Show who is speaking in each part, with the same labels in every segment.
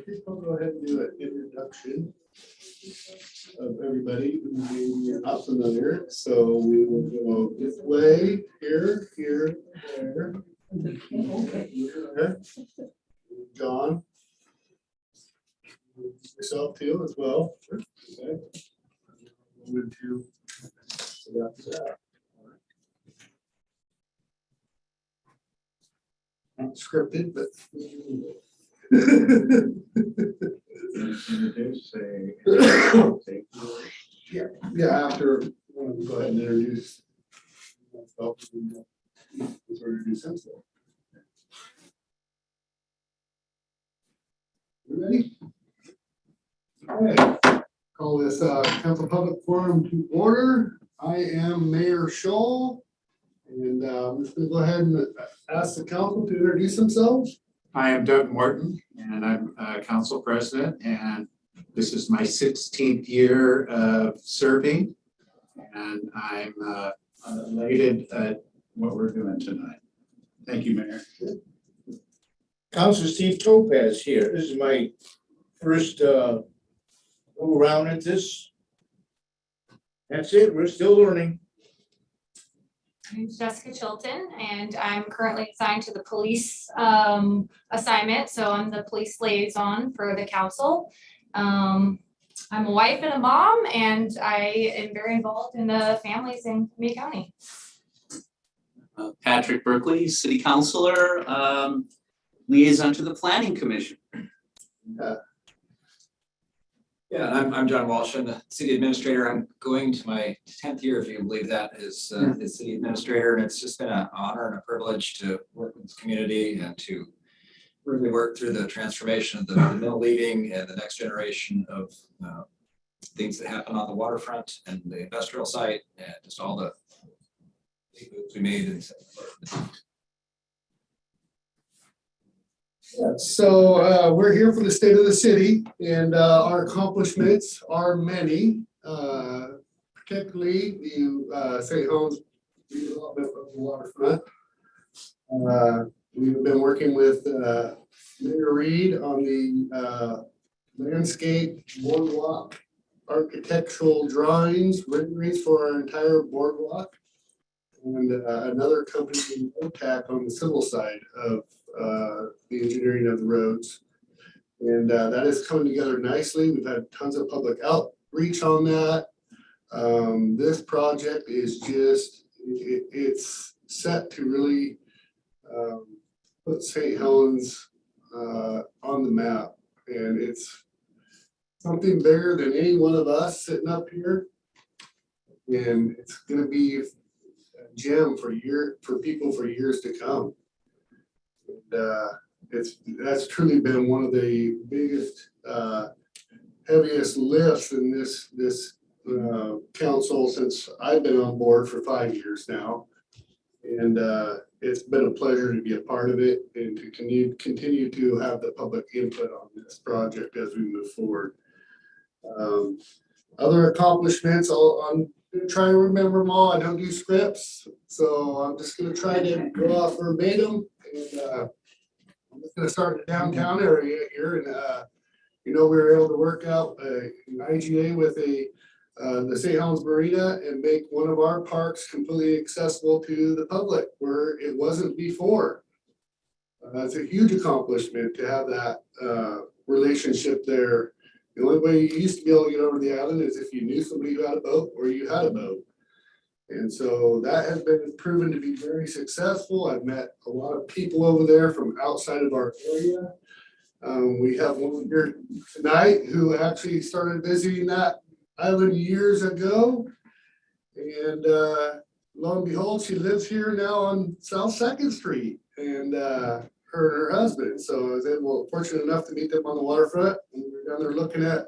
Speaker 1: think I'll go ahead and do an introduction of everybody who may be not familiar. So we will go this way, here, there. John. Yourself too as well. Okay. Would you? Not scripted, but. Yeah, after, go ahead and introduce myself and introduce himself. You ready? All right, call this council public forum to order. I am Mayor Scholl, and I'm just going to go ahead and ask the council to introduce themselves.
Speaker 2: I am Doug Morton, and I'm council president, and this is my 16th year of serving, and I'm elated at what we're doing tonight. Thank you, Mayor.
Speaker 3: Councilor Steve Topaz here. This is my first go around at this. That's it. We're still learning.
Speaker 4: My name's Jessica Chilton, and I'm currently assigned to the police assignment. So I'm the police liaison for the council. I'm a wife and a mom, and I am very involved in the families in May County.
Speaker 5: Patrick Berkeley, city councilor, liaison to the planning commission.
Speaker 6: Yeah, I'm John Walsh. I'm the city administrator. I'm going to my 10th year, if you can believe that, as city administrator. And it's just been an honor and a privilege to work with this community and to really work through the transformation of the middle leading and the next generation of things that happen on the waterfront and the industrial site and just all the moves we made. And
Speaker 1: So we're here for the state of the city, and our accomplishments are many, particularly the St. Helens development of the waterfront. We've been working with Mayor Reed on the landscape boardwalk architectural drawings, renderings for our entire boardwalk, and another company, OTAC, on the civil side of the engineering of the roads. And that is coming together nicely. We've had tons of public outreach on that. This project is just, it's set to really put St. Helens on the map. And it's something bigger than any one of us sitting up here. And it's gonna be a gem for people for years to come. And that's truly been one of the biggest, heaviest lifts in this council since I've been on board for 5 years now. And it's been a pleasure to be a part of it and to continue to have the public input on this project as we move forward. Other accomplishments, I'm gonna try to remember them all. I don't do scripts, so I'm just gonna try to go off verbatim. And I'm just gonna start in the downtown area here, and we were able to work out an IGA with the St. Helens Marina and make one of our parks completely accessible to the public where it wasn't before. It's a huge accomplishment to have that relationship there. The only way you used to be able to get over the island is if you knew somebody who had a boat or you had a boat. And so that has been proven to be very successful. I've met a lot of people over there from outside of our area. We have one here tonight who actually started visiting that island years ago. And lo and behold, she lives here now on South 2nd Street, and her and her husband. So I was fortunate enough to meet them on the waterfront. And we were down there looking at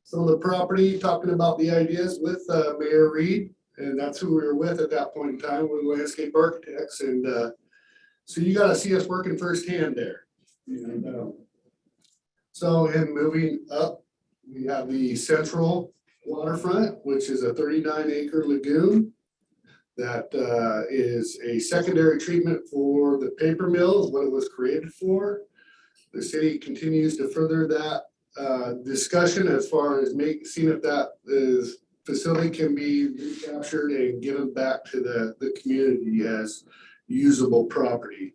Speaker 1: some of the property, talking about the ideas with Mayor Reed. And that's who we were with at that point in time. We're landscape architects. And so you got to see us working firsthand there. And, so in moving up, we have the central waterfront, which is a 39-acre lagoon that is a secondary treatment for the paper mill, is what it was created for. The city continues to further that discussion as far as seeing if that facility can be recaptured and given back to the community as usable property.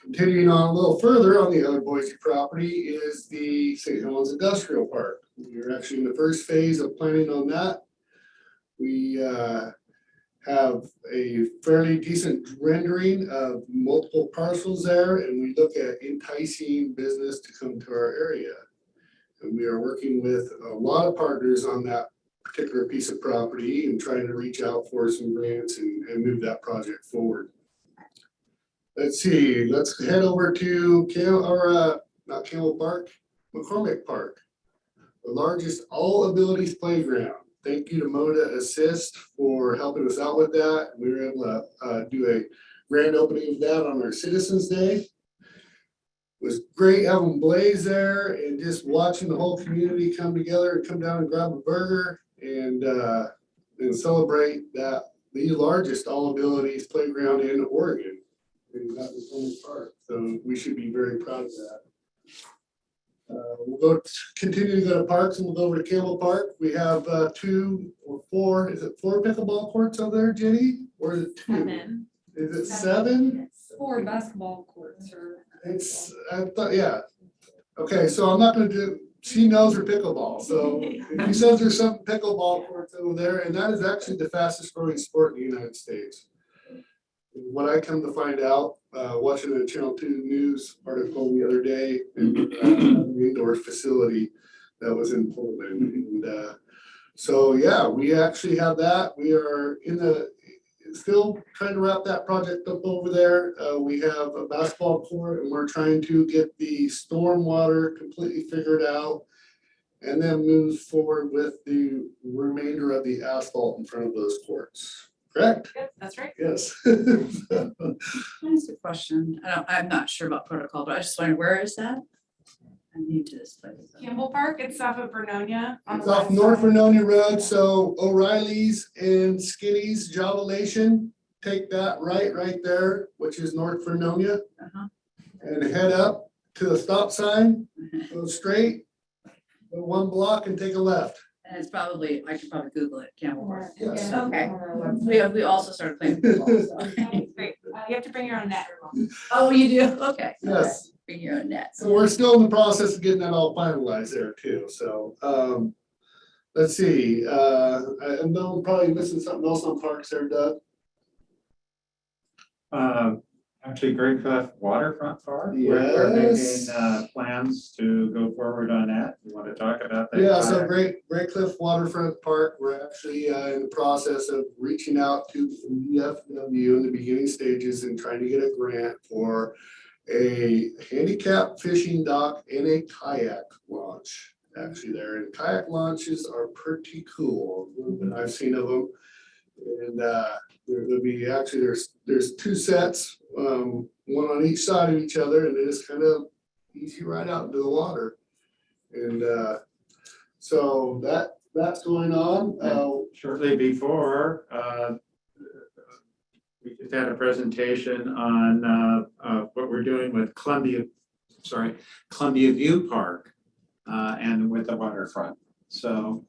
Speaker 1: Continuing on a little further on the other Boise property is the St. Helens Industrial Park. We're actually in the first phase of planning on that. We have a fairly decent rendering of multiple parcels there, and we look at enticing business to come to our area. And we are working with a lot of partners on that particular piece of property and trying to reach out for some grants and move that project forward. Let's see, let's head over to not Campbell Park, McCormick Park, the largest all abilities playground. Thank you to Moda Assist for helping us out with that. We were able to do a grand opening of that on our Citizens Day. It was great having Blaze there and just watching the whole community come together and come down and grab a burger and celebrate that the largest all abilities playground in Oregon. And that was only part, so we should be very proud of that. We'll continue to go to parks, and we'll go over to Campbell Park. We have 2 or 4, is it 4 pickleball courts over there, Jenny? Or is it 2?
Speaker 7: 7.
Speaker 1: Is it 7?
Speaker 7: 4 basketball courts or.
Speaker 1: I thought, yeah. Okay, so I'm not gonna do, she knows her pickleball, so she says there's some pickleball courts over there, and that is actually the fastest growing sport in the United States. What I come to find out, watching the Channel 2 news article the other day, an indoor facility that was in Portland. And so, yeah, we actually have that. We are still trying to wrap that project up over there. We have a basketball court, and we're trying to get the stormwater completely figured out and then move forward with the remainder of the asphalt in front of those courts. Correct?
Speaker 7: Yep, that's right.
Speaker 1: Yes.
Speaker 8: That's a question. I'm not sure about protocol, but I just wondered, where is that? I'm new to this place.
Speaker 7: Campbell Park, it's off of Vernonia.
Speaker 1: It's off North Vernonia Road, so O'Reilly's and Skinny's Javelation, take that right there, which is North Vernonia.
Speaker 8: Uh-huh.
Speaker 1: And head up to the stop sign, go straight, go 1 block and take a left.
Speaker 8: And it's probably, I could probably Google it, Campbell Park.
Speaker 1: Yes.
Speaker 8: Okay. We also started playing football. So.
Speaker 7: Great. You have to bring your own net.
Speaker 8: Oh, you do? Okay.
Speaker 1: Yes.
Speaker 8: Okay. Bring your own nets.
Speaker 1: So we're still in the process of getting that all finalized there too, so, let's see, I know I'm probably missing something else on parks there, Doug.
Speaker 2: Actually, Great Cliff Waterfront Park. We're
Speaker 1: Yes.
Speaker 2: making plans to go forward on that. You want to talk about that?
Speaker 1: Yeah, so Great Cliff Waterfront Park, we're actually in the process of reaching out to DFW in the beginning stages and trying to get a grant for a handicap fishing dock and a kayak launch actually there. And kayak launches are pretty cool, that I've seen of them. And there'll be actually, there's 2 sets, one on each side of each other, and it is kind of easy right out into the water. And so that's going on.
Speaker 2: Shortly before, we just had a presentation on what we're doing with Columbia View Park and with the waterfront. So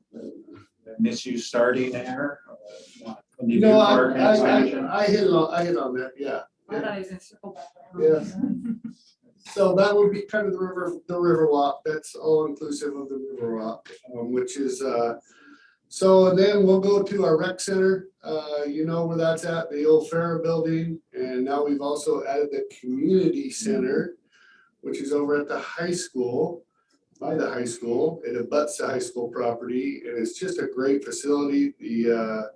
Speaker 2: miss you starting there. Columbia View Park expansion.
Speaker 1: I hit on that, yeah.
Speaker 7: I thought he was gonna circle back.
Speaker 1: Yes. So that would be kind of the river walk. That's all inclusive of the river walk, which is so, and then we'll go to our rec center. You know where that's at, the old Farah building. And now we've also added the community center, which is over at the high school, by the high school. It abuts the high school property, and it's just a great facility. The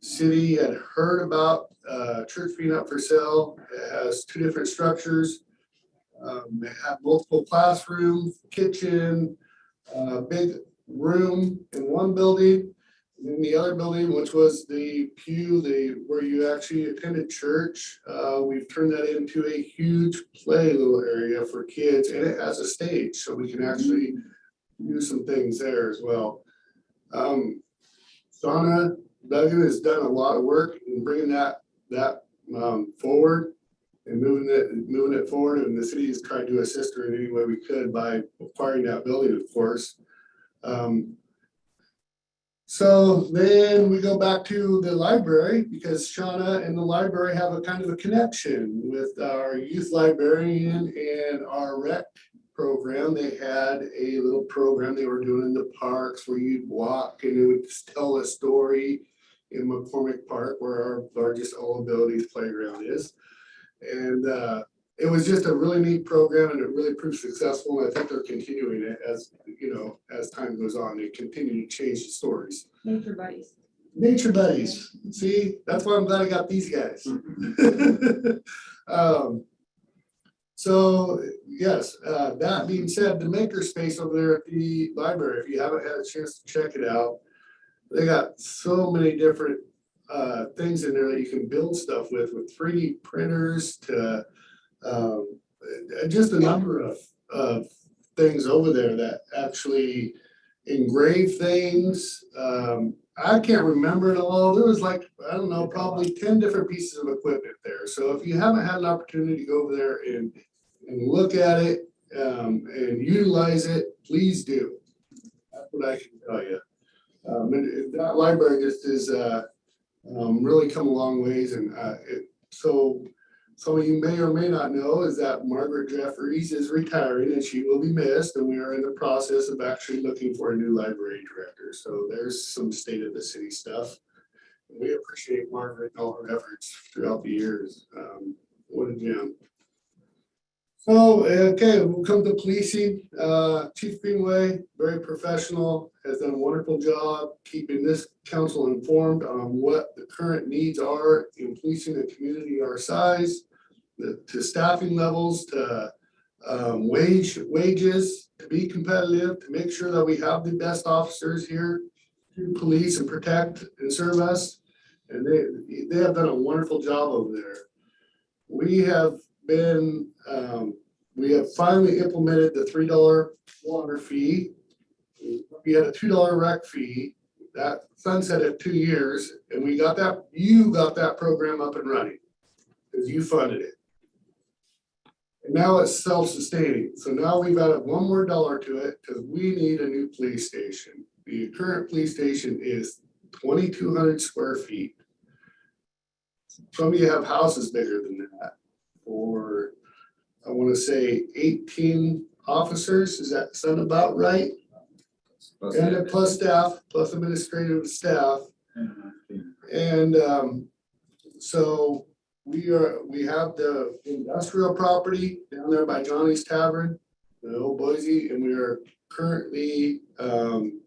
Speaker 1: city had heard about church being up for sale. It has 2 different structures. They have multiple classrooms, kitchen, big room in one building. And then the other building, which was the pew, where you actually attended church, we've turned that into a huge play little area for kids, and it has a stage, so we can actually do some things there as well. Donna Duggan has done a lot of work in bringing that forward. and moving it forward, and the city is trying to assist her in any way we could by acquiring that building, of course. So then we go back to the library because Shauna and the library have a kind of a connection with our youth librarian and our rec program. They had a little program they were doing in the parks where you'd walk and it would tell a story in McCormick Park, where our largest all abilities playground is. And it was just a really neat program and it really proved successful. And I think they're continuing it as, you know, as time goes on, they continue to change the stories.
Speaker 7: Nature buddies.
Speaker 1: Nature buddies, see, that's why I'm glad I got these guys. So yes, that being said, the makerspace over there at the library, if you haven't had a chance to check it out, they got so many different things in there that you can build stuff with 3D printers to just a number of things over there that actually engrave things. I can't remember it all. There was like, I don't know, probably 10 different pieces of equipment there. So if you haven't had an opportunity to go over there and look at it and utilize it, please do. That's what I can tell you. And that library just is really come a long ways. And so some of you may or may not know is that Margaret Jeffries is retiring and she will be missed. And we are in the process of actually looking for a new library director. So there's some state of the city stuff. We appreciate Margaret and all her efforts throughout the years. What a gem. So, okay, we'll come to policing. Chief Greenway, very professional, has done a wonderful job keeping this council informed on what the current needs are in policing a community our size, to staffing levels, to wages, to be competitive, to make sure that we have the best officers here to police and protect and serve us. And they have done a wonderful job over there. We have been, we have finally implemented the $3 water fee. We had a $2 rec fee that sunset at 2 years, and we got that, you got that program up and running because you funded it. And now it's self-sustaining. So now we've added one more dollar to it because we need a new police station. The current police station is 2,200 square feet. Some of you have houses bigger than that. Or I want to say 18 officers. Does that sound about right? And then plus staff, plus administrative staff. And so we have the industrial property down there by Johnny's Tavern, the old Boise, and we are currently in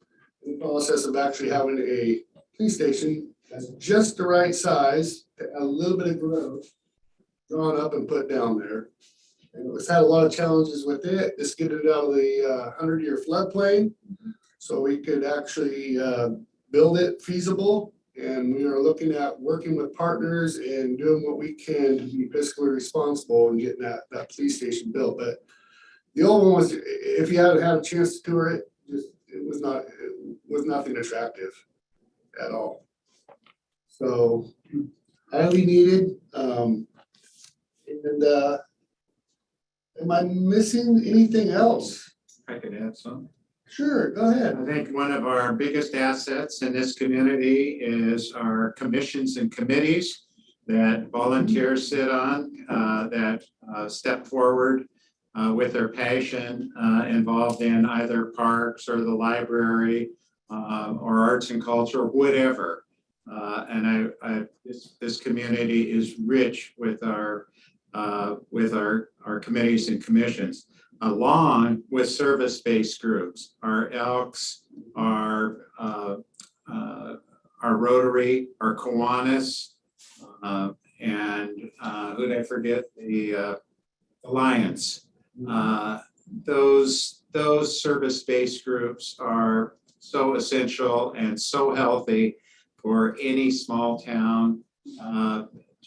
Speaker 1: the process of actually having a police station that's just the right size, a little bit of growth drawn up and put down there. And it's had a lot of challenges with it. Just get it out of the 100-year floodplain so we could actually build it feasible. And we are looking at working with partners and doing what we can to be fiscally responsible and getting that police station built. But the old one was, if you hadn't had a chance to tour it, it was nothing attractive at all. So highly needed. And am I missing anything else?
Speaker 2: I could add some.
Speaker 1: Sure, go ahead.
Speaker 2: I think one of our biggest assets in this community is our commissions and committees that volunteers sit on, that step forward with their passion, involved in either parks or the library or arts and culture, whatever. And this community is rich with our committees and commissions, along with service-based groups, our Elks, our Rotary, our Kiwanis, and who did I forget? The Lions. Those service-based groups are so essential and so healthy for any small town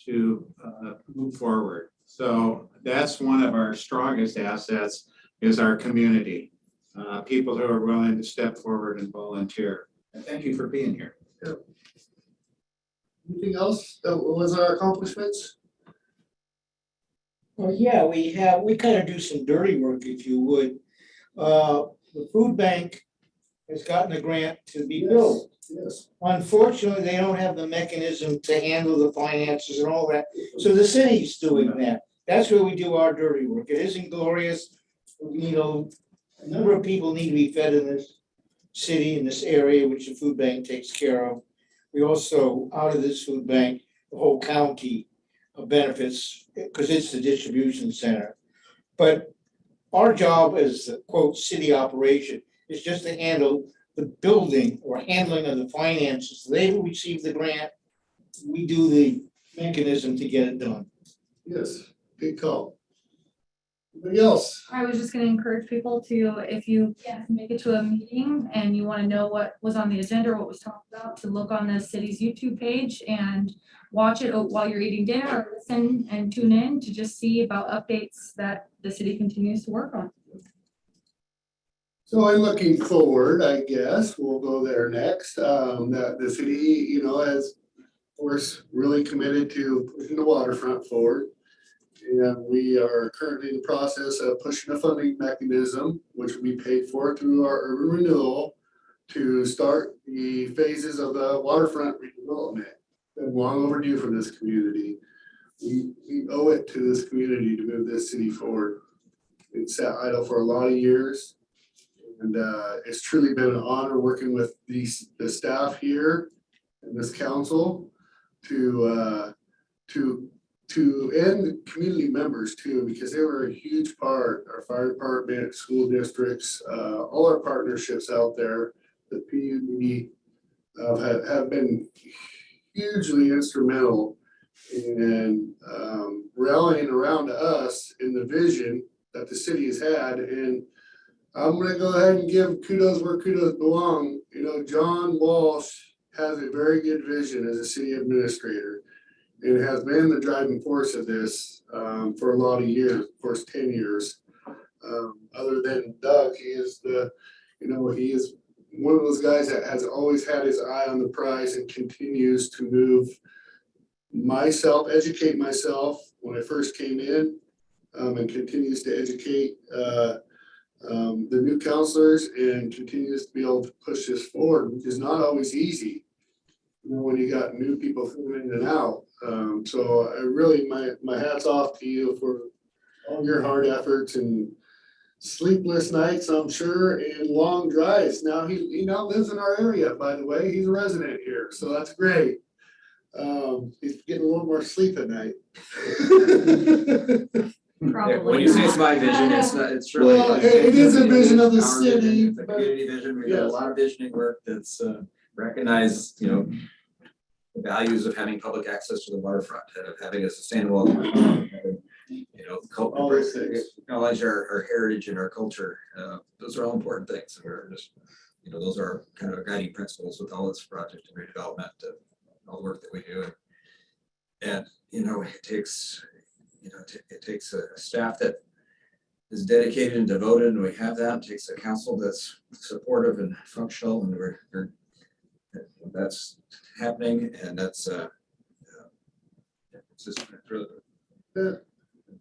Speaker 2: to move forward. So that's one of our strongest assets is our community, people who are willing to step forward and volunteer. And thank you for being here.
Speaker 1: Yeah. Anything else that was our accomplishments?
Speaker 3: Well, yeah, we kind of do some dirty work, if you would. The food bank has gotten a grant to be built.
Speaker 1: Yes.
Speaker 3: Unfortunately, they don't have the mechanism to handle the finances and all that, so the city's doing that. That's where we do our dirty work. It isn't glorious. A number of people need to be fed in this city, in this area, which the food bank takes care of. We also, out of this food bank, the whole county benefits, because it's the distribution center. But our job as the quote, city operation is just to handle the building or handling of the finances. They will receive the grant. We do the mechanism to get it done.
Speaker 1: Yes, good call. Anybody else?
Speaker 4: I was just gonna encourage people to, if you can't make it to a meeting and you wanna know what was on the agenda or what was talked about, to look on the city's YouTube page and watch it while you're eating dinner, or listen and tune in to just see about updates that the city continues to work on.
Speaker 1: So I'm looking forward, I guess, we'll go there next, that the city, you know, has, of course, really committed to pushing the waterfront forward. And we are currently in the process of pushing a funding mechanism, which will be paid for through our urban renewal to start the phases of the waterfront redevelopment. Been long overdue for this community. We owe it to this community to move this city forward. It's sat idle for a lot of years. And it's truly been an honor working with the staff here and this council and community members too, because they were a huge part, our fire department, school districts, all our partnerships out there, the PUD have been hugely instrumental in rallying around us in the vision that the city has had. And I'm gonna go ahead and give kudos where kudos belong. You know, John Walsh has a very good vision as a city administrator and has been the driving force of this for a lot of years, of course, 10 years. Other than Doug, he is one of those guys that has always had his eye on the prize and continues to move educate myself when I first came in, and continues to educate the new counselors and continues to be able to push this forward, which is not always easy, you know, when you got new people coming in and out. So I really, my hat's off to you for all your hard efforts and sleepless nights, I'm sure, and long drives. Now he now lives in our area, by the way. He's a resident here, so that's great. He's getting a little more sleep at night.
Speaker 6: Yeah, when you say it's my vision, it's really.
Speaker 1: Well, it is a vision of the
Speaker 6: our
Speaker 1: city,
Speaker 6: vision, it's a
Speaker 1: but-
Speaker 6: community vision, we got a
Speaker 1: Yes.
Speaker 6: lot of visioning work that's recognized, you know, the values of having public access to the waterfront, and of having a sustainable, you know,
Speaker 1: All those things.
Speaker 6: acknowledge our heritage and our culture. Those are all important things. We're just, you know, those are kind of guiding principles with all this project and redevelopment, all the work that we do. And, you know, it takes a staff that is dedicated and devoted, and we have that. It takes a council that's supportive and functional, and that's happening, and that's it's just really the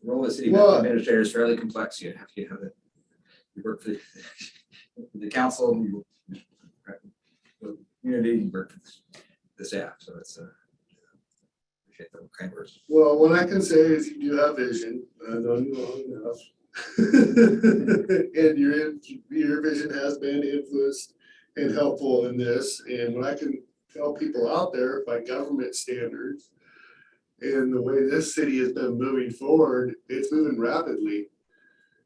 Speaker 6: role of the city administrator is fairly complex. You have you work for the council, you work for the community, you work for the staff, so it's appreciate the kind words.
Speaker 1: Well, what I can say is you do have vision. I know you long enough. And your vision has been influenced and helpful in this. And what I can tell people out there by government standards and the way this city has been moving forward, it's moving rapidly.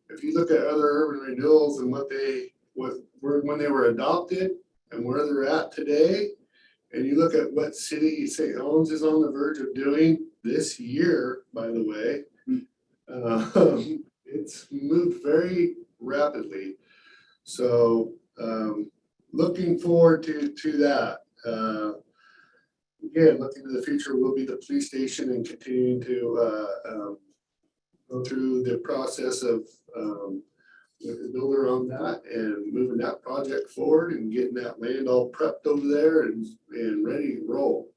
Speaker 1: If you look at other urban renewals and when they were adopted and where they're at today, and you look at what city St. Helens is on the verge of doing this year, by the way, it's moved very rapidly. So looking forward to that. Again, looking to the future will be the police station and continuing to go through the process of with the builder on that and moving that project forward and getting that land all prepped over there and ready to roll.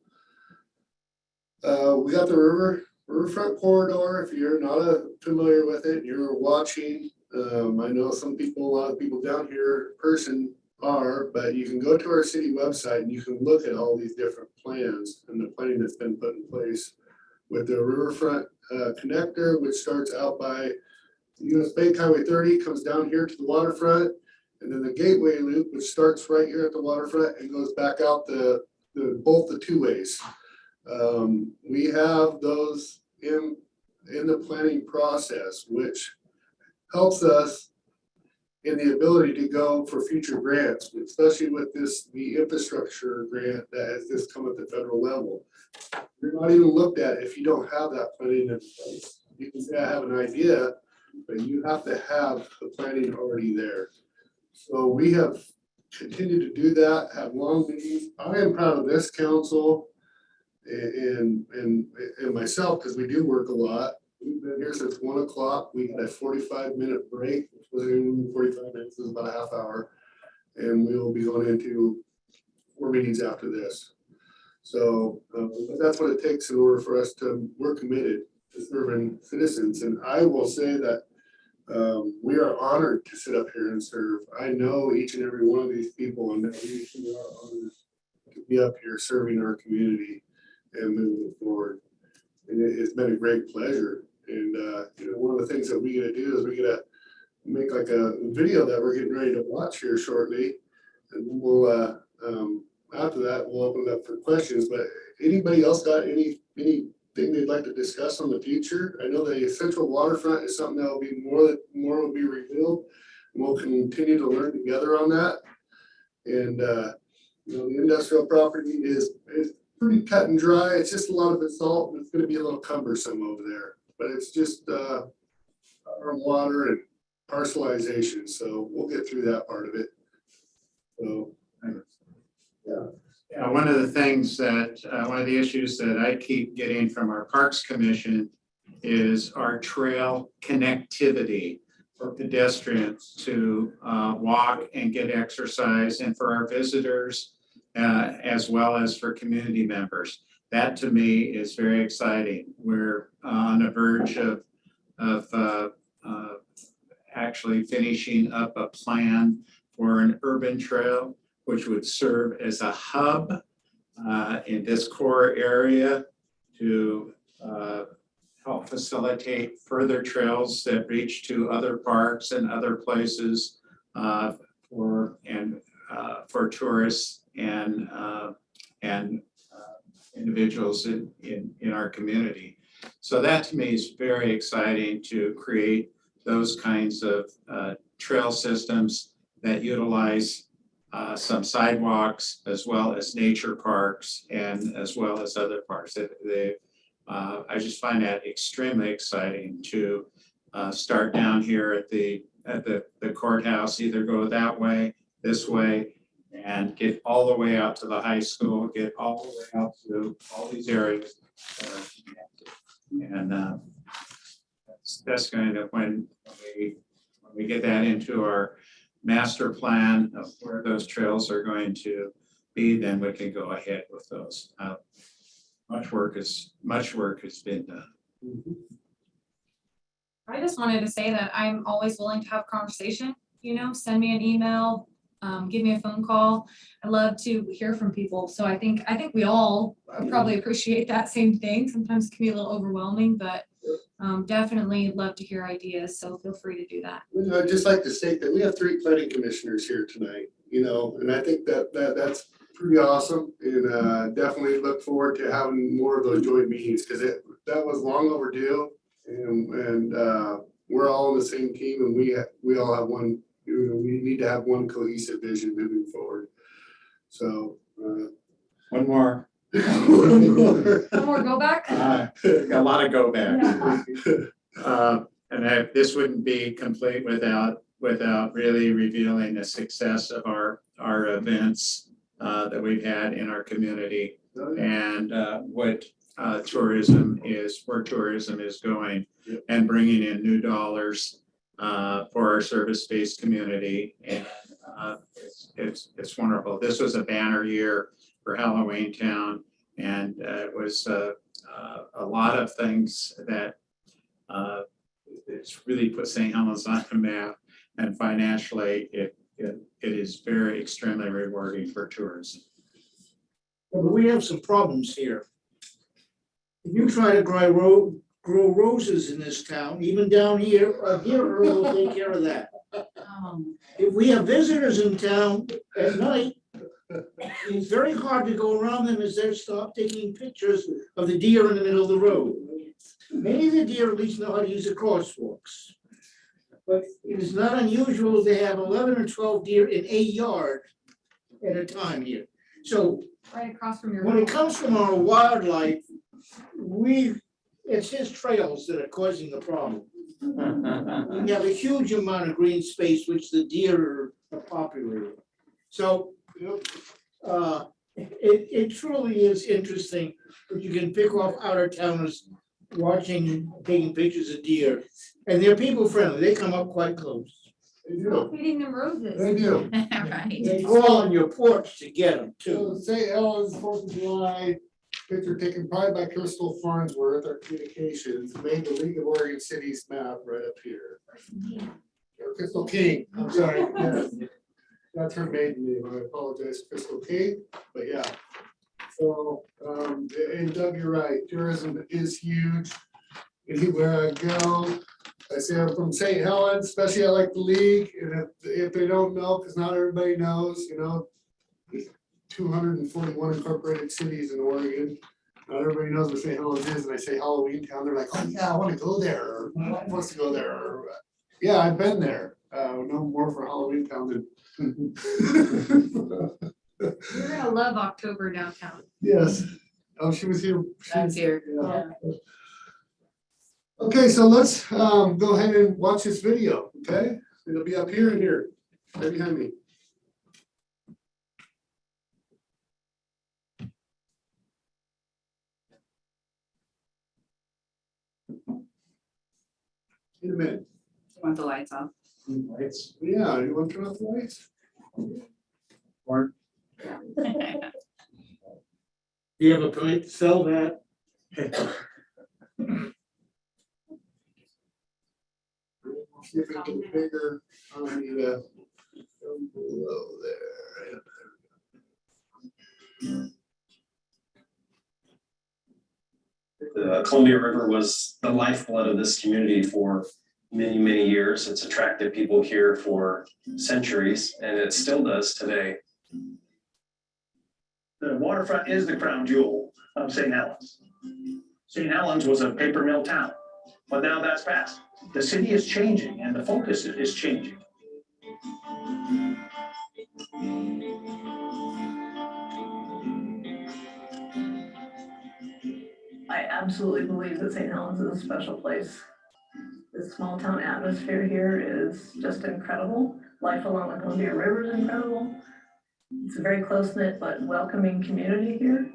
Speaker 1: We got the riverfront corridor. If you're not a familiar with it, you're watching, I know some people, a lot of people down here in person are, but you can go to our city website and you can look at all these different plans and the planning that's been put in place with the Riverfront connector, which starts out by US Bank Highway 30, comes down here to the waterfront, and then the Gateway Loop, which starts right here at the waterfront and goes back out both the two ways. We have those in the planning process, which helps us in the ability to go for future grants, especially with the infrastructure grant that has just come at the federal level. You're not even looked at if you don't have that planning in place. You can say, I have an idea, but you have to have the planning already there. So we have continued to do that, have long meetings. I am proud of this council and myself, because we do work a lot. We've been here since 1 o'clock. We had a 45-minute break, which wasn't even 45 minutes, it was about a half hour. And we will be going into 4 meetings after this. So that's what it takes in order for us we're committed to serving citizens. And I will say that we are honored to sit up here and serve. I know each and every one of these people, and that we are honored to be up here serving our community and moving it forward. And it's been a great pleasure. And one of the things that we gotta do is we gotta make like a video that we're getting ready to watch here shortly. And we'll after that, we'll open it up for questions. But anybody else got anything they'd like to discuss on the future? I know the Central Waterfront is something that will be more will be revealed. We'll continue to learn together on that. And the industrial property is pretty cut and dry. It's just a lot of assault, and it's going to be a little cumbersome over there. But it's just our water and parcelization. So we'll get through that part of it. So,
Speaker 2: yeah, one of the things that, one of the issues that I keep getting from our Parks Commission is our trail connectivity for pedestrians to walk and get exercise, and for our visitors, as well as for community members. That to me is very exciting. We're on the verge of actually finishing up a plan for an urban trail, which would serve as a hub in this core area to help facilitate further trails that reach to other parks and other places for tourists and individuals in our community. So that to me is very exciting, to create those kinds of trail systems that utilize some sidewalks as well as nature parks and as well as other parks. I just find that extremely exciting to start down here at the courthouse, either go that way, this way, and get all the way out to the high school, get all the way out to all these areas. And that's kind of when we get that into our master plan of where those trails are going to be, then we can go ahead with those. Much work has been done.
Speaker 4: I just wanted to say that I'm always willing to have a conversation, send me an email, give me a phone call. I love to hear from people. So I think we all probably appreciate that same thing. Sometimes it can be a little overwhelming, but definitely love to hear ideas. So feel free to do that.
Speaker 1: I'd just like to state that we have 3 planning commissioners here tonight, and I think that's pretty awesome. And definitely look forward to having more of those joint meetings, because that was long overdue. And we're all on the same team, and we all have one. We need to have one cohesive vision moving forward. So
Speaker 2: One more.
Speaker 4: One more go back?
Speaker 2: A lot of go back. And this wouldn't be complete without really revealing the success of our events that we've had in our community, and what tourism is, where tourism is going, and bringing in new dollars for our service-based community. And it's wonderful. This was a banner year for Halloween Town, and it was a lot of things that it's really put St. Helens on the map. And financially, it is very extremely rewarding for tourism.
Speaker 3: But we have some problems here. If you try to grow roses in this town, even down here, here will take care of that. If we have visitors in town at night, it's very hard to go around them as they stop taking pictures of the deer in the middle of the road. Many of the deer at least know how to use the crosswalks. But it is not unusual to have 11 or 12 deer in a yard at a time here. So
Speaker 4: Right across from your.
Speaker 3: when it comes from our wildlife, it's his trails that are causing the problem. We have a huge amount of green space which the deer are populating. So, it truly is interesting that you can pick off outer towners watching, taking pictures of deer. And they're people friendly, they come up quite close.
Speaker 1: They do,
Speaker 4: Feeding them roses.
Speaker 1: they do.
Speaker 8: Right.
Speaker 3: They crawl on your porch to get them
Speaker 1: So
Speaker 3: too.
Speaker 1: St. Helens, 4th of July, picture taken probably by Crystal Farnsworth, our communications, made the League of Oregon Cities map right up here. Or Crystal King, I'm sorry, yes. That's her maiden name, I apologize, Crystal King, but yeah. So, and Doug, you're right, tourism is huge. Anywhere I go, I say I'm from St. Helens, especially I like the league, and if they don't know, because not everybody knows, you know, 241 incorporated cities in Oregon. Not everybody knows what St. Helens is, and I say Halloween Town, they're like, oh yeah, I want to go there, or my wife wants to go there, or, yeah, I've been there. No more for Halloween Town than.
Speaker 4: You're gonna love October downtown.
Speaker 1: Yes, oh, she was here.
Speaker 8: I was here.
Speaker 1: Yeah. Okay, so let's go ahead and watch this video, okay? It'll be up here and here, right behind me. In a minute.
Speaker 8: Want the lights off?
Speaker 2: Lights.
Speaker 1: Yeah, you want to turn off the lights?
Speaker 2: Or
Speaker 3: You have a point to sell that?
Speaker 1: See if we can get bigger on the, down below there.
Speaker 9: The Columbia River was the lifeblood of this community for many, many years. It's attracted people here for centuries, and it still does today.
Speaker 10: The waterfront is the crown jewel of St. Helens. St. Helens was a paper mill town, but now that's past. The city is changing and the focus is changing.
Speaker 11: I absolutely believe that St. Helens is a special place. The small town atmosphere here is just incredible. Life along the Columbia River is incredible. It's a very close-knit but welcoming community here.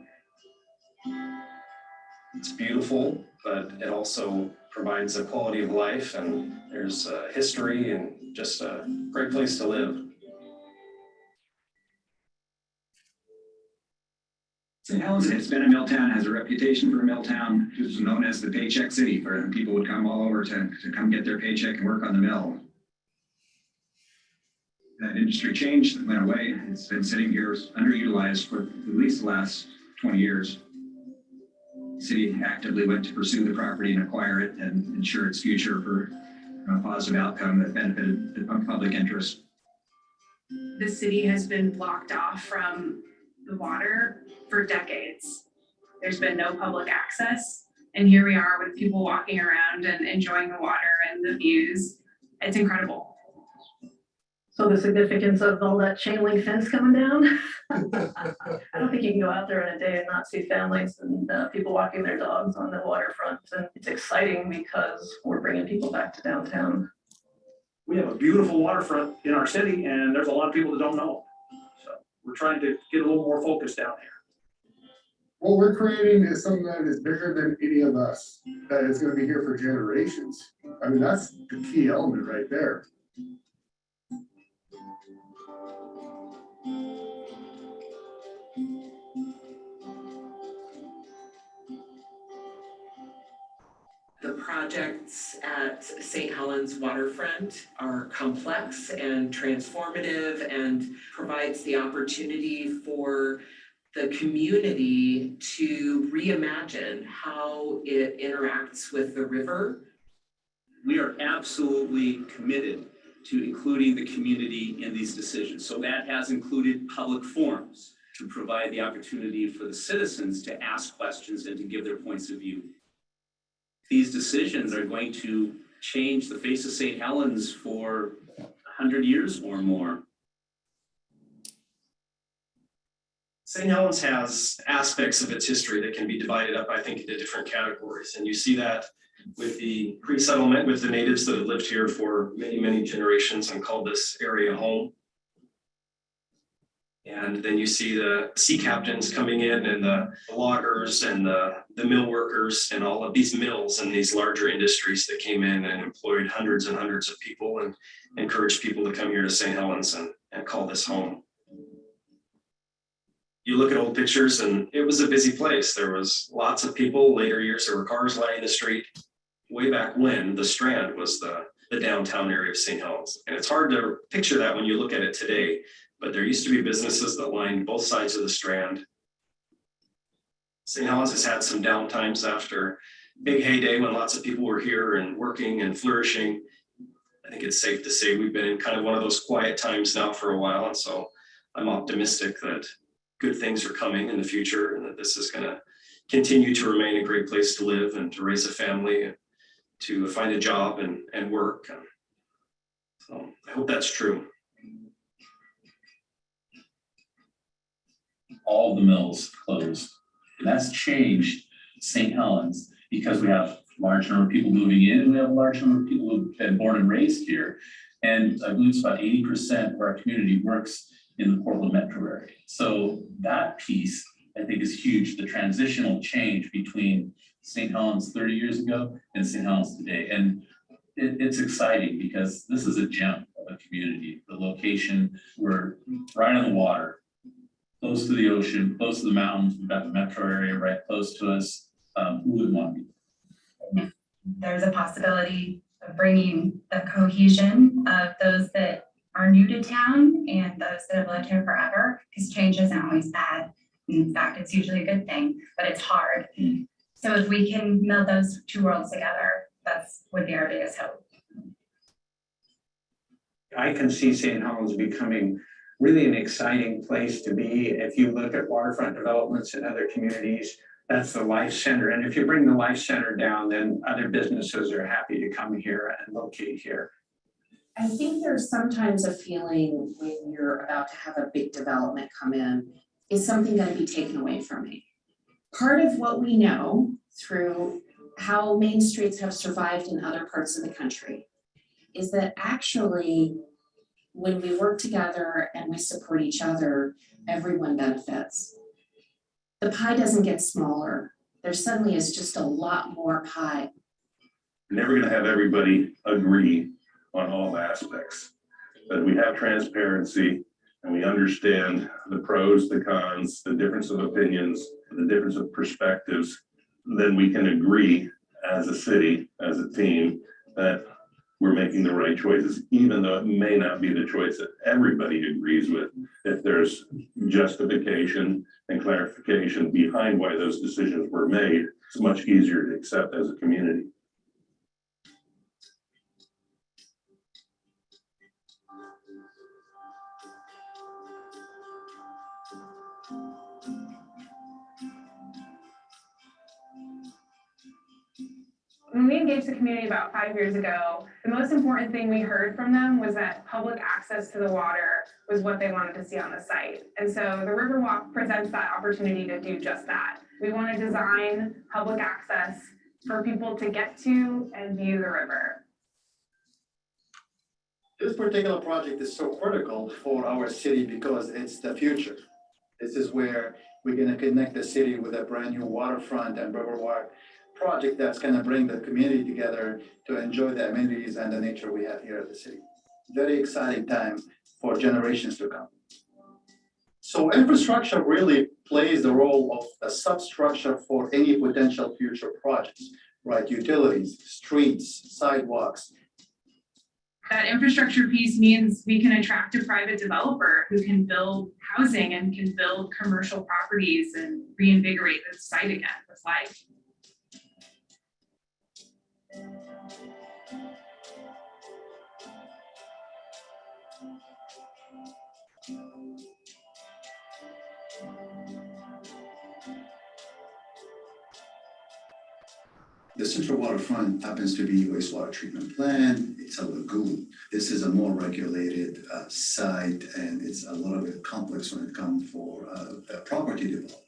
Speaker 9: It's beautiful, but it also provides a quality of life, and there's history and just a great place to live.
Speaker 12: St. Helens has been a mill town, has a reputation for a mill town. It was known as the paycheck city, where people would come all over to come get their paycheck and work on the mill. That industry changed, it went away. It's been sitting here underutilized for at least the last 20 years. The city actively went to pursue the property and acquire it and ensure its future for a positive outcome that benefited the public interest.
Speaker 13: The city has been blocked off from the water for decades. There's been no public access, and here we are with people walking around and enjoying the water and the views. It's incredible.
Speaker 11: So the significance of all that chain link fence coming down. I don't think you can go out there in a day and not see families and people walking their dogs on the waterfront. And it's exciting because we're bringing people back to downtown.
Speaker 10: We have a beautiful waterfront in our city and there's a lot of people that don't know. So we're trying to get a little more focus down here.
Speaker 1: What we're creating is something that is bigger than any of us, that is gonna be here for generations. I mean, that's the key element right there.
Speaker 5: The
Speaker 14: projects at St. Helens Waterfront are complex and transformative and provides the opportunity for the community to reimagine how it interacts with the river.
Speaker 15: We are absolutely committed to including the community in these decisions. So that has included public forums to provide the opportunity for the citizens to ask questions and to give their points of view. These decisions are going to change the face of St. Helens for 100 years or more.
Speaker 9: St. Helens has aspects of its history that can be divided up, I think, into different categories. And you see that with the pre-settlement, with the natives that have lived here for many, many generations and called this area home. And then you see the sea captains coming in and the loggers and the mill workers and all of these mills and these larger industries that came in and employed hundreds and hundreds of people and encouraged people to come here to St. Helens and call this home. You look at old pictures and it was a busy place. There was lots of people. Later years, there were cars lining the street. Way back when, the Strand was the downtown area of St. Helens. And it's hard to picture that when you look at it today, but there used to be businesses that lined both sides of the Strand. St. Helens has had some downtimes after big heyday when lots of people were here and working and flourishing. I think it's safe to say we've been in kind of one of those quiet times now for a while. And so I'm optimistic that good things are coming in the future and that this is going to continue to remain a great place to live and to raise a family and to find a job and work. So I hope that's true.
Speaker 16: All the mills closed. And that's changed St. Helens because we have a large number of people moving in and we have a large number of people who've been born and raised here. And I believe it's about 80% of our community works in the Portland metro area. So that piece, I think, is huge, the transitional change between St. Helens 30 years ago and St. Helens today. And it's exciting because this is a gem of a community. The location, we're right on the water, close to the ocean, close to the mountains. We've got the metro area right close to us. Who wouldn't want to be?
Speaker 17: There's a possibility of bringing the cohesion of those that are new to town and those that have lived here forever, because change isn't always bad. In fact, it's usually a good thing, but it's hard. So if we can meld those two worlds together, would be our biggest hope.
Speaker 18: I can see St. Helens becoming really an exciting place to be. If you look at waterfront developments in other communities, that's the life center. And if you bring the life center down, then other businesses are happy to come here and locate here.
Speaker 19: I think there's sometimes a feeling when you're about to have a big development come in, is something going to be taken away from me? Part of what we know through how main streets have survived in other parts of the country is that actually when we work together and we support each other, everyone benefits. The pie doesn't get smaller. There suddenly is just a lot more pie.
Speaker 20: You're never going to have everybody agree on all aspects, but we have transparency and we understand the pros, the cons, the difference of opinions, the difference of perspectives. Then we can agree as a city, as a team, that we're making the right choices, even though it may not be the choice that everybody agrees with. If there's justification and clarification behind why those decisions were made, it's much easier to accept as a community.
Speaker 13: When we engaged the community about 5 years ago, the most important thing we heard from them was that public access to the water was what they wanted to see on the site. And so the Riverwalk presents that opportunity to do just that. We want to design public access for people to get to and view the river.
Speaker 21: This particular project is so critical for our city because it's the future. This is where we're going to connect the city with a brand new waterfront and Riverwalk project that's going to bring the community together to enjoy the amenities and the nature we have here at the city. Very exciting time for generations to come. So infrastructure really plays the role of a substructure for any potential future projects. right? Utilities, streets, sidewalks.
Speaker 13: That infrastructure piece means we can attract a private developer who can build housing and can build commercial properties and reinvigorate the site again with life.
Speaker 7: The central waterfront happens to be a wastewater treatment plant. It's a lagoon. This is a more regulated site, and it's a little bit complex when it comes for property development.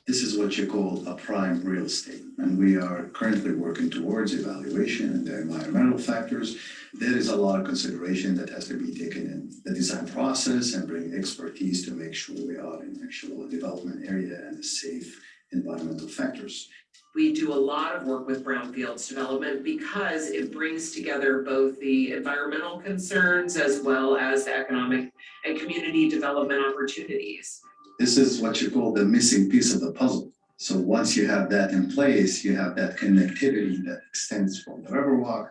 Speaker 7: This is what you call a prime real estate, and we are currently working towards evaluation and the environmental factors. There is a lot of consideration that has to be taken in the design process and bring expertise to make sure we are in actual development area and safe environmental factors.
Speaker 14: We do a lot of work with brownfields development because it brings together both the environmental concerns as well as the economic and community development opportunities.
Speaker 7: This is what you call the missing piece of the puzzle. So once you have that in place, you have that connectivity that extends from the Riverwalk,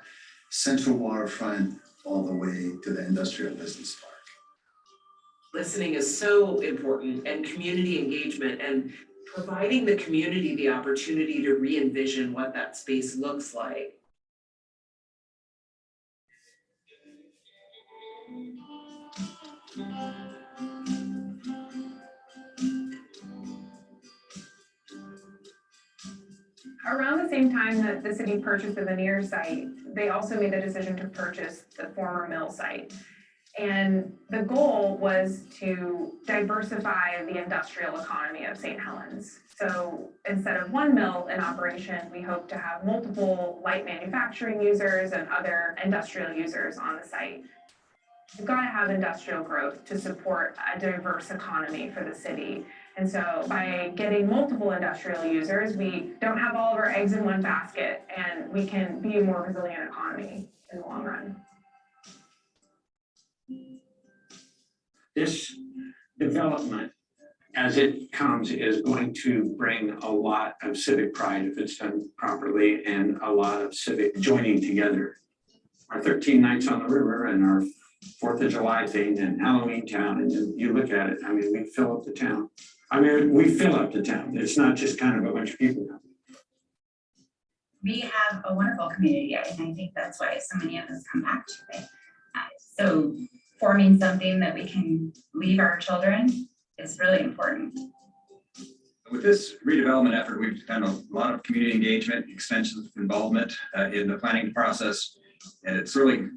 Speaker 7: Central Waterfront, all the way to the Industrial Business Park.
Speaker 14: Listening is so important, and community engagement, and providing the community the opportunity to re-envision what that space looks like.
Speaker 13: Around the same time that the city purchased the veneer site, they also made the decision to purchase the former mill site. And the goal was to diversify the industrial economy of St. Helens. So instead of one mill in operation, we hope to have multiple light manufacturing users and other industrial users on the site. We've got to have industrial growth to support a diverse economy for the city. And so by getting multiple industrial users, we don't have all of our eggs in one basket, and we can be a more resilient economy in the long run.
Speaker 18: This development, as it comes, is going to bring a lot of civic pride if it's done properly, and a lot of civic joining together. Our 13 nights on the river and our 4th of July thing and Halloween Town, and you look at it, I mean, we fill up the town. We fill up the town. It's not just kind of a bunch of people.
Speaker 17: We have a wonderful community, and I think that's why so many of us come back to it. So forming something that we can leave our children is really important.
Speaker 12: With this redevelopment effort, we've done a lot of community engagement, extensive involvement in the planning process, and it's really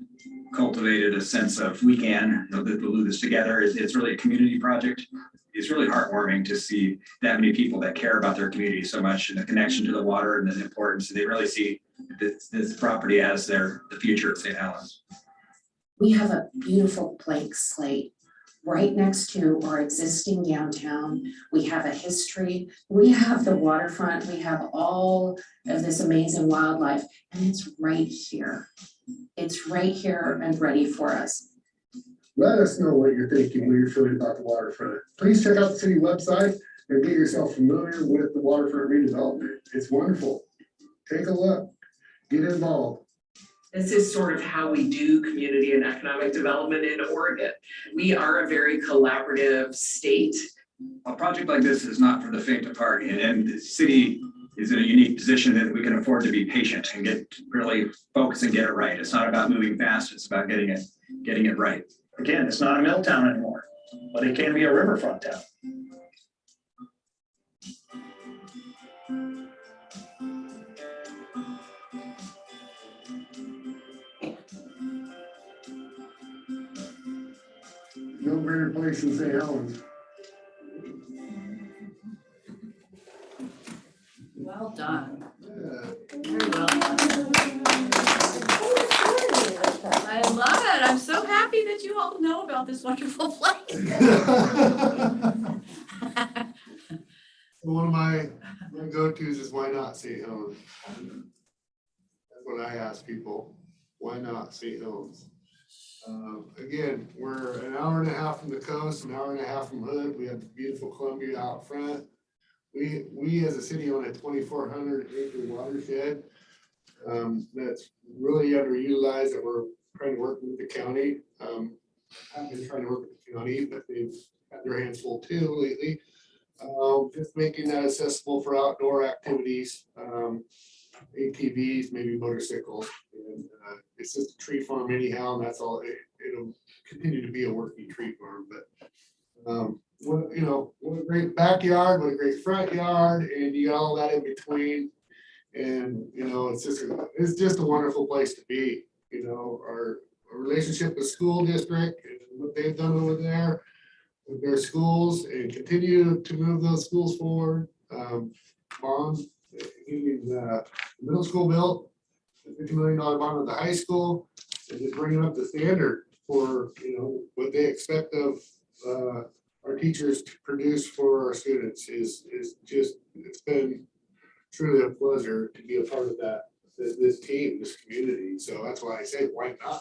Speaker 12: cultivated a sense of we can do this together. It's really a community project. It's really heartwarming to see that many people that care about their community so much, and the connection to the water and the importance. They really see this property as the future of St. Helens.
Speaker 19: We have a beautiful blank slate right next to our existing downtown. We have a history. We have the waterfront. We have all of this amazing wildlife, and it's right here. It's right here and ready for us.
Speaker 1: Let us know what you're thinking when you're feeling about the waterfront. Please check out the city website and get yourself familiar with the waterfront redevelopment. It's wonderful. Take a look, get involved.
Speaker 14: This is sort of how we do community and economic development in Oregon. We are a very collaborative state.
Speaker 12: A project like this is not for the faint of heart, and the city is in a unique position that we can afford to be patient and get really focused and get it right. It's not about moving fast, it's about getting it right.
Speaker 10: Again, it's not a mill town anymore, but it can be a riverfront town.
Speaker 1: No better place than St. Helens.
Speaker 8: Well done.
Speaker 1: Yeah.
Speaker 8: Very well done. I love it. I'm so happy that you all know about this wonderful place.
Speaker 1: One of my go-tos is why not St. Helens? That's what I ask people. Why not St. Helens? Again, we're an hour and a half from the coast, an hour and a half from Hood. We have the beautiful Columbia out front. we as a city own a 2,400 acre watershed. That's really underutilized that we're trying to work with the county. I've been trying to work with the county, but they've had their hands full too lately. Just making that accessible for outdoor activities, ATVs, maybe motorcycles. And it's just a tree farm anyhow, and that's all, it'll continue to be a working tree farm, but what, you know, what a great backyard, what a great front yard, and you got all that in between. And, you know, it's just a wonderful place to be, you know, our relationship with school district and what they've done over there with their schools and continue to move those schools forward. Bond, the middle school built, $50 million bond with the high school, and just bringing up the standard for, you know, what they expect of our teachers to produce for our students is just, it's been truly a pleasure to be a part of that, this team, this community. So that's why I say, why not?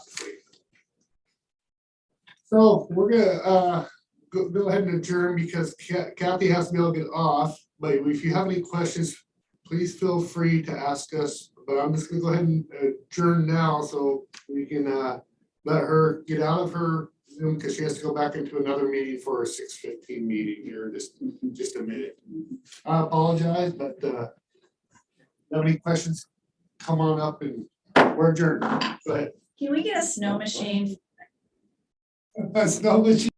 Speaker 1: So we're gonna go ahead and adjourn because Kathy has to be able to get off. But if you have any questions, please feel free to ask us. But I'm just gonna go ahead and adjourn now so we can let her get out of her Zoom because she has to go back into another meeting for a 6:15 meeting here in just a minute. I apologize, but if you have any questions, come on up and we're adjourned. Go ahead.
Speaker 8: Can we get a snow machine?
Speaker 1: Snow machine.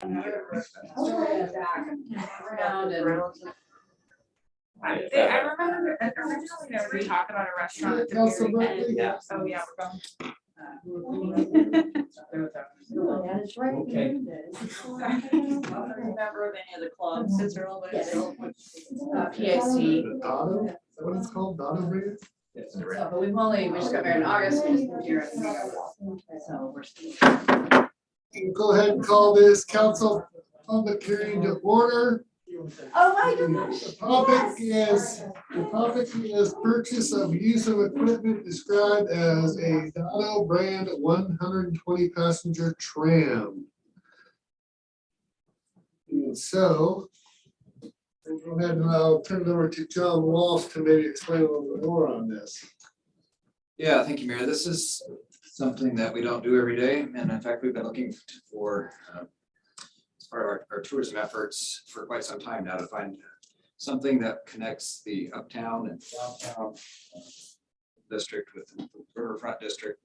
Speaker 13: I remember originally there was talk about a restaurant at the very end.
Speaker 1: Yeah.
Speaker 13: Oh, yeah, we're going.
Speaker 8: That is right.
Speaker 13: Okay.
Speaker 8: I don't remember of any of the clubs, since they're all.
Speaker 13: Yes.
Speaker 8: PAC.
Speaker 1: Dotto, is that what it's called, Dotto brand?
Speaker 8: So, but we just got married in August, we just moved here. So we're still.
Speaker 1: We'll go ahead and call this council public hearing to order.
Speaker 8: Oh my gosh.
Speaker 1: The topic is purchase of use of equipment described as a Dotto brand 120 passenger tram. And so, I'll go ahead and I'll turn it over to John Walsh to maybe explain a little bit more on this.
Speaker 6: Yeah, thank you, Mayor. This is something that we don't do every day. And in fact, we've been looking for, as part of our tourism efforts for quite some time now, to find something that connects the uptown and downtown district with the Waterfront district.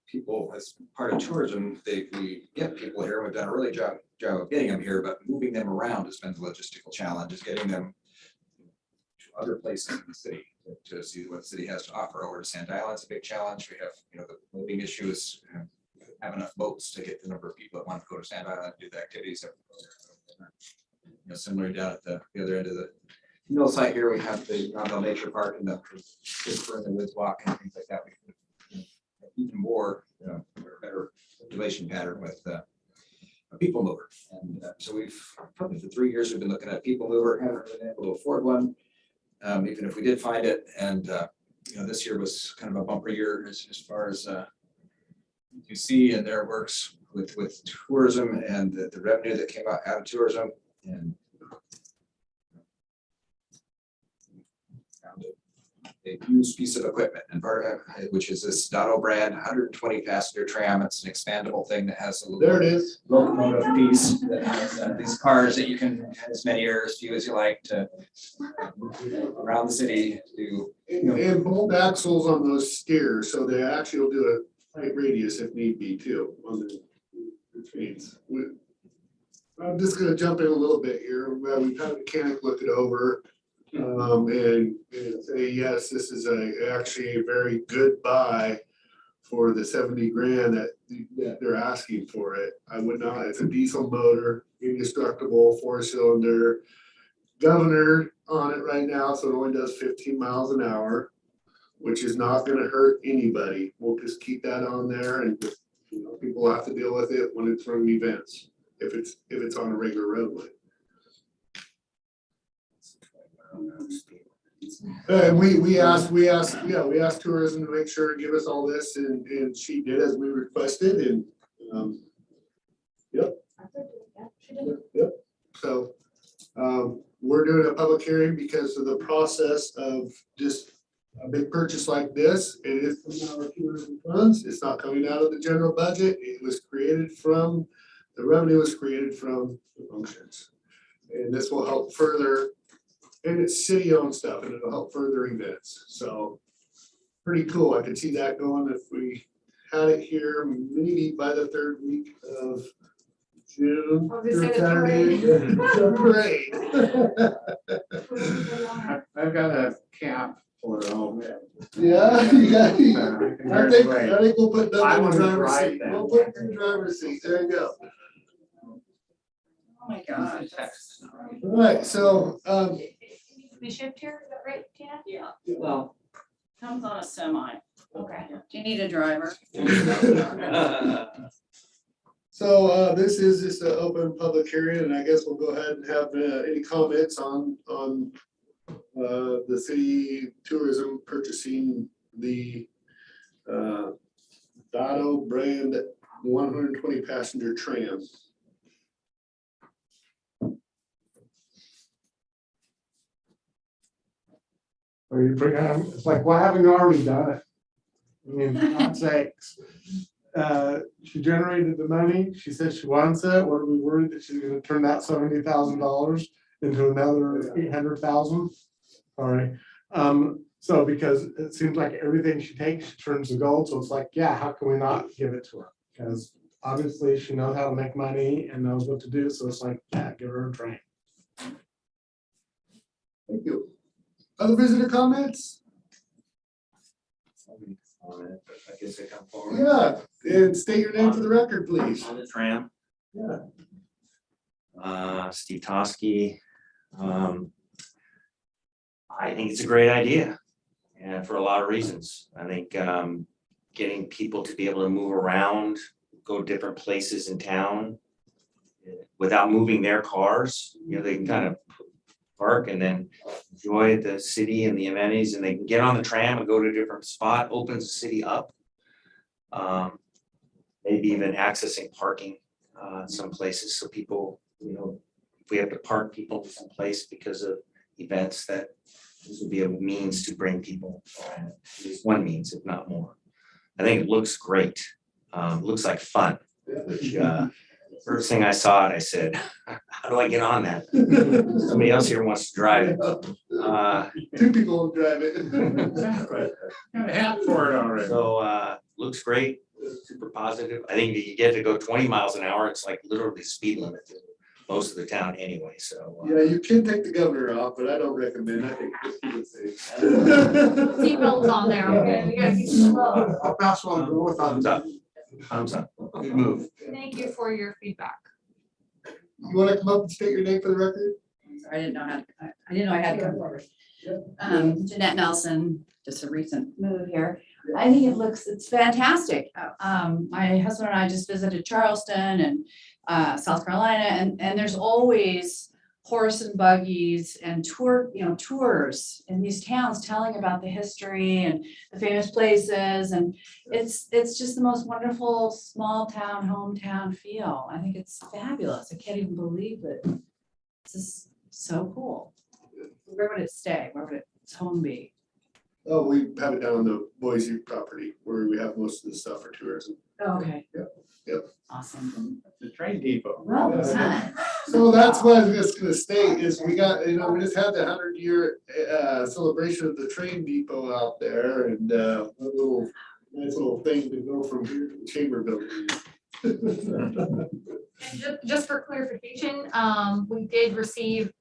Speaker 6: People, as part of tourism, we get people here. We've done a really job of getting them here, but moving them around has been the logistical challenge, is getting them to other places in the city to see what the city has to offer. Over to Sand Island's a big challenge. We have, the moving issue is have enough boats to get the number of people that want to go to Sand Island and do the activities. Similarly down at the other end of the mill site here, we have the Rondell Nature Park and the Woods Walk and things like that. We can even more, better population pattern with a people mover. And so we've probably for 3 years, we've been looking at a people mover, haven't been able to afford one. Even if we did find it, and this year was kind of a bumper year as far as you see in their works with tourism and the revenue that came out of tourism, and found a used piece of equipment, and part of it, which is this Dotto brand 120 passenger tram. It's an expandable thing that has a little
Speaker 1: There it is.
Speaker 6: locomotive piece that has these cars that you can have as many or as few as you like to around the city to.
Speaker 1: And both axles on those steers, so they actually will do a tight radius if need be too on the trains. I'm just gonna jump in a little bit here. We've had a mechanic look it over. And say, yes, this is actually a very good buy for the 70 grand that they're asking for it. I would not, it's a diesel motor, indestructible, 4-cylinder, governor on it right now, so it only does 15 miles an hour, which is not gonna hurt anybody. We'll just keep that on there, and people will have to deal with it when it's from events, if it's on a regular roadway. And we asked tourism to make sure to give us all this, and she did as we requested, and yep. So we're doing a public hearing because of the process of just a big purchase like this. It is coming out of our tourism funds. It's not coming out of the general budget. It was created from, the revenue was created from the functions. And this will help further, and it's city-owned stuff, and it'll help further events. So pretty cool. I could see that going if we had it here maybe by the 3rd week of June.
Speaker 4: Obviously,
Speaker 1: the parade.
Speaker 2: I've got a cap for it all.
Speaker 1: Yeah, I think we'll put that in the driver's
Speaker 2: drive
Speaker 1: seat.
Speaker 2: that.
Speaker 1: We'll put it in the driver's seat. There you go.
Speaker 8: Oh my gosh.
Speaker 1: All right, so
Speaker 4: We shift here, is that right, Tina?
Speaker 8: Yeah,
Speaker 5: Well,
Speaker 8: comes on a semi.
Speaker 4: Okay.
Speaker 8: Do you need a driver?
Speaker 1: So this is just an open public hearing, and I guess we'll go ahead and have any comments on the city tourism purchasing the Dotto brand 120 passenger tram.
Speaker 22: It's like, why haven't you already done it? I mean, for God's sakes. She generated the money. She said she wants it. What are we worried that she's gonna turn that $70,000 into another 800,000? Sorry. So because it seems like everything she takes, she turns to gold. So it's like, yeah, how can we not give it to her? Because obviously she knows how to make money and knows what to do, so it's like, yeah, give her a train.
Speaker 1: Thank you. Other visitor comments?
Speaker 3: I guess I come forward.
Speaker 1: Yeah, and state your name for the record, please.
Speaker 3: On the tram,
Speaker 1: Yeah.
Speaker 3: Steve Toskey. I think it's a great idea, and for a lot of reasons. I think getting people to be able to move around, go different places in town without moving their cars, you know, they can kind of park and then enjoy the city and the amenities, and they can get on the tram and go to a different spot, opens the city up. Maybe even accessing parking some places, so people, you know, if we have to park people to some place because of events, that this would be a means to bring people, at least one means, if not more. I think it looks great. Looks like fun, which the first thing I saw it, I said, how do I get on that? Somebody else here wants to drive it.
Speaker 1: Two people will drive it.
Speaker 22: Got an app for it already.
Speaker 3: So looks great, super positive. I think if you get to go 20 miles an hour, it's like literally speed limit to most of the town anyway, so.
Speaker 1: Yeah, you can take the governor off, but I don't recommend. I think just keep it safe.
Speaker 4: Seatbelts on there, okay? We gotta keep them low.
Speaker 22: I'll pass one go with
Speaker 3: Thumbs up. Thumbs up. Good move.
Speaker 4: Thank you for your feedback.
Speaker 1: You wanna come up and state your name for the record?
Speaker 8: I didn't know I didn't know I had to come forward. Jeanette Nelson, just a recent move here. I think it's fantastic. My husband and I just visited Charleston and South Carolina, and there's always horse and buggies and tours in these towns telling about the history and the famous places, and it's just the most wonderful small town, hometown feel. I think it's fabulous. I can't even believe it. This is so cool. Where would it stay? Where would its home be?
Speaker 1: Oh, we have it down on the Boise property where we have most of the stuff for tourism.
Speaker 8: Oh, okay.
Speaker 1: Yep.
Speaker 8: Awesome.
Speaker 22: The train depot.
Speaker 8: Well done.
Speaker 1: So that's what I was just gonna state is we got, you know, we just had the 100-year celebration of the train depot out there, and a nice little thing to go from here to the chamber building.
Speaker 4: And just for clarification, we did receive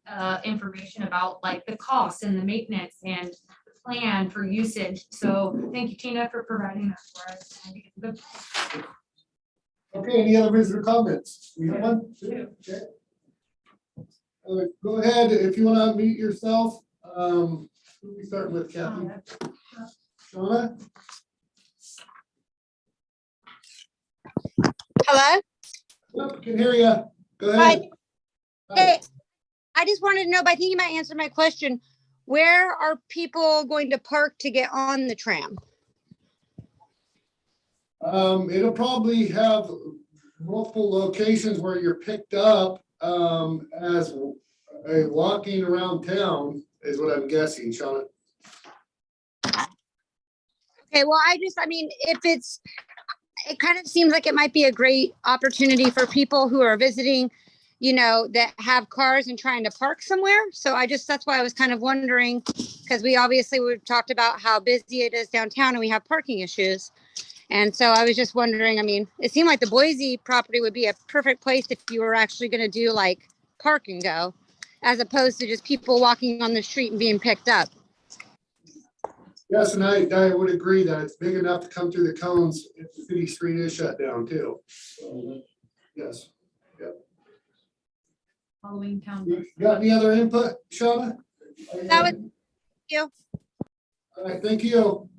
Speaker 4: information about like the cost and the maintenance and the plan for usage. So thank you, Tina, for providing that for us. I think it's a good.
Speaker 1: Okay, any other visitor comments? We have one? Two? Okay. Go ahead, if you wanna unmute yourself. Who are we starting with, Kathy? Shauna?
Speaker 11: Hello?
Speaker 1: Yep, can hear you. Go ahead.
Speaker 11: Hey, I just wanted to know, but I think you might answer my question. Where are people going to park to get on the tram?
Speaker 1: It'll probably have multiple locations where you're picked up as a walking around town is what I'm guessing, Shauna.
Speaker 11: Okay, well, I mean, it kind of seems like it might be a great opportunity for people who are visiting, you know, that have cars and trying to park somewhere. So that's why I was kind of wondering, because we've talked about how busy it is downtown and we have parking issues. And so I was just wondering, I mean, it seemed like the Boise property would be a perfect place if you were actually going to do like park and go, as opposed to just people walking on the street and being picked up.
Speaker 1: Yes, and I would agree that it's big enough to come through the cones if the city street is shut down too. So, yes, yep.
Speaker 8: Halloween town.
Speaker 1: Got any other input, Shauna?
Speaker 11: That was you.
Speaker 1: All right, thank you.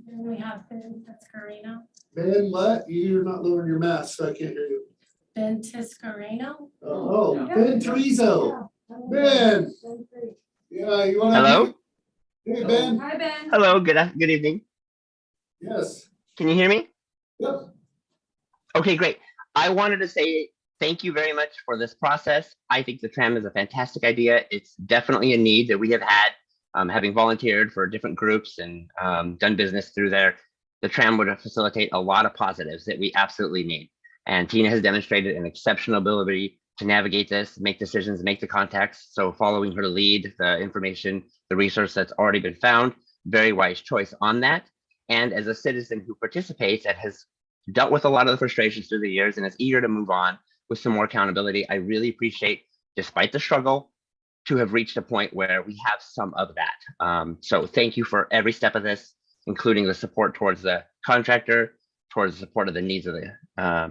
Speaker 23: Then we have Ben Tiscareno.
Speaker 1: Ben, what? You're not lowering your mask, so I can't hear you.
Speaker 23: Ben Tiscareno.
Speaker 1: Oh, Ben Teresa. Ben. Yeah, you want to?
Speaker 24: Hello?
Speaker 1: Hey, Ben.
Speaker 4: Hi, Ben.
Speaker 24: Hello, good evening.
Speaker 1: Yes.
Speaker 24: Can you hear me?
Speaker 1: Yep.
Speaker 24: Okay, great. I wanted to say thank you very much for this process. I think the tram is a fantastic idea. It's definitely a need that we have had, having volunteered for different groups and done business through there. The tram would facilitate a lot of positives that we absolutely need. And Tina has demonstrated an exceptional ability to navigate this, make decisions, make the contacts. So following her lead, the information, the resource that's already been found, very wise choice on that. And as a citizen who participates and has dealt with a lot of the frustrations through the years and is eager to move on with some more accountability. I really appreciate, despite the struggle, to have reached a point where we have some of that. So thank you for every step of this, including the support towards the contractor, towards the support of the needs of the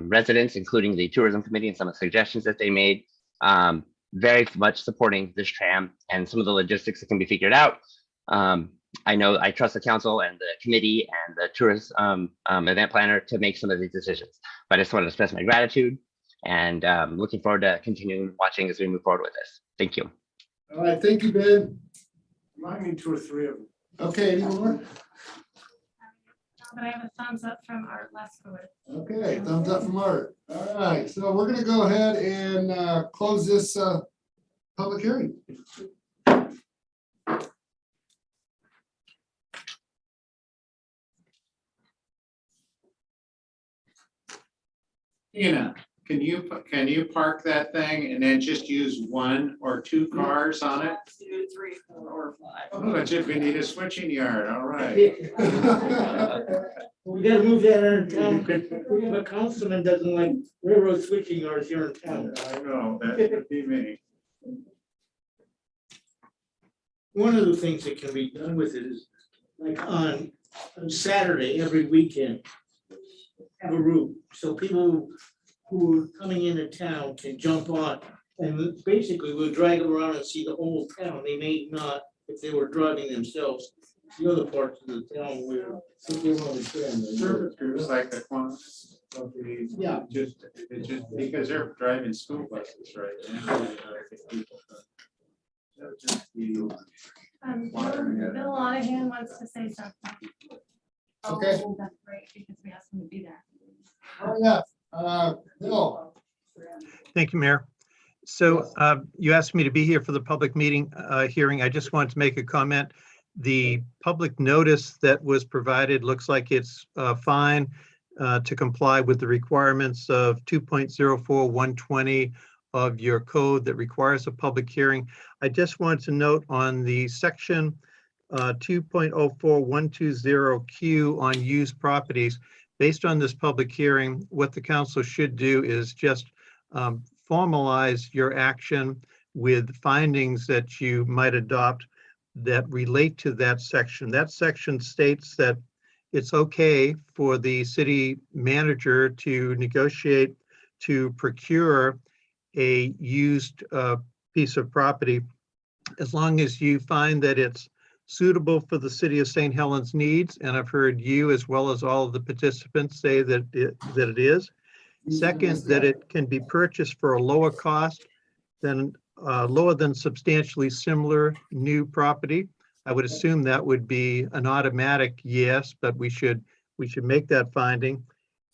Speaker 24: residents, including the tourism committee and some of the suggestions that they made. Very much supporting this tram and some of the logistics that can be figured out. I know I trust the council and the committee and the tourist event planner to make some of these decisions. But I just want to express my gratitude and looking forward to continuing watching as we move forward with this. Thank you.
Speaker 1: All right, thank you, Ben.
Speaker 22: Might need 2 or 3 of them.
Speaker 1: Okay, any more?
Speaker 23: But I have a thumbs up from Art Leskowitz.
Speaker 1: Okay, thumbs up from Art. All right, so we're gonna go ahead and close this public hearing.
Speaker 2: Can you park that thing and then just use 1 or 2 cars on it?
Speaker 9: 2, 3, 4, or 5.
Speaker 2: Oh, it's if we need a switching yard, all right.
Speaker 9: We gotta move that in town, because we have a councilman doesn't like railroad switching yards here in town.
Speaker 2: I know, that could be me.
Speaker 9: One of the things that can be done with it is, like on Saturday, every weekend, have a route, so people who are coming into town can jump on. And basically, we'll drag them around and see the whole town. They may not, if they were driving themselves, the other parts of the town where they don't understand.
Speaker 2: Service crews like the Qantas companies.
Speaker 9: Yeah.
Speaker 2: It's just because they're driving school buses right now. That would just be-
Speaker 23: Bill Monahan wants to say something.
Speaker 1: Okay.
Speaker 23: Oh, that's great, because we asked him to be there.
Speaker 1: Oh, yeah, Bill.
Speaker 15: Thank you, Mayor. So you asked me to be here for the public meeting hearing. I just wanted to make a comment. The public notice that was provided looks like it's fine to comply with the requirements of 2.04120 of your code that requires a public hearing. I just wanted to note on the section 2.04120Q on used properties, based on this public hearing, what the council should do is just formalize your action with findings that you might adopt that relate to that section. That section states that it's okay for the city manager to negotiate to procure a used piece of property as long as you find that it's suitable for the city of St. Helens needs. And I've heard you as well as all of the participants say that it is. Second, that it can be purchased for a lower cost than lower than substantially similar new property. I would assume that would be an automatic yes, but we should make that finding.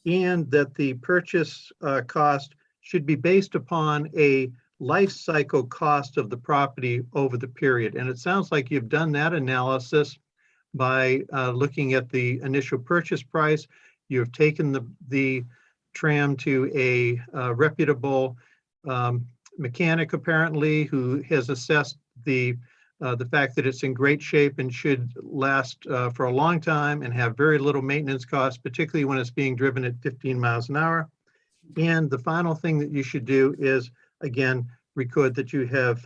Speaker 15: And that the purchase cost should be based upon a life cycle cost of the property over the period. And it sounds like you've done that analysis by looking at the initial purchase price. You've taken the tram to a reputable mechanic apparently who has assessed the fact that it's in great shape and should last for a long time and have very little maintenance costs, particularly when it's being driven at 15 miles an hour. And the final thing that you should do is, again, record that you have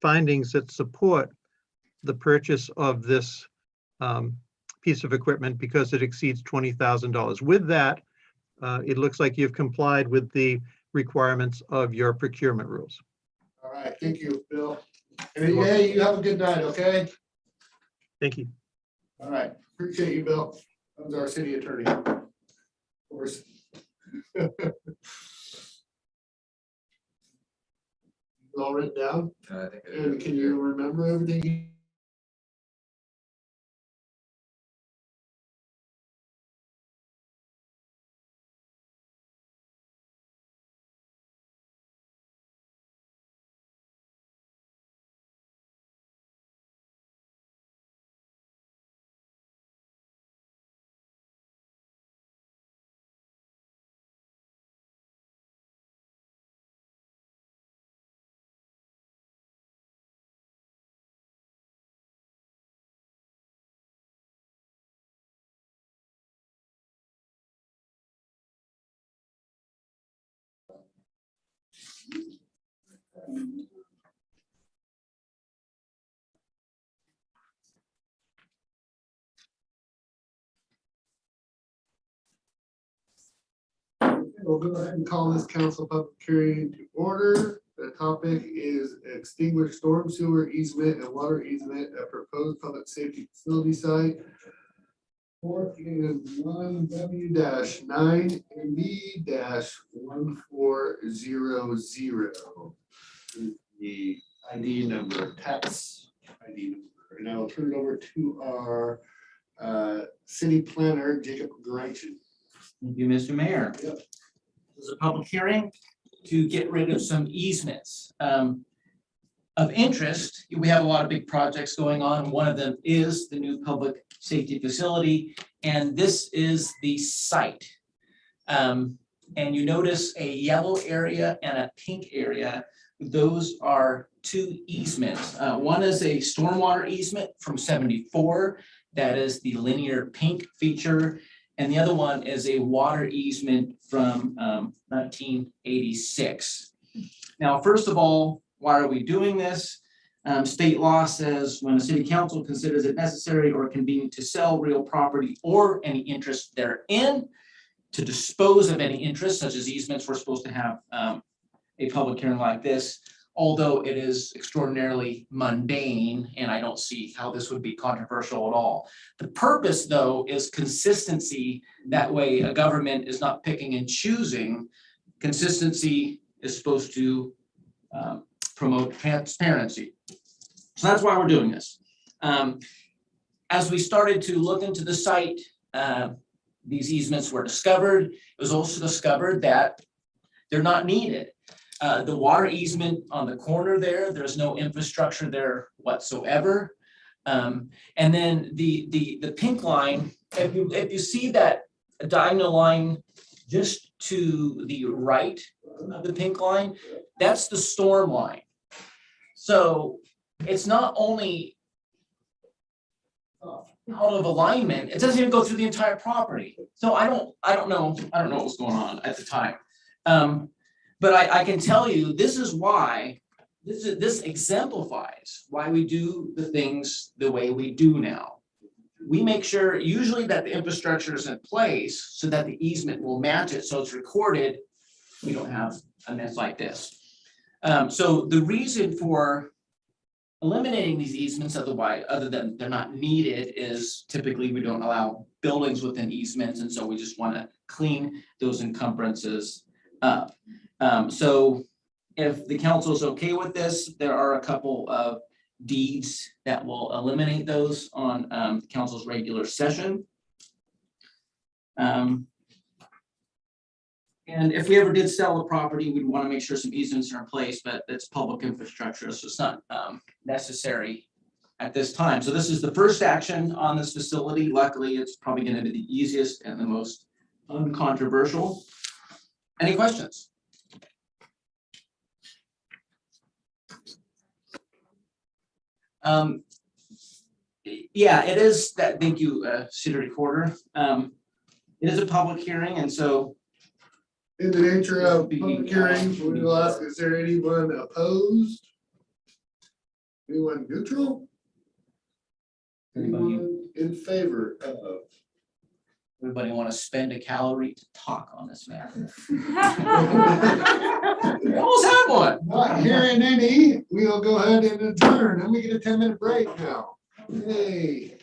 Speaker 15: findings that support the purchase of this piece of equipment because it exceeds $20,000. With that, it looks like you've complied with the requirements of your procurement rules.
Speaker 1: All right, thank you, Bill. And hey, you have a good night, okay?
Speaker 15: Thank you.
Speaker 1: All right, appreciate you, Bill. That was our city attorney. Of course. All written down?
Speaker 6: I think I
Speaker 1: And can you remember everything? We'll go ahead and call this council public hearing to order. The topic is extinguished storm sewer easement and water easement at proposed public safety facility site. 4-1W-9 and B-1400. The ID number, tax ID number. And I'll turn it over to our city planner, Jacob Granson.
Speaker 7: Thank you, Mr. Mayor.
Speaker 1: Yep.
Speaker 7: This is a public hearing to get rid of some easements. Of interest, we have a lot of big projects going on. One of them is the new public safety facility, and this is the site. And you notice a yellow area and a pink area. Those are two easements. One is a stormwater easement from 74. That is the linear pink feature. And the other one is a water easement from 1986. Now, first of all, why are we doing this? State law says when a city council considers it necessary or convenient to sell real property or any interest therein, to dispose of any interest such as easements, we're supposed to have a public hearing like this, although it is extraordinarily mundane, and I don't see how this would be controversial at all. The purpose, though, is consistency. That way, a government is not picking and choosing. Consistency is supposed to promote transparency. So that's why we're doing this. As we started to look into the site, these easements were discovered. It was also discovered that they're not needed. The water easement on the corner there's no infrastructure there whatsoever. And then the pink line, if you see that diagonal line just to the right of the pink line, that's the storm line. So it's not only out of alignment, it doesn't even go through the entire property. So I don't know what was going on at the time. But I can tell you, this is why, this exemplifies why we do the things the way we do now. We make sure usually that the infrastructure is in place so that the easement will match it, so it's recorded. We don't have a mess like this. So the reason for eliminating these easements other than they're not needed is typically we don't allow buildings within easements, and so we just want to clean those encumbrances up. So if the council is okay with this, there are a couple of deeds that will eliminate those on council's regular session. And if we ever did sell the property, we'd want to make sure some easements are in place, but it's public infrastructure, so it's not necessary at this time. So this is the first action on this facility. Luckily, it's probably going to be the easiest and the most uncontroversial. Any questions? Yeah, it is that. Thank you, city recorder. It is a public hearing, and so
Speaker 1: in the nature of public hearing, we will ask, is there anyone opposed? Anyone neutral? Anyone in favor of?
Speaker 7: Everybody want to spend a calorie to talk on this matter?
Speaker 1: Almost had one. Not hearing any, we'll go ahead and adjourn, and we get a 10-minute break now. Hey.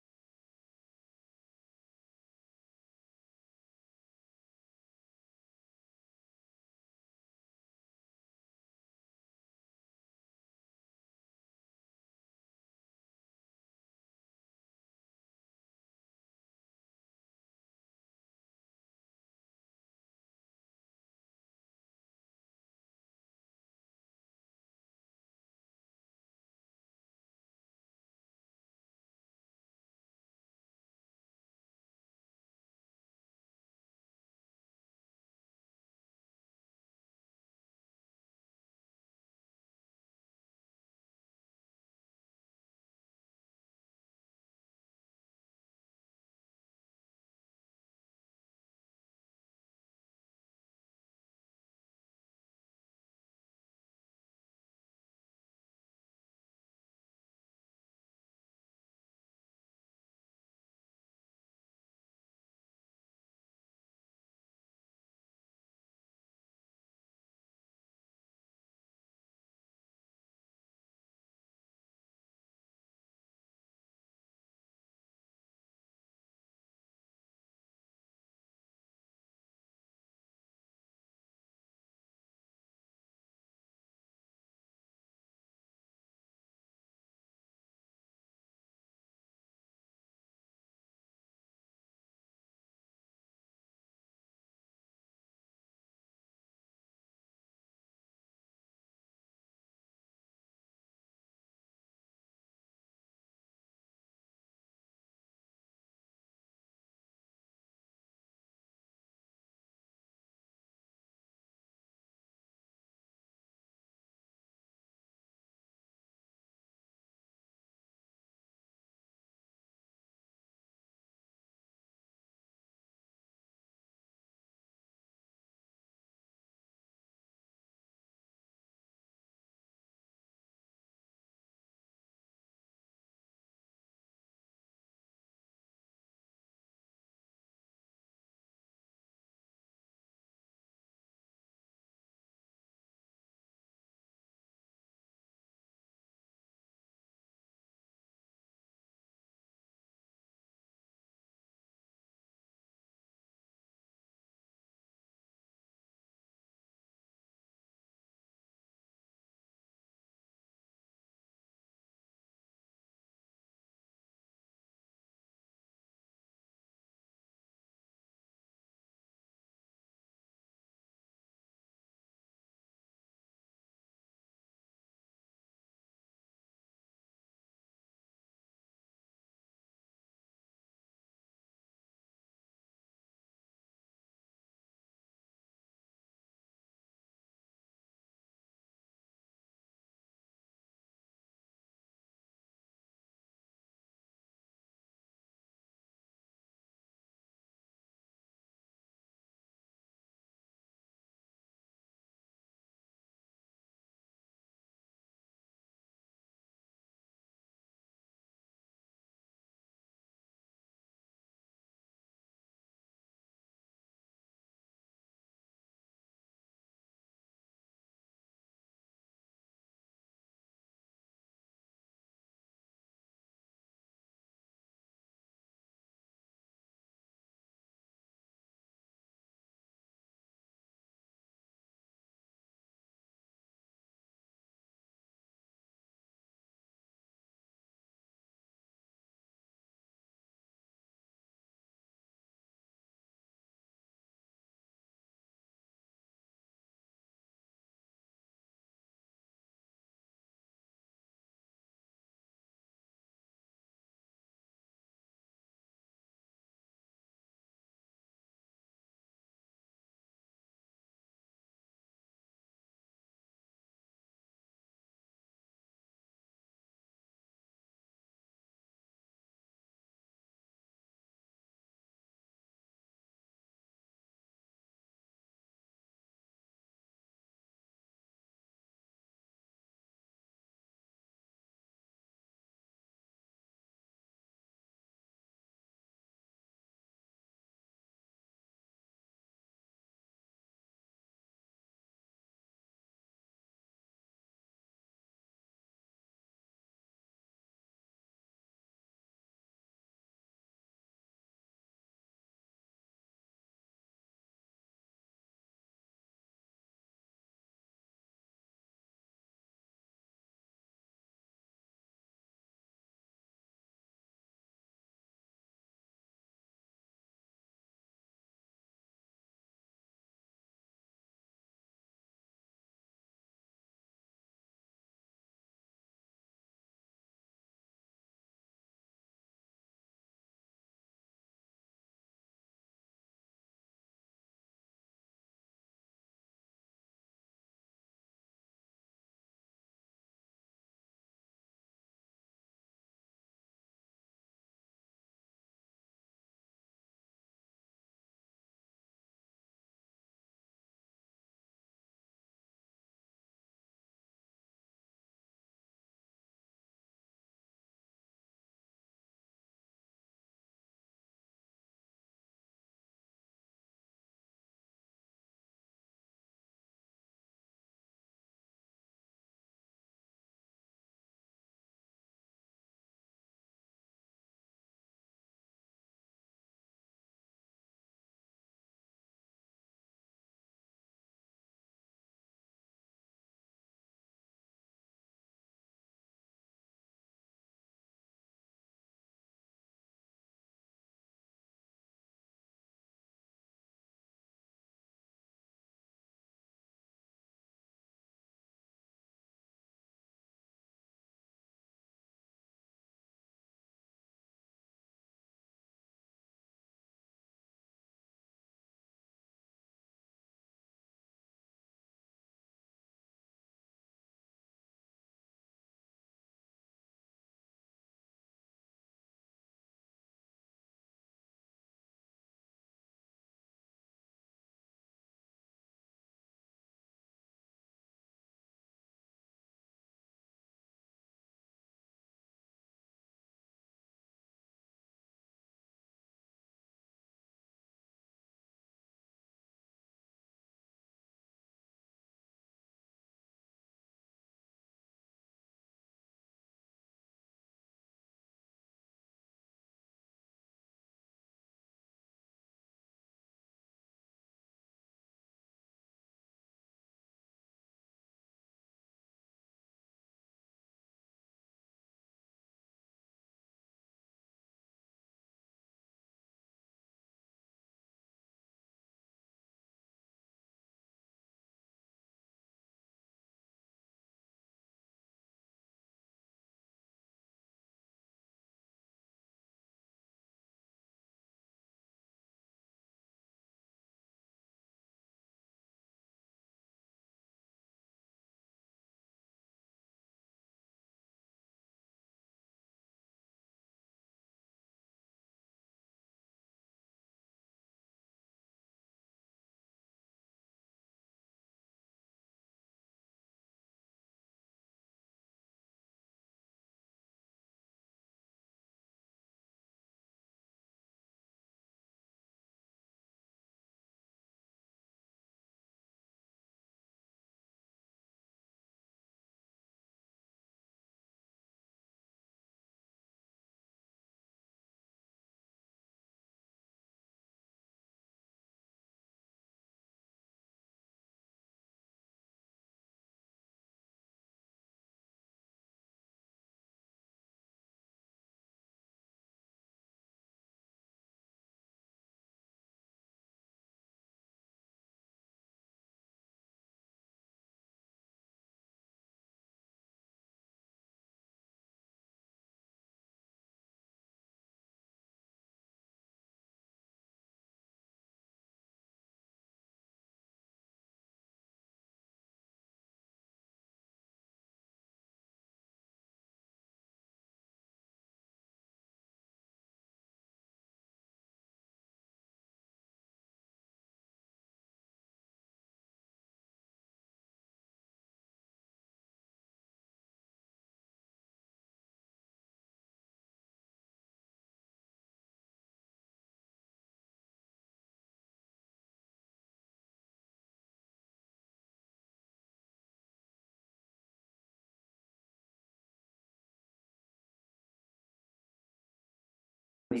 Speaker 9: And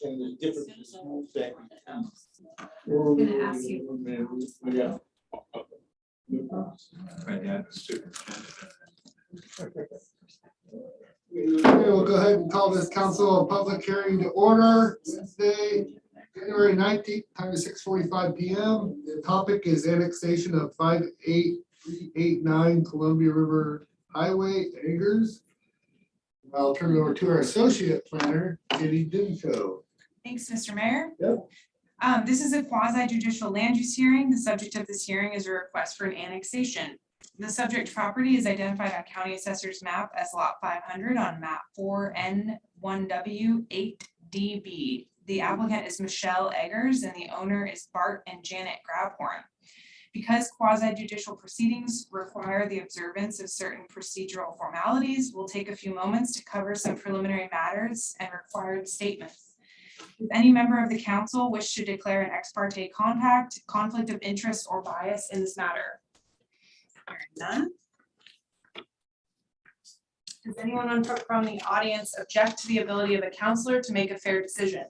Speaker 9: the different schools that.
Speaker 8: Gonna ask you.
Speaker 9: Yeah.
Speaker 2: Right, yeah, the student.
Speaker 1: Okay, we'll go ahead and call this council a public hearing to order Wednesday, January 19th, time is 6:45 PM. The topic is annexation of 58389 Columbia River Highway, Eggers. I'll turn it over to our associate planner, Katie Dimko.
Speaker 13: Thanks, Mr. Mayor.
Speaker 1: Yep.
Speaker 13: This is a quasi judicial land use hearing. The subject of this hearing is a request for an annexation. The subject property is identified on County Assessor's map as Lot 500 on map 4N1W8DB. The applicant is Michelle Eggers and the owner is Bart and Janet Grabhorn. Because quasi judicial proceedings require the observance of certain procedural formalities, we'll take a few moments to cover some preliminary matters and required statements. Does any member of the council wish to declare an ex parte contact, conflict of interest, or bias in this matter? Hearing none. Does anyone from the audience object to the ability of a counselor to make a fair decision?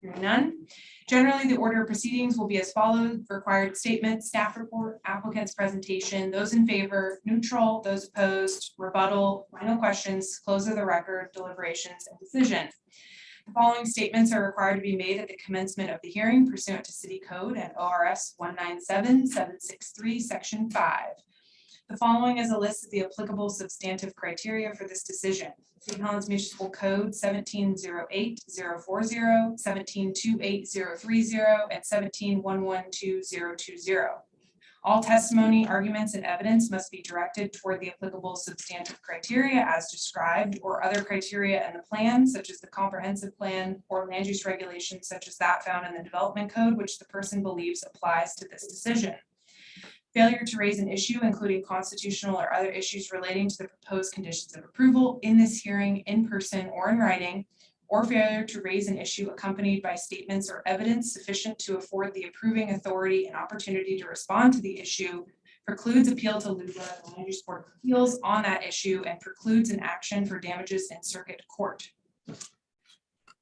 Speaker 13: Hearing none. Generally, the order of proceedings will be as follows: required statement, staff report, applicant's presentation, those in favor, neutral, those opposed, rebuttal, final questions, close of the record, deliberations, and decision. The following statements are required to be made at the commencement of the hearing pursuant to City Code and ORS 197763, Section 5. The following is a list of the applicable substantive criteria for this decision. St. Helens Municipal Code 1708-040, 1728-030, and 17112020. All testimony, arguments, and evidence must be directed toward the applicable substantive criteria as described, or other criteria in the plan, such as the comprehensive plan or land use regulations such as that found in the development code, which the person believes applies to this decision. Failure to raise an issue, including constitutional or other issues relating to the proposed conditions of approval in this hearing in person or in writing, or failure to raise an issue accompanied by statements or evidence sufficient to afford the approving authority an opportunity to respond to the issue, precludes appeal to LUBA, the Land Use Board of Appeals, on that issue, and precludes an action for damages in circuit court.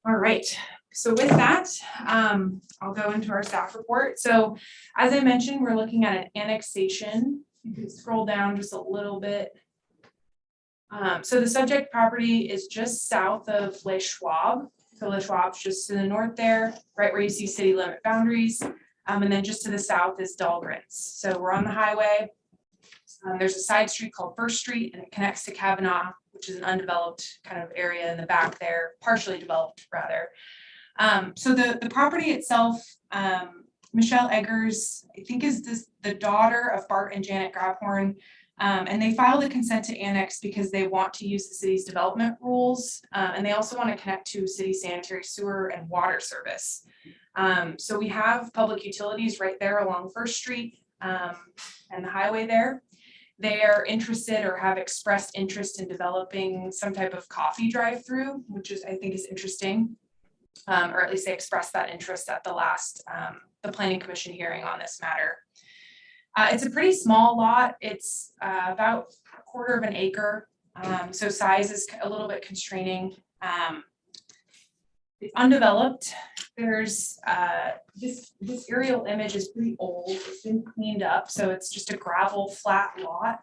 Speaker 13: All right. So with that, I'll go into our staff report. So as I mentioned, we're looking at an annexation. You can scroll down just a little bit. So the subject property is just south of Les Schwab. So Les Schwab's just to the north there, right where you see city limit boundaries. And then just to the south is Dahlgren's. So we're on the highway. There's a side street called First Street and it connects to Kavanaugh, which is an undeveloped kind of area in the back there, partially developed rather. So the property itself, Michelle Eggers, I think is the daughter of Bart and Janet Grabhorn, and they filed a consent to annex because they want to use the city's development rules, and they also want to connect to city sanitary sewer and water service. So we have public utilities right there along First Street and the highway there. They are interested or have expressed interest in developing some type of coffee drive-through, which is I think is interesting. Or at least they expressed that interest at the last, the Planning Commission hearing on this matter. It's a pretty small lot. It's about 1/4 acre. So size is a little bit constraining. It's undeveloped. There's this aerial image is pretty old. It's been cleaned up. So it's just a gravel flat lot.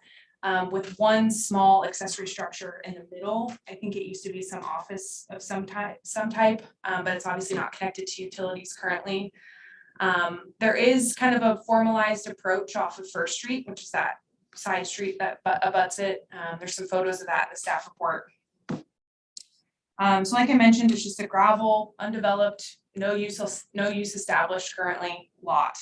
Speaker 13: With one small accessory structure in the middle. I think it used to be some office of some type, but it's obviously not connected to utilities currently. There is kind of a formalized approach off of First Street, which is that side street that abuts it. There's some photos of that in the staff report. So like I mentioned, it's just a gravel, undeveloped, no use established currently lot.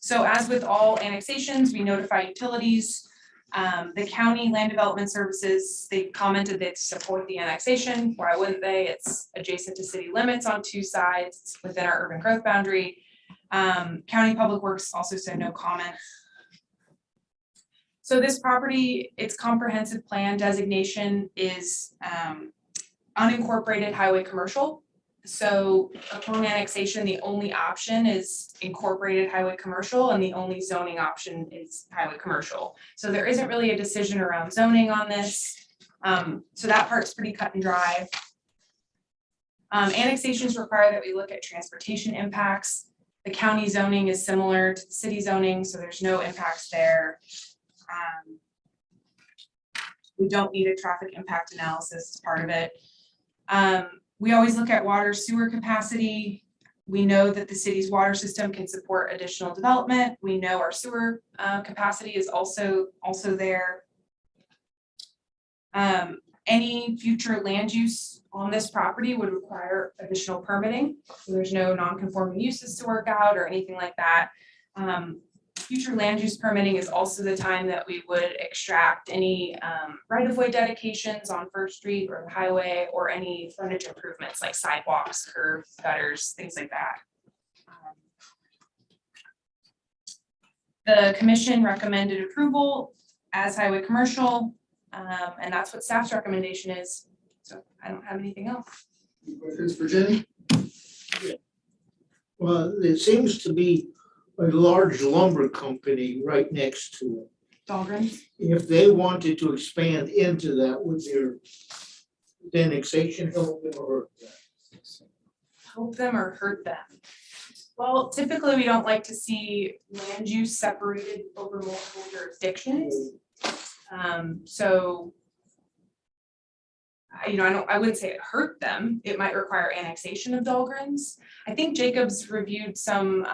Speaker 13: So as with all annexations, we notify utilities. The county land development services, they commented they support the annexation. Why wouldn't they? It's adjacent to city limits on 2 sides. It's within our urban growth boundary. County Public Works also said no comment. So this property, its comprehensive plan designation is unincorporated highway commercial. So upon annexation, the only option is incorporated highway commercial and the only zoning option is highway commercial. So there isn't really a decision around zoning on this. So that part's pretty cut and dry. Annexations require that we look at transportation impacts. The county zoning is similar to the city zoning, so there's no impacts there. We don't need a traffic impact analysis as part of it. We always look at water sewer capacity. We know that the city's water system can support additional development. We know our sewer capacity is also there. Any future land use on this property would require additional permitting. So there's no non-conforming uses to work out or anything like that. Future land use permitting is also the time that we would extract any right-of-way dedications on First Street or the highway, or any frontage improvements like sidewalks, curbs, gutters, things like that. The commission recommended approval as highway commercial, and that's what staff's recommendation is. So I don't have anything else.
Speaker 1: Questions for Jenny?
Speaker 9: Well, there seems to be a large lumber company right next to it.
Speaker 13: Dahlgren's?
Speaker 9: If they wanted to expand into that, would their annexation help them or?
Speaker 13: Help them or hurt them? Well, typically, we don't like to see land use separated over multiple jurisdictions. So I wouldn't say it hurt them. It might require annexation of Dahlgren's. I think Jacobs reviewed some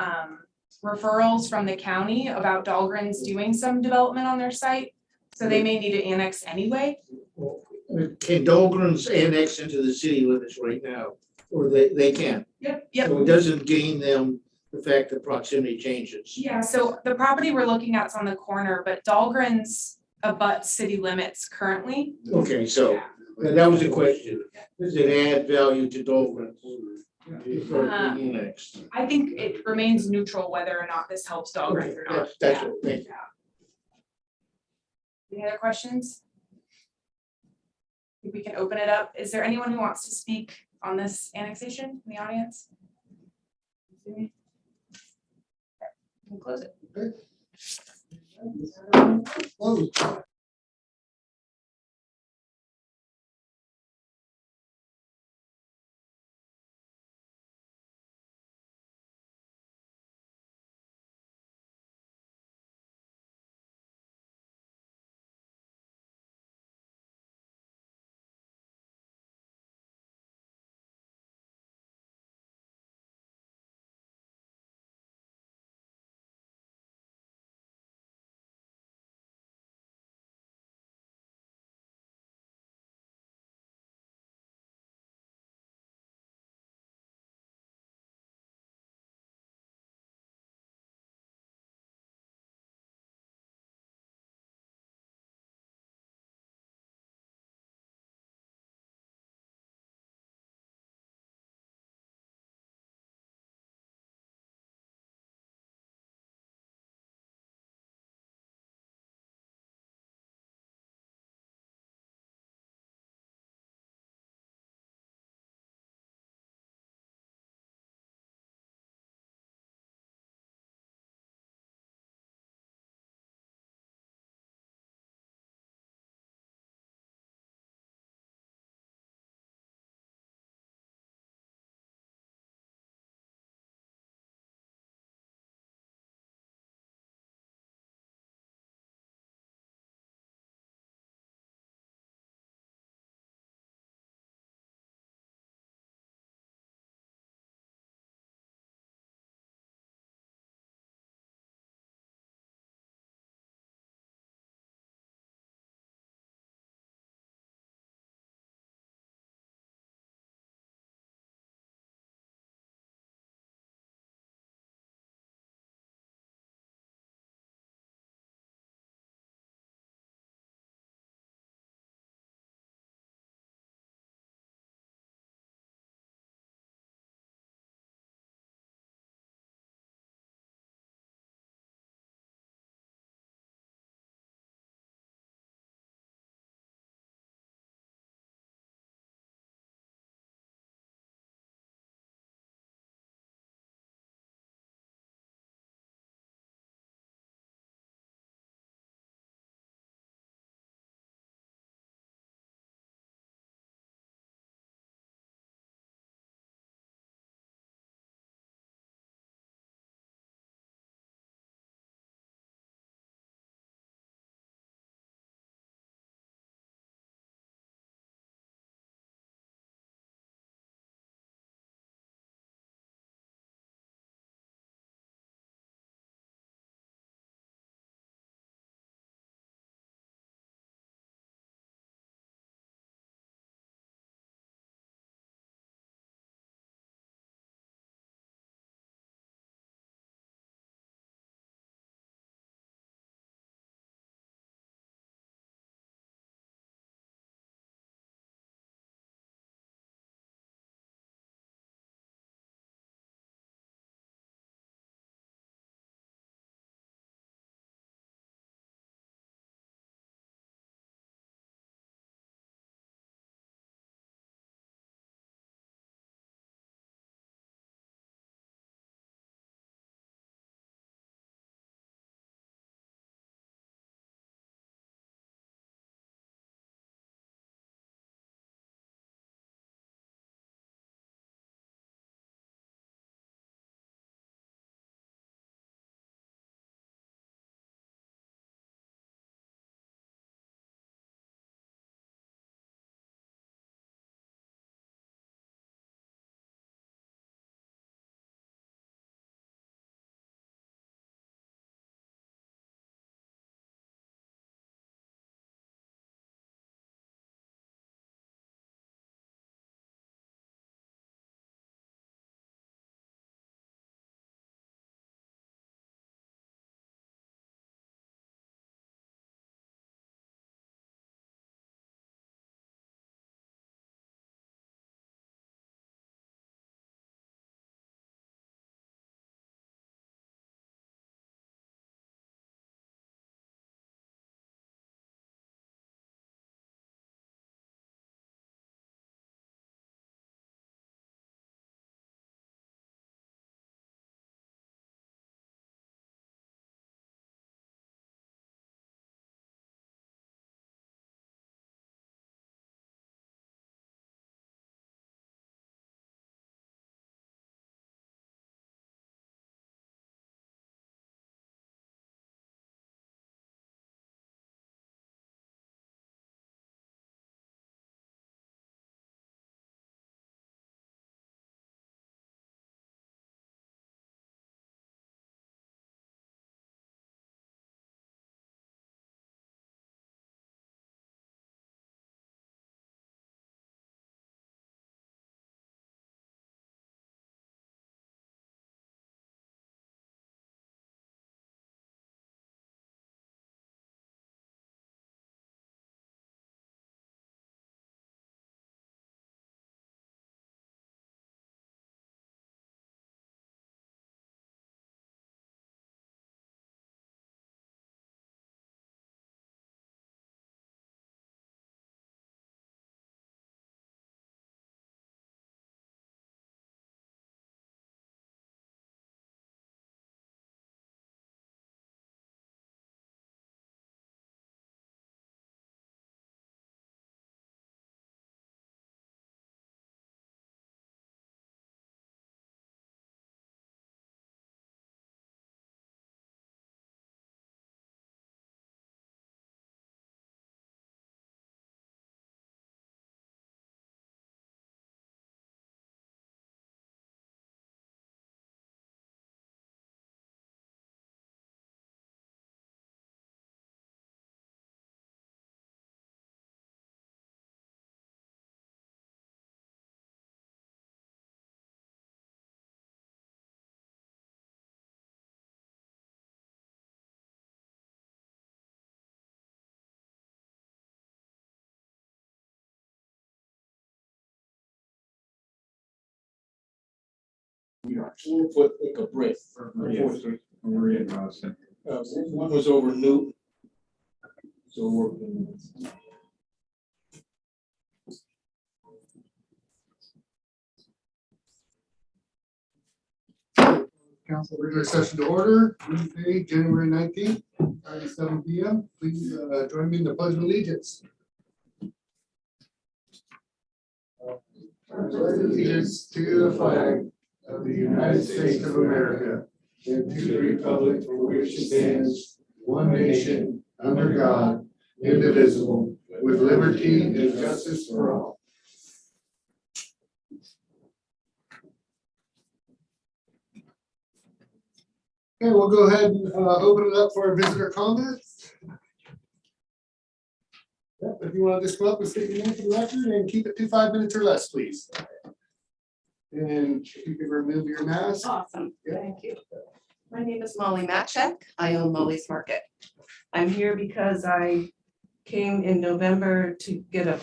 Speaker 13: referrals from the county about Dahlgren's doing some development on their site. So they may need to annex anyway.
Speaker 9: Can Dahlgren's annex into the city limits right now? Or they can?
Speaker 13: Yep.
Speaker 9: So it doesn't gain them the fact that proximity changes?
Speaker 13: Yeah, so the property we're looking at is on the corner, but Dahlgren's abuts city limits currently.
Speaker 9: Okay, so that was the question. Does it add value to Dahlgren's? If they're being annexed?
Speaker 13: I think it remains neutral whether or not this helps Dahlgren's or not.
Speaker 9: That's it, thank you.
Speaker 13: Any other questions? I think we can open it up. Is there anyone who wants to speak on this annexation in the audience? Okay, we'll close it.
Speaker 9: 4 foot thick of brick. One was over Newton. So we're.
Speaker 1: Council regular session to order, Wednesday, January 19th, 7 p.m. Please join me in the pledge of allegiance. Allegiance to the flag of the United States of America and to the republic for which it stands, one nation, under God, indivisible, with liberty and justice for all. Okay, we'll go ahead and open it up for visitor comments. Yep, if you want to just come up and state your name for the record and keep it to 5 minutes or less, please. And you can remove your mask.
Speaker 16: Awesome, thank you. My name is Molly Matchek. I own Molly's Market. I'm here because I came in November to get a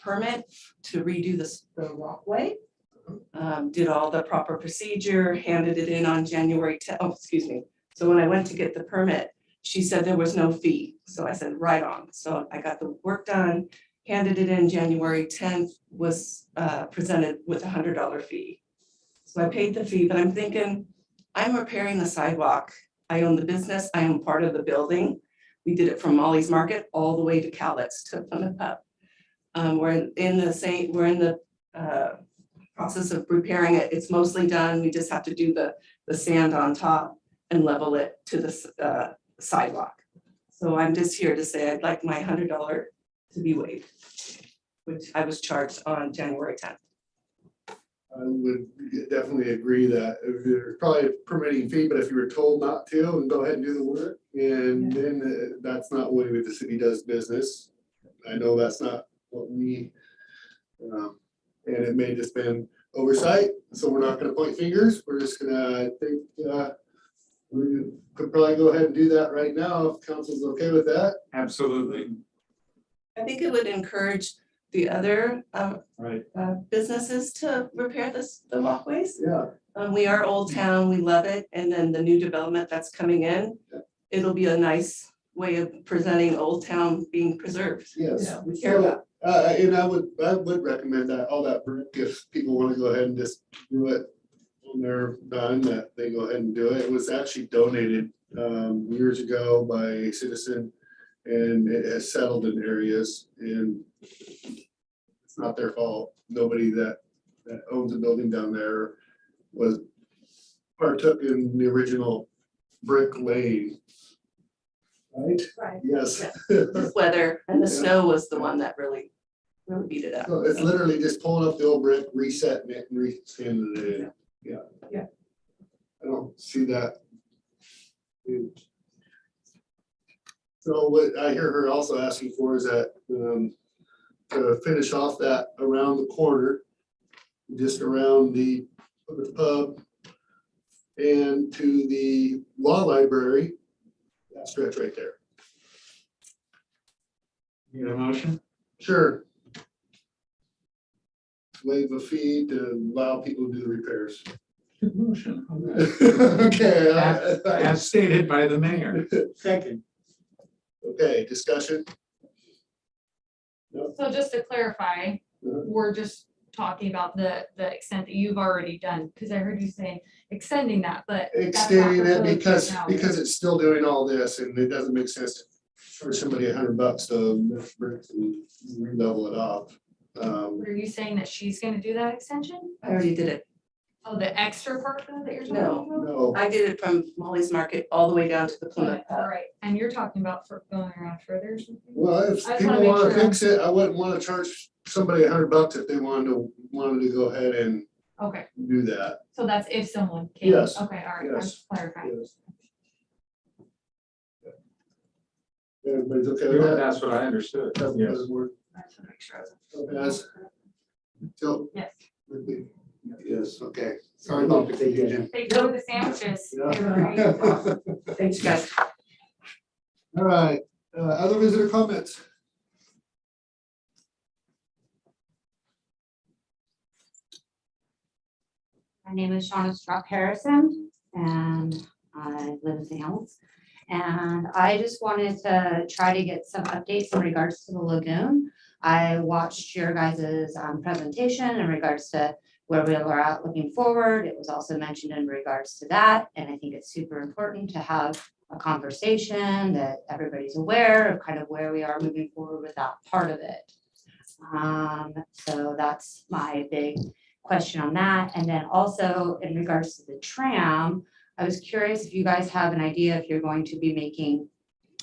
Speaker 16: permit to redo the walkway. Did all the proper procedure, handed it in on January 10th. Oh, excuse me. So when I went to get the permit, she said there was no fee. So I said, right on. So I got the work done, handed it in January 10th, was presented with a $100 fee. So I paid the fee, but I'm thinking, I'm repairing the sidewalk. I own the business. I am part of the building. We did it from Molly's Market all the way to Cowlitz to Plymouth Pub. We're in the process of repairing it. It's mostly done. We just have to do the sand on top and level it to the sidewalk. So I'm just here to say I'd like my $100 to be waived, which I was charged on January 10th.
Speaker 1: I would definitely agree that there's probably a permitting fee, but if you were told not to, and go ahead and do the work, and then that's not the way the city does business. I know that's not what we, and it may just been oversight, so we're not gonna point fingers. We're just gonna, I think, we could probably go ahead and do that right now if council's okay with that.
Speaker 2: Absolutely.
Speaker 16: I think it would encourage the other
Speaker 1: Right.
Speaker 16: businesses to repair the walkways.
Speaker 1: Yeah.
Speaker 16: We are Old Town, we love it, and then the new development that's coming in, it'll be a nice way of presenting Old Town being preserved.
Speaker 1: Yes.
Speaker 16: We care about.
Speaker 1: And I would recommend that all that brick, if people want to go ahead and just do it when they're done, that they go ahead and do it. It was actually donated years ago by a citizen, and it has settled in areas, and it's not their fault. Nobody that owns a building down there was partook in the original brick laying. Right?
Speaker 16: Right.
Speaker 1: Yes.
Speaker 16: This weather and the snow was the one that really beat it up.
Speaker 1: So it's literally just pulling up the old brick, resetting it and re-sanding it in. Yeah.
Speaker 16: Yeah.
Speaker 1: I don't see that. So what I hear her also asking for is that, to finish off that around the corner, just around the pub and to the law library, that stretch right there.
Speaker 2: Need a motion?
Speaker 1: Sure. Waive a fee to allow people to do the repairs.
Speaker 2: Good motion.
Speaker 1: Okay.
Speaker 2: As stated by the mayor.
Speaker 9: Second.
Speaker 1: Okay, discussion?
Speaker 4: So just to clarify, we're just talking about the extent that you've already done, because I heard you saying extending that, but. that's not
Speaker 1: Extending it
Speaker 4: proposed right now.
Speaker 1: because it's still doing all this and it doesn't make sense to charge somebody $100 to lift bricks and re-level it off.
Speaker 4: Are you saying that she's gonna do that extension?
Speaker 16: I already did it.
Speaker 4: Oh, the extra part though that you're talking
Speaker 16: No,
Speaker 4: about?
Speaker 1: No,
Speaker 16: I did it from Molly's Market all the way down to the Plymouth
Speaker 4: All
Speaker 16: Pub.
Speaker 4: right, and you're talking about for going around further or something?
Speaker 1: well, if
Speaker 4: I just wanna
Speaker 1: people
Speaker 4: make
Speaker 1: wanna
Speaker 4: sure.
Speaker 1: fix it, I wouldn't wanna charge somebody $100 if they wanted to go ahead and
Speaker 4: Okay,
Speaker 1: do that.
Speaker 4: so that's if someone can.
Speaker 1: Yes,
Speaker 4: Okay, all right, I'm
Speaker 1: yes,
Speaker 4: just clarifying.
Speaker 1: Yes. Everybody's okay with that?
Speaker 2: That's what I understood.
Speaker 1: That's
Speaker 2: Yes.
Speaker 1: the word.
Speaker 4: I just wanna make sure I was-
Speaker 1: Yes. Jill?
Speaker 4: Yes.
Speaker 1: Yes, okay. Sorry about the confusion.
Speaker 4: They go with the sandwiches.
Speaker 1: Yeah.
Speaker 16: Thanks, guys.
Speaker 1: All right, other visitor comments?
Speaker 17: My name is Shauna Strock Harrison, and I live in St. Helens. And I just wanted to try to get some updates in regards to the lagoon. I watched your guys' presentation in regards to where we are at looking forward. It was also mentioned in regards to that, and I think it's super important to have a conversation that everybody's aware of kind of where we are moving forward with that part of it. So that's my big question on that. And then also in regards to the tram, I was curious if you guys have an idea if you're going to be making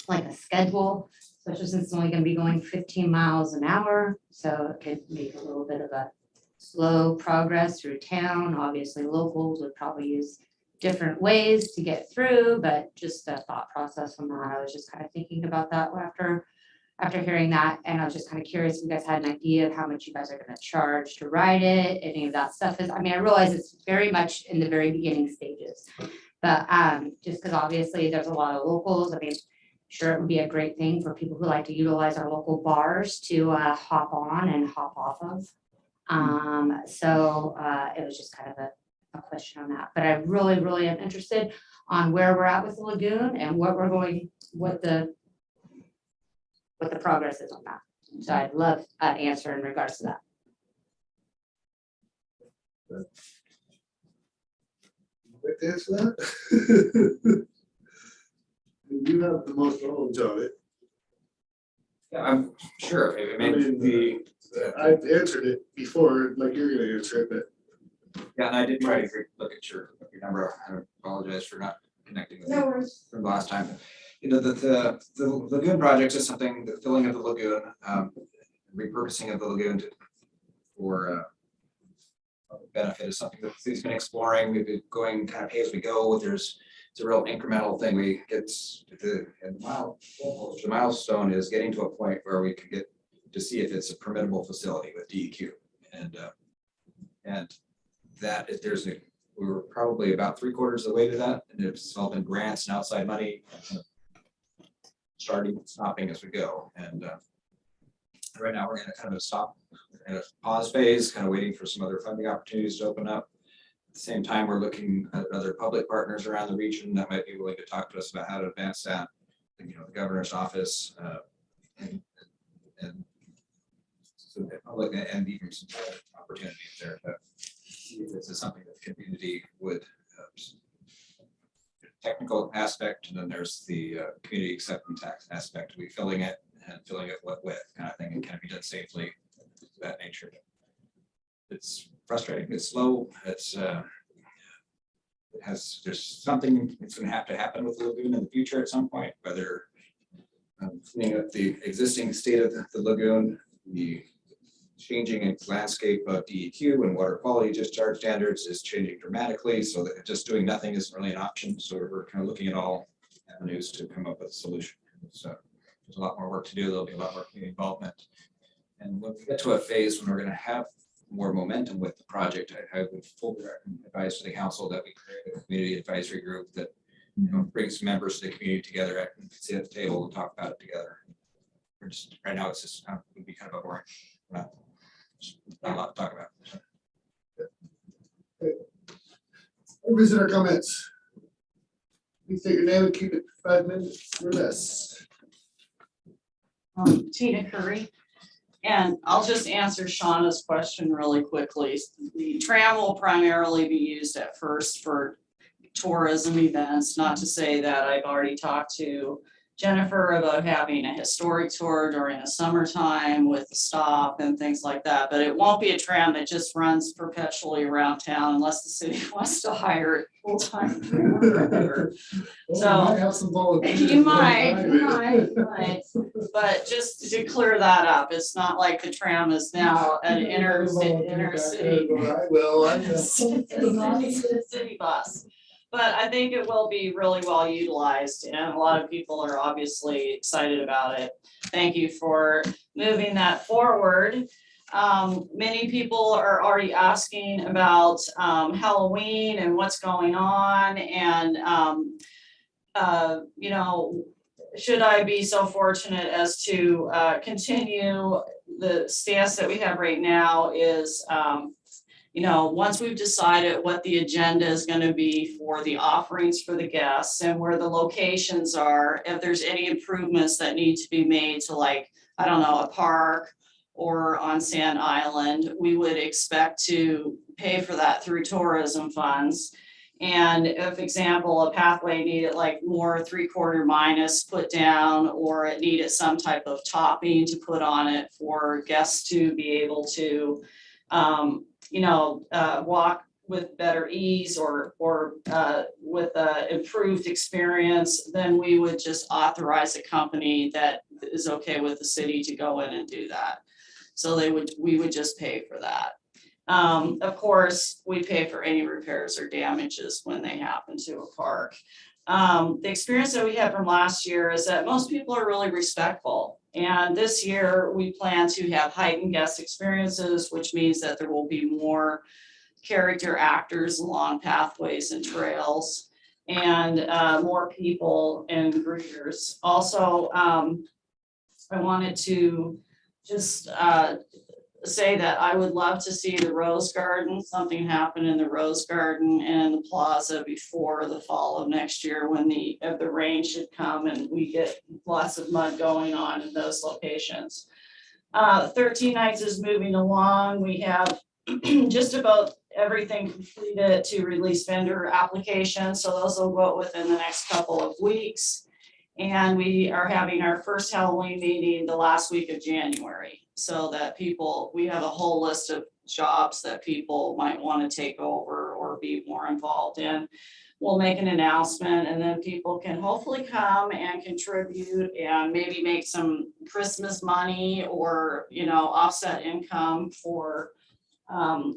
Speaker 17: like a schedule, especially since it's only gonna be going 15 miles an hour. So it could make a little bit of a slow progress through town. Obviously, locals would probably use different ways to get through, but just a thought process on that. I was just kind of thinking about that after hearing that, and I was just kind of curious if you guys had an idea of how much you guys are gonna charge to ride it, any of that stuff is, I mean, I realize it's very much in the very beginning stages. But just because obviously there's a lot of locals, I mean, sure, it would be a great thing for people who like to utilize our local bars to hop on and hop off of. So it was just kind of a question on that, but I really am interested on where we're at with the lagoon and what the progress is on that. So I'd love an answer in regards to that.
Speaker 1: Like to answer that? You have the most knowledge of it.
Speaker 6: Yeah, I'm sure. I mean,
Speaker 1: I've answered it before, like you're gonna answer it, but.
Speaker 6: Yeah, and I did try to look at your number. I apologize for not connecting with you from last time. You know, the lagoon project is something, the filling of the lagoon, repurposing of the lagoon for benefit is something that the city's been exploring. We've been going kind of pay as we go. It's a real incremental thing. We get the milestone is getting to a point where we can get to see if it's a permittable facility with DEQ. And that if we were probably about 3/4 of the way to that, and it's all been grants and outside money, starting and stopping as we go. And right now we're in a kind of a stop, in a pause phase, kind of waiting for some other funding opportunities to open up. At the same time, we're looking at other public partners around the region that might be willing to talk to us about how to advance that. You know, the governor's office and so the public and even some private opportunities there. But this is something that the community would technical aspect, and then there's the community acceptance aspect. We filling it and filling it with kind of thing, and can it be done safely, that nature. It's frustrating. It's slow. It's there's something that's going to have to happen with the lagoon in the future at some point, whether cleaning up the existing state of the lagoon, the changing its landscape of DEQ and water quality discharge standards is changing dramatically, so that just doing nothing isn't really an option. So we're kind of looking at all avenues to come up with a solution. So there's a lot more work to do. There'll be a lot more community involvement. And when we get to a phase when we're going to have more momentum with the project, I would fully advise to the council that we create a community advisory group that brings members of the community together and sit at the table and talk about it together. We're just right now it's just would be kind of a boring. Not a lot to talk about.
Speaker 1: Visitor comments. Please state your name and keep it 5 minutes or less.
Speaker 18: Tina Curry, and I'll just answer Shauna's question really quickly. The tram will primarily be used at first for tourism events, not to say that I've already talked to Jennifer about having a historic tour during the summertime with the stop and things like that, but it won't be a tram that just runs perpetually around town unless the city wants to hire it full-time. So you might, but just to clear that up, it's not like the tram is now an inner city.
Speaker 1: Well, I
Speaker 18: city bus. But I think it will be really well utilized, and a lot of people are obviously excited about it. Thank you for moving that forward. Many people are already asking about Halloween and what's going on, and you know, should I be so fortunate as to continue the stance that we have right now is once we've decided what the agenda is going to be for the offerings for the guests and where the locations are, if there's any improvements that need to be made to, like, I don't know, a park or on Sand Island, we would expect to pay for that through tourism funds. And if, example, a pathway needed like more 3/4 minus put down, or it needed some type of topping to put on it for guests to be able to, walk with better ease or with an improved experience, then we would just authorize a company that is okay with the city to go in and do that. So we would just pay for that. Of course, we pay for any repairs or damages when they happen to a park. The experience that we had from last year is that most people are really respectful. And this year we plan to have heightened guest experiences, which means that there will be more character actors along pathways and trails, and more people and greeters. Also, I wanted to just say that I would love to see the Rose Garden, something happen in the Rose Garden and the plaza before the fall of next year, when the rain should come and we get lots of mud going on in those locations. 13 Nights is moving along. We have just about everything completed to release vendor applications. So those will go out within the next couple of weeks. And we are having our first Halloween meeting the last week of January, so that we have a whole list of jobs that people might want to take over or be more involved in. We'll make an announcement, and then people can hopefully come and contribute and maybe make some Christmas money or, offset income for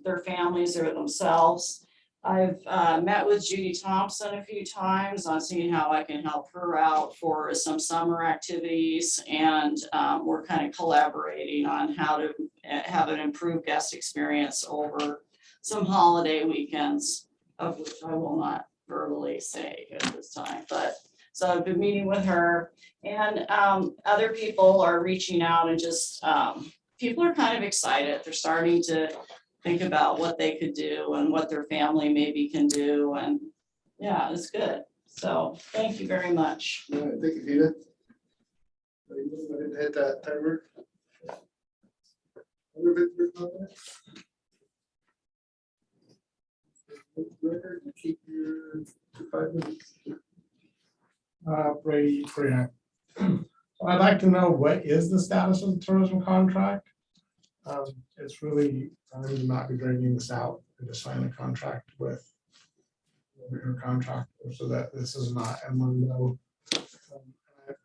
Speaker 18: their families or themselves. I've met with Judy Thompson a few times on seeing how I can help her out for some summer activities, and we're kind of collaborating on how to have an improved guest experience over some holiday weekends, of which I will not verbally say at this time. But so I've been meeting with her, and other people are reaching out, and just people are kind of excited. They're starting to think about what they could do and what their family maybe can do. And yeah, it's good. So thank you very much.
Speaker 1: All right, thank you, Tina. I didn't hit that timer. Other visitors comments? Record, keep your 5 minutes.
Speaker 22: Brady Triac. I'd like to know, what is the status of the tourism contract? It's really time to not be dragging this out and just sign a contract with your contractor, so that this is not a limbo.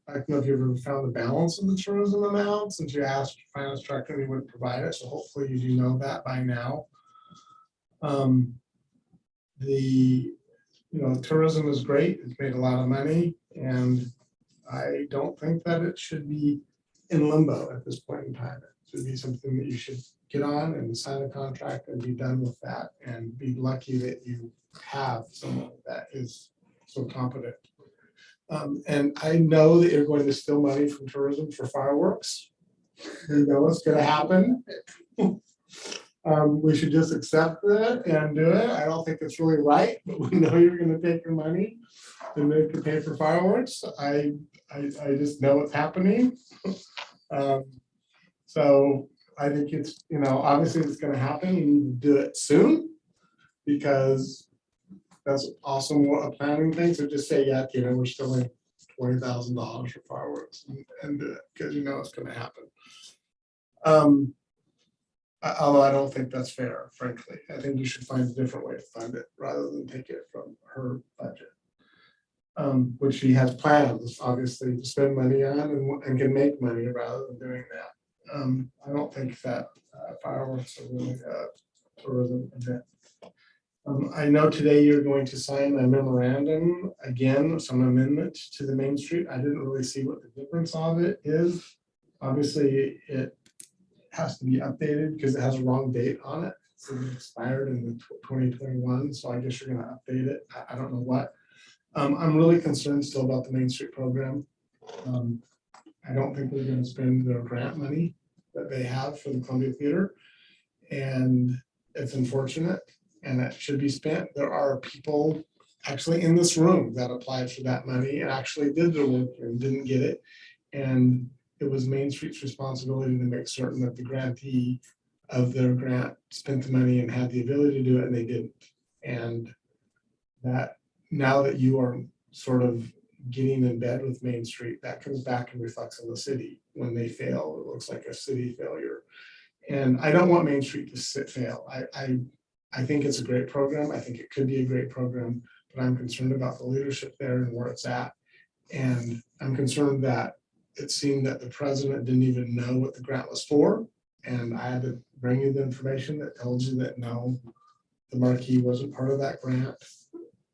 Speaker 22: I don't know if you ever found the balance of the tourism amount, since you asked finance director and he wouldn't provide it, so hopefully you do know that by now. Tourism is great. It's made a lot of money, and I don't think that it should be in limbo at this point in time. It should be something that you should get on and sign a contract and be done with that, and be lucky that you have someone that is so competent. And I know that you're going to steal money from tourism for fireworks. You know it's going to happen. We should just accept it and do it. I don't think it's really right, but we know you're going to take your money and make you pay for fireworks. I just know what's happening. So I think it's, obviously it's going to happen. You need to do it soon, because that's awesome. A planning thing. So just say, yeah, we're still in $20,000 for fireworks, and do it, because it's going to happen. Although I don't think that's fair, frankly. I think you should find a different way to fund it rather than take it from her budget, which she has plans, obviously, to spend money on and can make money rather than doing that. I don't think that fireworks are really a tourism event. I know today you're going to sign a memorandum, again, some amendment to the Main Street. I didn't really see what the difference of it is. Obviously, it has to be updated because it has a wrong date on it. So it expired in 2021. So I guess you're going to update it. I don't know what. I'm really concerned still about the Main Street program. I don't think they're going to spend their grant money that they have for the Columbia Theater. And it's unfortunate and it should be spent. There are people actually in this room that applied for that money and actually did the work and didn't get it. And it was Main Street's responsibility to make certain that the grantee of their grant spent the money and had the ability to do it, and they didn't. And that now that you are sort of getting in bed with Main Street, that comes back and reflects on the city. When they fail, it looks like a city failure. And I don't want Main Street to fail. I think it's a great program. I think it could be a great program, but I'm concerned about the leadership there and where it's at. And I'm concerned that it seemed that the president didn't even know what the grant was for. And I had to bring you the information that tells you that no, the marquee wasn't part of that grant.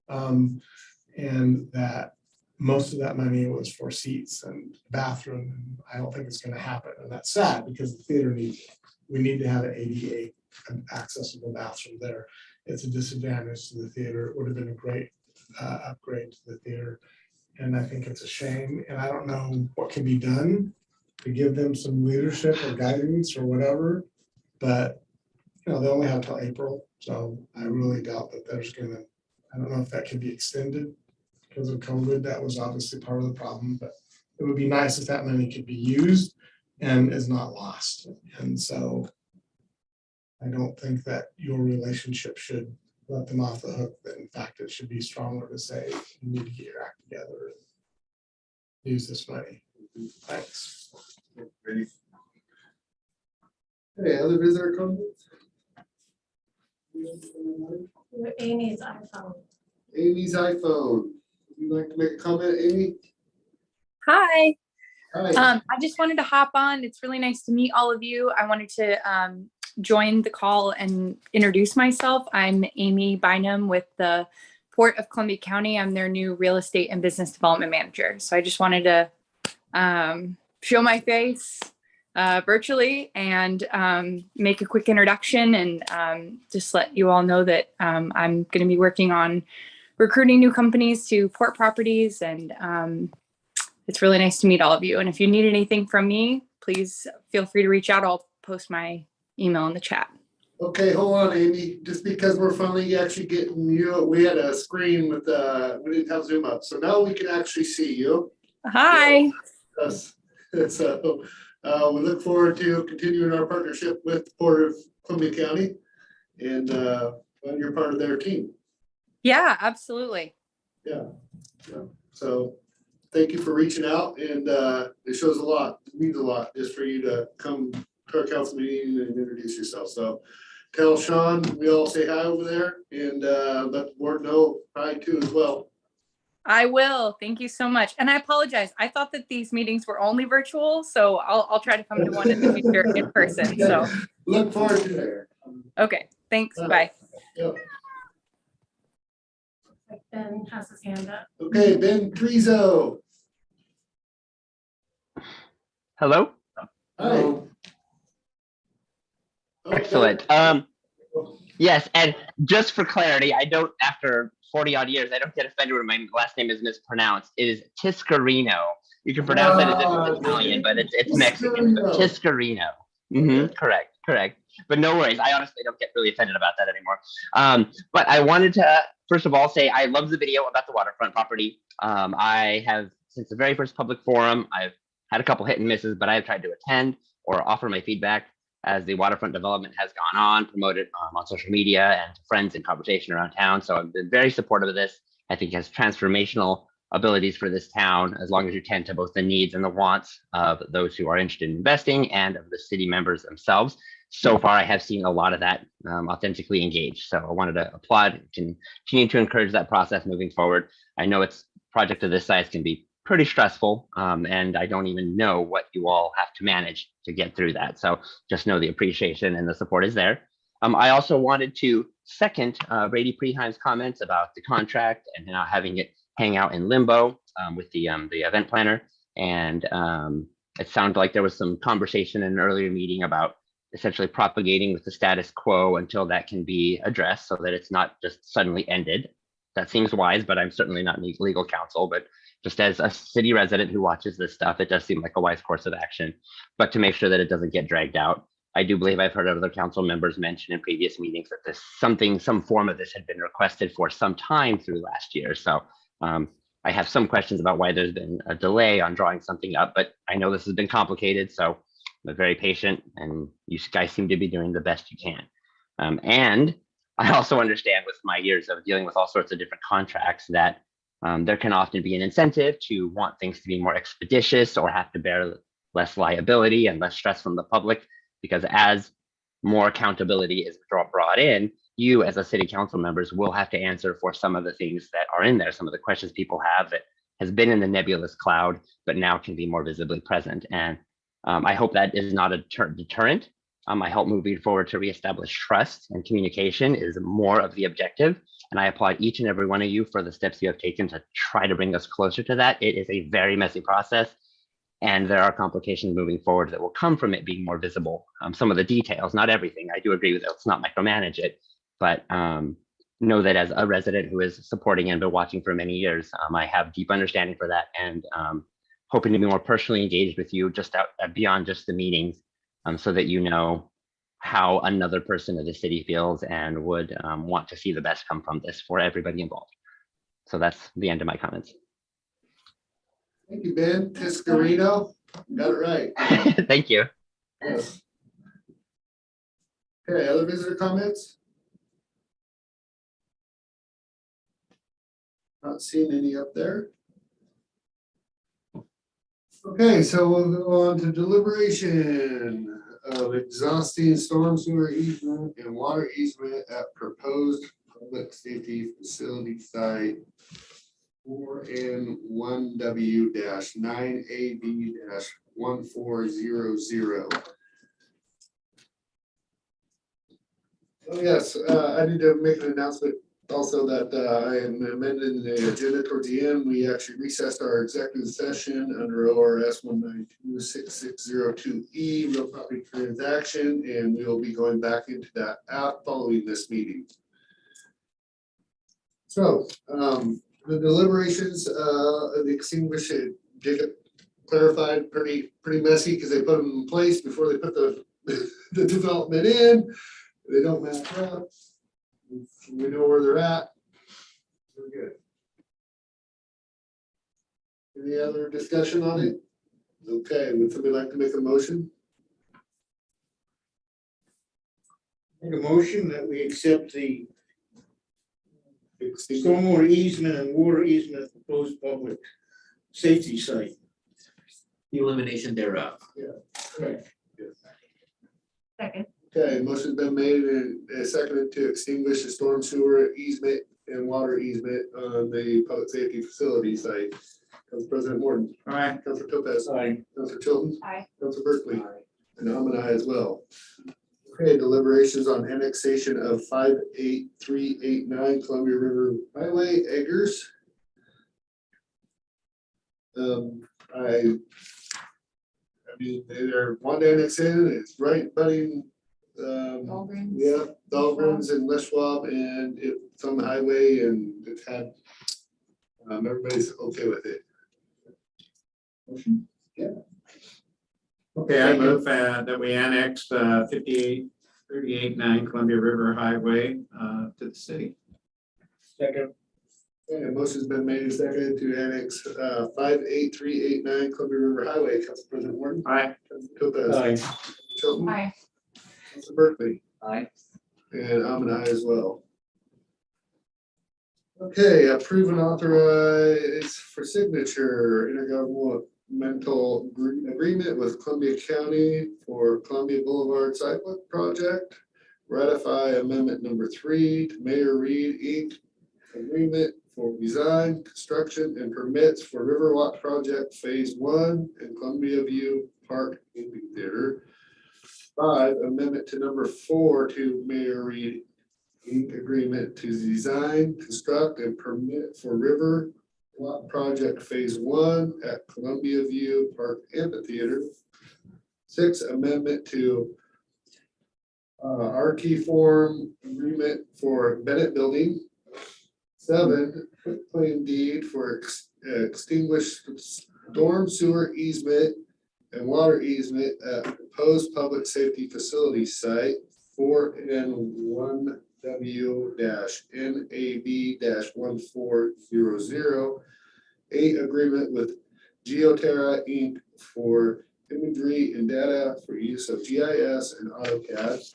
Speaker 22: And that most of that money was for seats and bathroom. And I don't think it's going to happen. And that's sad because the theater needs it. We need to have an ADA accessible bathroom there. It's a disadvantage to the theater. It would have been a great upgrade to the theater. And I think it's a shame. And I don't know what can be done to give them some leadership or guidance or whatever. But, you know, they only have till April. So I really doubt that there's going to, I don't know if that can be extended because of COVID. That was obviously part of the problem, but it would be nice if that money could be used and is not lost. And so I don't think that your relationship should let them off the hook. That in fact, it should be stronger to say, you need to get your act together and use this money. Thanks.
Speaker 1: Hey, other visitor comments?
Speaker 23: Amy's iPhone.
Speaker 1: Amy's iPhone. Would you like to make a comment, Amy?
Speaker 14: Hi.
Speaker 1: Hi.
Speaker 14: I just wanted to hop on. It's really nice to meet all of you. I wanted to join the call and introduce myself. I'm Amy Bynum with the Port of Columbia County. I'm their new real estate and business development manager. So I just wanted to show my face virtually and make a quick introduction and just let you all know that I'm going to be working on recruiting new companies to port properties, and it's really nice to meet all of you. And if you need anything from me, please feel free to reach out. I'll post my email in the chat.
Speaker 1: Okay, hold on, Amy. Just because we're finally actually getting you, we had a screen with we didn't have Zoom up, so now we can actually see you.
Speaker 14: Hi.
Speaker 1: Yes. So we look forward to continuing our partnership with the Port of Columbia County, and when you're part of their team.
Speaker 14: Yeah, absolutely.
Speaker 1: Yeah. So thank you for reaching out, and it shows a lot, it means a lot just for you to come to our council meeting and introduce yourself. So tell Sean we all say hi over there, and let the board know hi too as well.
Speaker 14: I will. Thank you so much. And I apologize. I thought that these meetings were only virtual, so I'll try to come to one in the future in person. So
Speaker 1: look forward to it.
Speaker 14: Okay. Thanks. Bye.
Speaker 1: Yep.
Speaker 23: Ben has his hand up.
Speaker 1: Okay, Ben Trezo.
Speaker 24: Hello?
Speaker 1: Hi.
Speaker 24: Excellent. Yes, and just for clarity, I don't, after 40 odd years, I don't get offended when my last name is mispronounced. It is Tiscarino. You can pronounce it as if it's Italian, but it's Mexican. Tiscarino. Correct. But no worries. I honestly don't get really offended about that anymore. But I wanted to, first of all, say I love the video about the waterfront property. I have, since the very first public forum, I've had a couple hit and misses, but I've tried to attend or offer my feedback as the waterfront development has gone on, promoted on social media and to friends in conversation around town. So I've been very supportive of this. I think it has transformational abilities for this town, as long as you tend to both the needs and the wants of those who are interested in investing and of the city members themselves. So far, I have seen a lot of that authentically engaged. So I wanted to applaud, continue to encourage that process moving forward. I know it's a project of this size can be pretty stressful, and I don't even know what you all have to manage to get through that. So just know the appreciation and the support is there. I also wanted to second Brady Preheim's comments about the contract and not having it hang out in limbo with the event planner. And it sounded like there was some conversation in an earlier meeting about essentially propagating with the status quo until that can be addressed so that it's not just suddenly ended. That seems wise, but I'm certainly not legal counsel, but just as a city resident who watches this stuff, it does seem like a wise course of action, but to make sure that it doesn't get dragged out. I do believe I've heard other council members mention in previous meetings that some form of this had been requested for some time through last year. So I have some questions about why there's been a delay on drawing something up, but I know this has been complicated, so I'm very patient, and you guys seem to be doing the best you can. And I also understand with my years of dealing with all sorts of different contracts that there can often be an incentive to want things to be more expeditious or have to bear less liability and less stress from the public, because as more accountability is brought in, you as a city council members will have to answer for some of the things that are in there, some of the questions people have that has been in the nebulous cloud, but now can be more visibly present. And I hope that is not a deterrent. I hope moving forward to reestablish trust and communication is more of the objective. And I applaud each and every one of you for the steps you have taken to try to bring us closer to that. It is a very messy process, and there are complications moving forward that will come from it being more visible. Some of the details, not everything. I do agree with it. Let's not micromanage it, but know that as a resident who is supporting and been watching for many years, I have deep understanding for that, and hoping to be more personally engaged with you just out beyond just the meetings, so that you know how another person of the city feels and would want to see the best come from this for everybody involved. So that's the end of my comments.
Speaker 1: Thank you, Ben Tiscarino. Got it right.
Speaker 24: Thank you.
Speaker 1: Yes. Okay, other visitor comments? Not seeing any up there. Okay, so we'll go on to deliberation of exhausting storm sewer easement and water easement at proposed public safety facility site 4N1W-9AB-1400. Oh, yes, I need to make an announcement also that I am amending the agenda towards the end. We actually recessed our executive session under ORS 192-6602E, real property transaction, and we will be going back into that following this meeting. So the deliberations of the extinguisher did get clarified pretty messy because they put them in place before they put the development in. They don't match up. We know where they're at. We're good. Any other discussion on it? Okay, would somebody like to make a motion?
Speaker 9: Make a motion that we accept the stormwater easement and water easement proposed public safety site.
Speaker 7: The elimination thereof.
Speaker 1: Yeah. Correct. Yes.
Speaker 4: Second.
Speaker 1: Okay, motion's been made and seconded to extinguish the storm sewer easement and water easement on the public safety facility site. Council President Morton.
Speaker 9: Aye.
Speaker 1: Councilor Topaz.
Speaker 9: Aye.
Speaker 1: Councilor Tilton.
Speaker 4: Aye.
Speaker 1: Councilor Berkeley. And I'm an aye as well. Okay, deliberations on annexation of 58389 Columbia River Highway, Eggers. I mean, they're one to annex in, it's right budding.
Speaker 4: Dahlgren's.
Speaker 1: Yeah, Dahlgren's and Les Schwab, and it's on the highway, and it's had, everybody's okay with it.
Speaker 2: Motion. Yeah. Okay, I move that we annex 58389 Columbia River Highway to the city.
Speaker 9: Second.
Speaker 1: Okay, a motion's been made and seconded to annex 58389 Columbia River Highway. Council President Morton.
Speaker 2: Aye.
Speaker 1: Council Topaz.
Speaker 9: Aye.
Speaker 1: Tilton.
Speaker 4: Aye.
Speaker 1: Council Berkeley.
Speaker 7: Aye.
Speaker 1: And I'm an aye as well. Okay, approve and authorize for signature intergovernmental agreement with Columbia County for Columbia Boulevard Sidewalk Project. Ratify amendment number 3 to Mayor Reed Inc. agreement for design, construction, and permits for Riverwalk Project Phase 1 and Columbia View Park Amphitheater. 5, amendment to number 4 to Mayor Reed Inc. agreement to design, construct, and permit for Riverwalk Project Phase 1 at Columbia View Park Amphitheater. 6, amendment to RT form agreement for Bennett Building. 7, claim deed for extinguished storm sewer easement and water easement at proposed public safety facility site 4N1W-NAB-1400. Agreement with Geoterra Inc. for imagery and data for use of GIS and AutoCAD.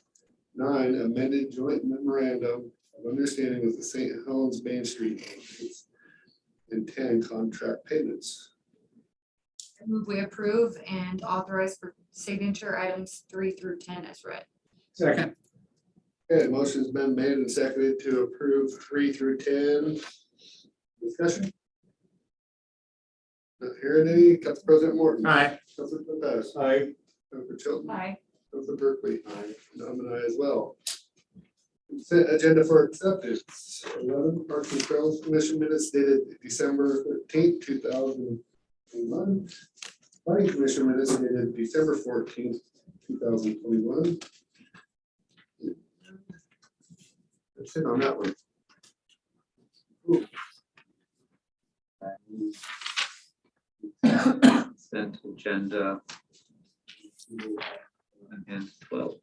Speaker 1: 9, amended joint memorandum of understanding with the St. Helens Main Street. And 10, contract payments.
Speaker 4: I move we approve and authorize for signature items 3 through 10 as read.
Speaker 9: Second.
Speaker 1: Okay, motion's been made and seconded to approve 3 through 10. Discussion? Not hearing any. Council President Morton.
Speaker 9: Aye.
Speaker 1: Council Lopez.
Speaker 9: Aye.
Speaker 1: Council Chilton.
Speaker 4: Aye.
Speaker 1: Council Berkeley. Aye. And I'm an aye as well. Consent agenda for acceptance. 11, Parks and Trails Commission minutes dated December 13th, 2021. Planning Commission minutes dated December 14th, 2021. That's it on that one. Ooh.
Speaker 5: Consent agenda and 12.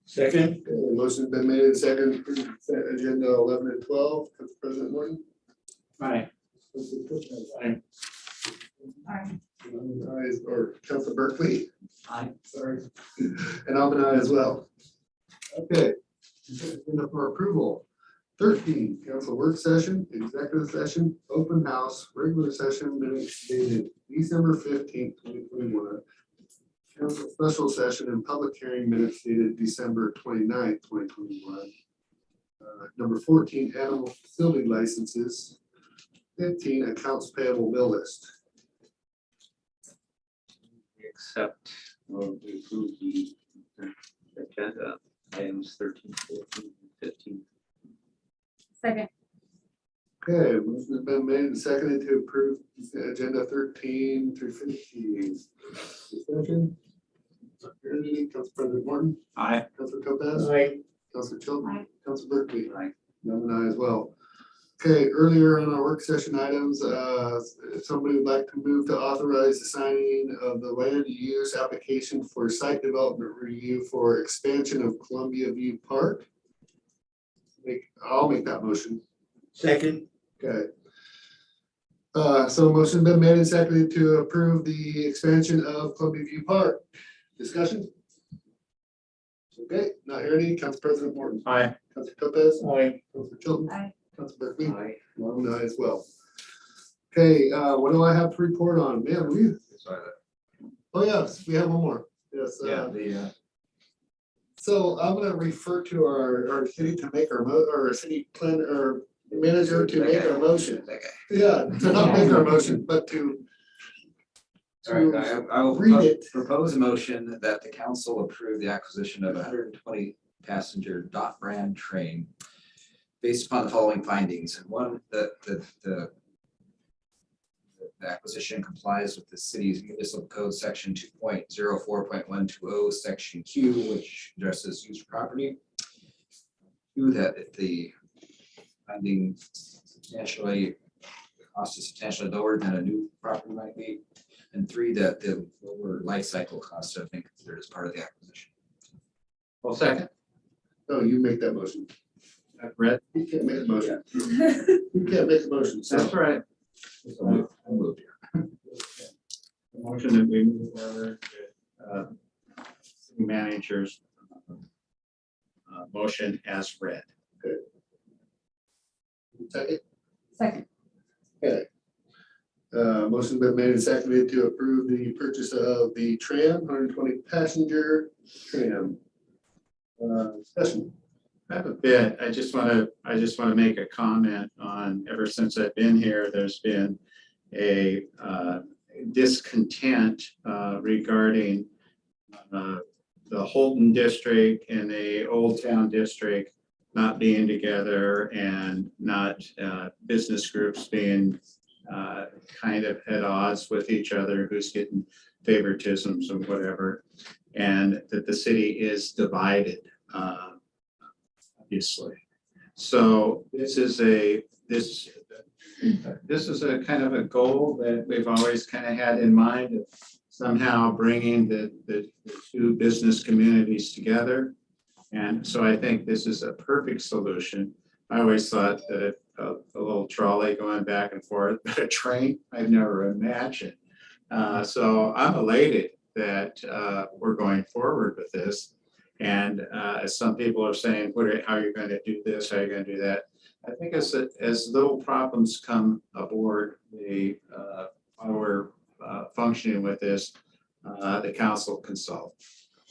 Speaker 9: Second.
Speaker 1: Okay, motion's been made and seconded to approve consent agenda 11 and 12. Council President Morton.
Speaker 9: Aye.
Speaker 1: Council Lopez.
Speaker 9: Aye.
Speaker 1: Ayes, or Council Berkeley.
Speaker 5: Aye.
Speaker 1: Sorry. And I'm an aye as well. Okay. Agenda for approval. 13, council work session, executive session, open house, regular session minutes dated December 15th, 2021. Council special session and public hearing minutes dated December 29th, 2021. Number 14, animal facility licenses. 15, accounts payable bill list.
Speaker 5: We accept or we approve the agenda items 13, 14, and 15.
Speaker 4: Second.
Speaker 1: Okay, motion's been made and seconded to approve agenda 13 through 15. Discussion? Not hearing any. Council President Morton.
Speaker 5: Aye.
Speaker 1: Council Topaz.
Speaker 9: Aye.
Speaker 1: Council Chilton.
Speaker 4: Aye.
Speaker 1: Council Berkeley.
Speaker 5: Aye.
Speaker 1: I'm an aye as well. Okay, earlier on our work session items, if somebody would like to move to authorize the signing of the land use application for site development review for expansion of Columbia View Park. I'll make that motion.
Speaker 9: Second.
Speaker 1: Okay. So motion's been made and seconded to approve the expansion of Columbia View Park. Discussion? Okay, not hearing any. Council President Morton.
Speaker 9: Aye.
Speaker 1: Council Lopez.
Speaker 9: Aye.
Speaker 1: Council Chilton.
Speaker 4: Aye.
Speaker 1: Council Berkeley.
Speaker 5: Aye.
Speaker 1: I'm an aye as well. Okay, what do I have to report on? Man, oh yes, we have one more. Yes. So I'm gonna refer to our city to make our city plan or manager to make our motion. Yeah, to not make our motion, but to
Speaker 6: All right, I will
Speaker 1: read it.
Speaker 6: propose a motion that the council approve the acquisition of a 120 passenger dot brand train based upon the following findings. And one, the acquisition complies with the city's municipal code section 2.04.120 section Q, which addresses used property. 2, that the funding substantially, the cost is substantially lower than a new property might be. And 3, that the lower life cycle costs have been considered as part of the acquisition.
Speaker 2: Well, second.
Speaker 1: Oh, you make that motion.
Speaker 2: I've read.
Speaker 1: You can't make a motion. You can't make a motion. So
Speaker 2: That's right.
Speaker 6: I moved here.
Speaker 2: The motion that we move forward with city manager's motion as read.
Speaker 1: second.
Speaker 8: Second.
Speaker 1: Okay. Motion's been made and seconded to approve the purchase of the tram, 120 passenger tram. Discussion.
Speaker 2: I have a bit. I just want to make a comment on, ever since I've been here, there's been a discontent regarding the Holton district and the Old Town district not being together and not business groups being kind of at odds with each other, who's getting favoritisms and whatever, and that the city is divided, obviously. So this This is a kind of a goal that we've always kind of had in mind of somehow bringing the two business communities together. And so I think this is a perfect solution. I always thought that a little trolley going back and forth, but a train, I've never imagined. So I'm elated that we're going forward with this. And as some people are saying, how are you going to do this? How are you going to do that? I think as little problems come aboard while we're functioning with this, the council can solve.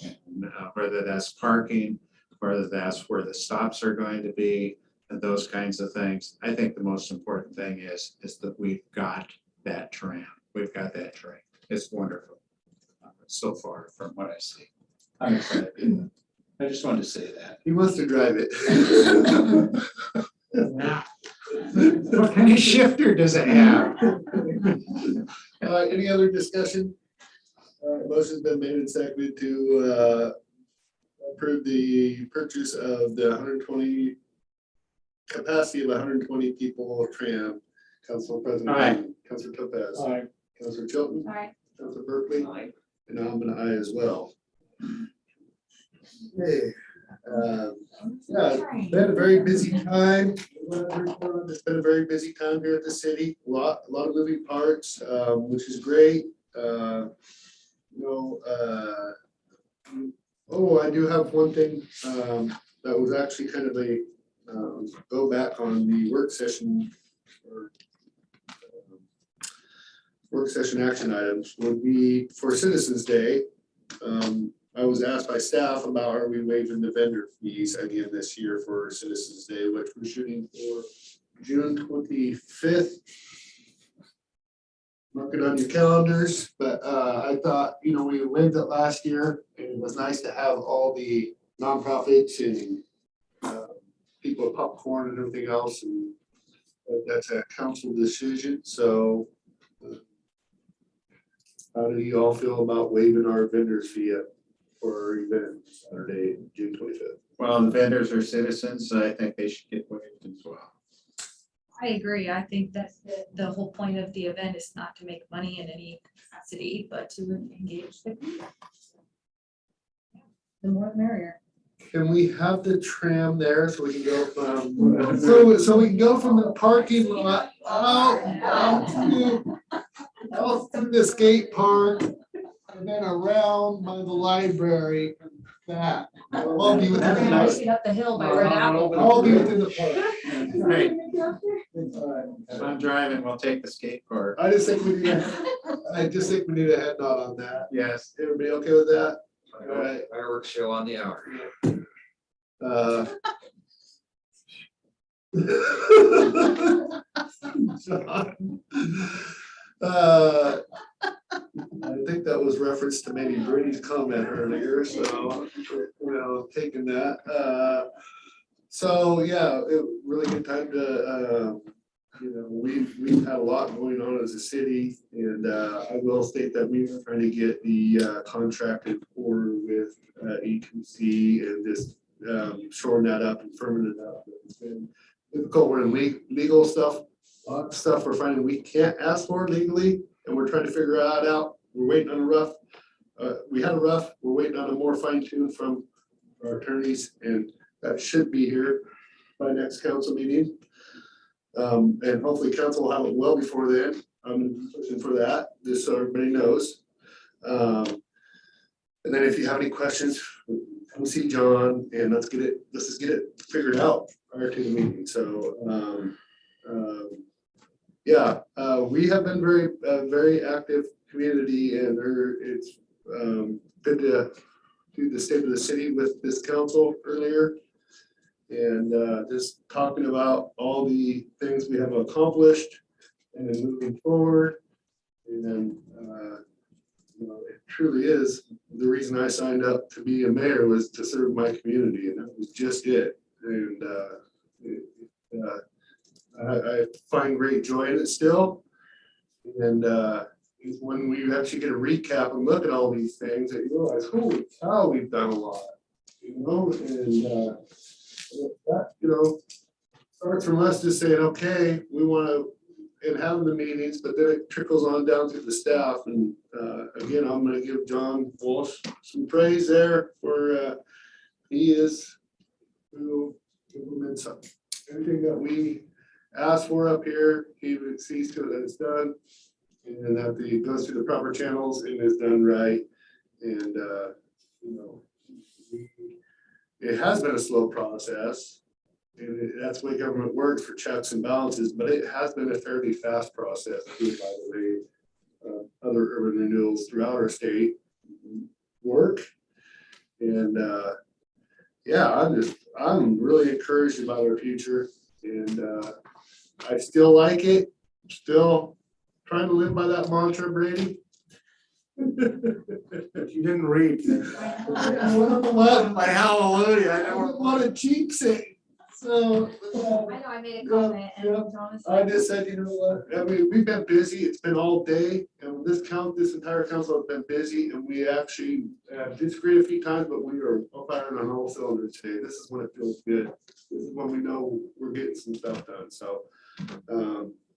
Speaker 2: And, whether that's parking, whether that's where the stops are going to be, and those kinds of things. I think the most important thing is that we've got that tram. We've got that train. It's wonderful so far from what I see. I'm excited. I just wanted to say that.
Speaker 1: He wants to drive it.
Speaker 2: What kind of shifter does it have?
Speaker 1: Any other discussion? Motion's been made and seconded to approve the purchase of the 120 capacity of 120 people tram. Council President,
Speaker 2: Aye.
Speaker 1: Councilor Topaz.
Speaker 9: Aye.
Speaker 1: Councilor Chilton.
Speaker 8: Aye.
Speaker 1: Councilor Berkeley. And I'm an aye as well. Okay. Yeah, it's been a very busy time. It's been a very busy time here at the city. A lot of moving parts, which is great. I do have one thing that was actually kind of a go back on the work session or work session action items would be for Citizens Day. I was asked by staff about, are we waiving the vendor fees again this year for Citizens Day, which we're shooting for June 25th. Mark it on your calendars, but I thought, we waived it last year and it was nice to have all the nonprofits and people with popcorn and everything else, and that's a council decision. So how do you all feel about waiving our vendors fee for our event Saturday, June 25th?
Speaker 2: Well, the vendors are citizens, so I think they should get waived as well.
Speaker 12: I agree. I think that the whole point of the event is not to make money in any capacity, but to engage the community. The more the merrier.
Speaker 1: Can we have the tram there so we can go from, so we can go from the parking lot out through the skate park and then around by the library and back. I'll be within the park.
Speaker 12: Up the hill by Red Apple.
Speaker 1: I'll be within the park.
Speaker 2: Great. If I'm driving, we'll take the skate park.
Speaker 1: I just think we need a head nod on that.
Speaker 2: Yes.
Speaker 1: Everybody okay with that? All right.
Speaker 6: Fireworks show on the hour.
Speaker 1: John. I think that was reference to maybe Brady's comment earlier, so, taking that. So, yeah, really good time to, we've had a lot going on as a city, and I will state that we were trying to get the contracted order with E2C and just shoring that up and firming it up. It's been difficult. We're in legal stuff, a lot of stuff we're finding we can't ask for legally, and we're trying to figure that out. We're waiting on a rough. We had a rough. We're waiting on a more fine tune from our attorneys, and that should be here by next council meeting. And hopefully council will have it well before then. I'm pushing for that, just so everybody knows. And then if you have any questions, come see John and let's just get it figured out prior to the meeting. So, we have been very active community, and it's good to do the state of the city with this council earlier. And just talking about all the things we have accomplished and then moving forward. And then, it truly is the reason I signed up to be a mayor was to serve my community, and that was just it. And I find great joy in it still. And when we actually get a recap and look at all these things, that you realize, holy cow, we've done a lot. And that, starts from us just saying, okay, we want to and having the meetings, but then it trickles on down through the staff. And again, I'm gonna give John Walsh some praise there for he is who implements anything that we ask for up here. He sees to it that it's done, and that it goes through the proper channels and is done right. And you know, it has been a slow process. And that's the way government works for checks and balances, but it has been a fairly fast process too, by the way. Other urban renewals throughout our state work. And yeah, I'm really encouraged about our future, and I still like it. Still trying to live by that mantra, Brady.
Speaker 22: You didn't read.
Speaker 1: What? My hallelujah. I never want to jinx it. So.
Speaker 12: I know I made a comment and Thomas.
Speaker 1: I just said, you know what, I mean, we've been busy, it's been all day, and this entire council has been busy, and we actually disagreed a few times, but we are firing on all cylinders today. This is when it feels good. This is when we know we're getting some stuff done, so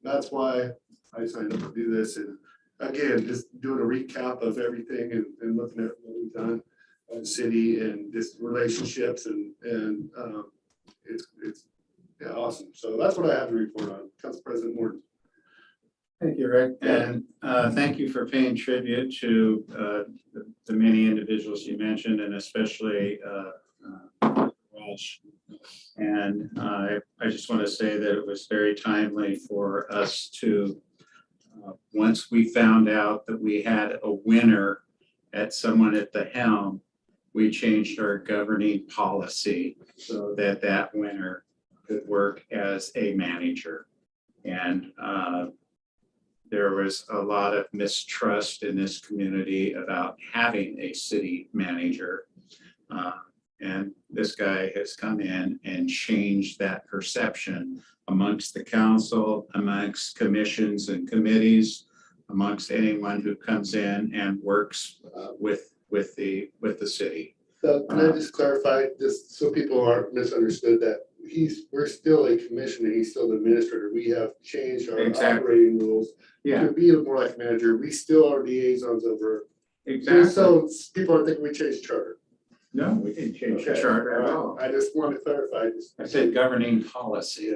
Speaker 1: that's why I signed up to do this, and again, just doing a recap of everything and looking at what we've done as a city and just relationships and it's yeah, awesome. So that's what I have to report on. Council President Morton.
Speaker 2: Thank you, Rick, and thank you for paying tribute to the many individuals you mentioned, and especially Walsh. And I just want to say that it was very timely for us to, once we found out that we had a winner at someone at the helm, we changed our governing policy so that that winner could work as a manager. And there was a lot of mistrust in this community about having a city manager. And this guy has come in and changed that perception amongst the council, amongst commissions and committees, amongst anyone who comes in and works with the city.
Speaker 1: So can I just clarify, just so people aren't misunderstood, that we're still a commissioner, he's still the administrator. We have changed our operating rules to be more like manager. We still are liaisons over.
Speaker 2: Exactly.
Speaker 1: So people aren't thinking we changed charter.
Speaker 2: No, we didn't change the charter at all.
Speaker 1: I just want to clarify.
Speaker 2: I said governing policy.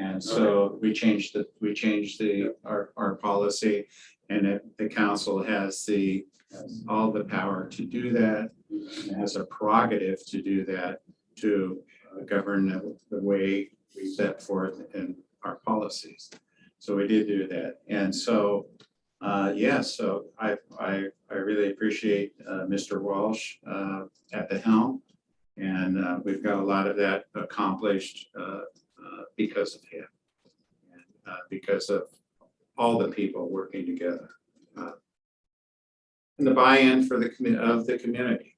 Speaker 2: And so we changed our policy, and the council has all the power to do that, and has a prerogative to do that, to govern the way we set forth in our policies. So we did do that. And so, so I really appreciate Mr. Walsh at the helm. And we've got a lot of that accomplished because of him, and because of all the people working together. And the buy-in for the community.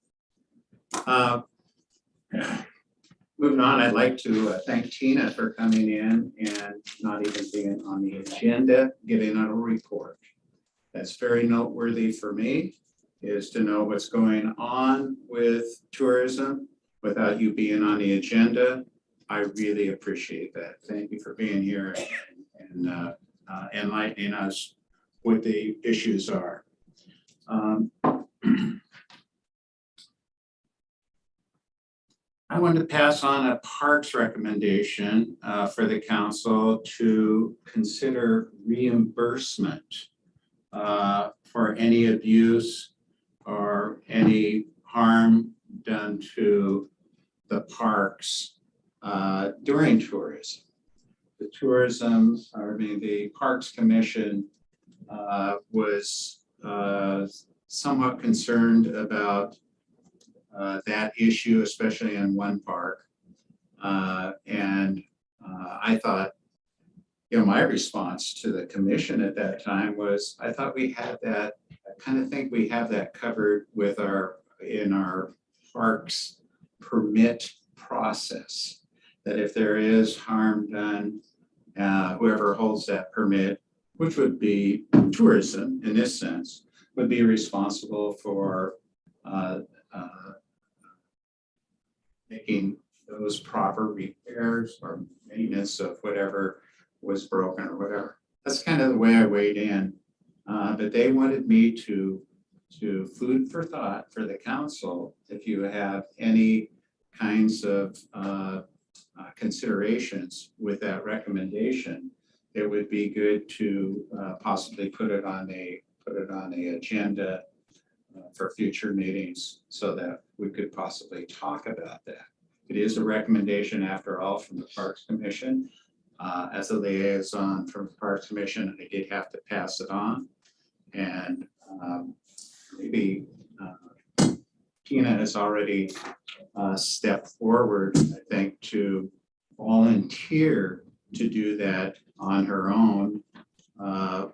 Speaker 2: Moving on, I'd like to thank Tina for coming in and not even being on the agenda, giving out a report. That's very noteworthy for me, is to know what's going on with tourism without you being on the agenda. I really appreciate that. Thank you for being here and enlightening us what the issues are. I want to pass on a parks recommendation for the council to consider reimbursement for any abuse or any harm done to the parks during tourism. The Parks Commission was somewhat concerned about that issue, especially in one park. I thought, my response to the commission at that time was, I thought we had that, I kind of think we have that covered with in our parks permit process, that if there is harm done, whoever holds that permit, which would be tourism in this sense, would be responsible for making those proper repairs or maintenance of whatever was broken or whatever. that's kind of the way I weighed in. But they wanted me to food for thought for the council, if you have any kinds of considerations with that recommendation, it would be good to possibly put it on the agenda for future meetings so that we could possibly talk about that. It is a recommendation, after all, from the Parks Commission. As a liaison from the Parks Commission, I did have to pass it on. And maybe Tina has already stepped forward, I think, to volunteer to do that on her own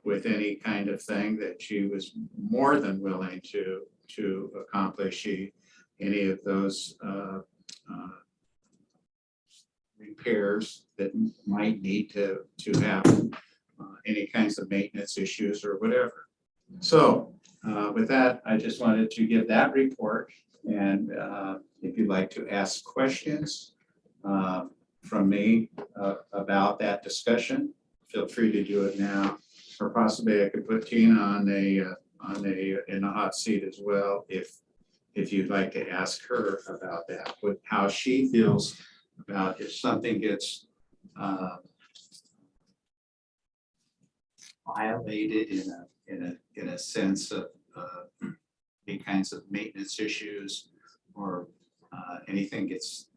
Speaker 2: with any kind of thing that she was more than willing to accomplish. Any of those repairs that might need to happen, any kinds of maintenance issues or whatever. So with that, I just wanted to give that report. And if you'd like to ask questions from me about that discussion, feel free to do it now. Or possibly I could put Tina in the hot seat as well, if you'd like to ask her about that, with how she feels about if something gets violated in a sense of any kinds of maintenance issues, or anything gets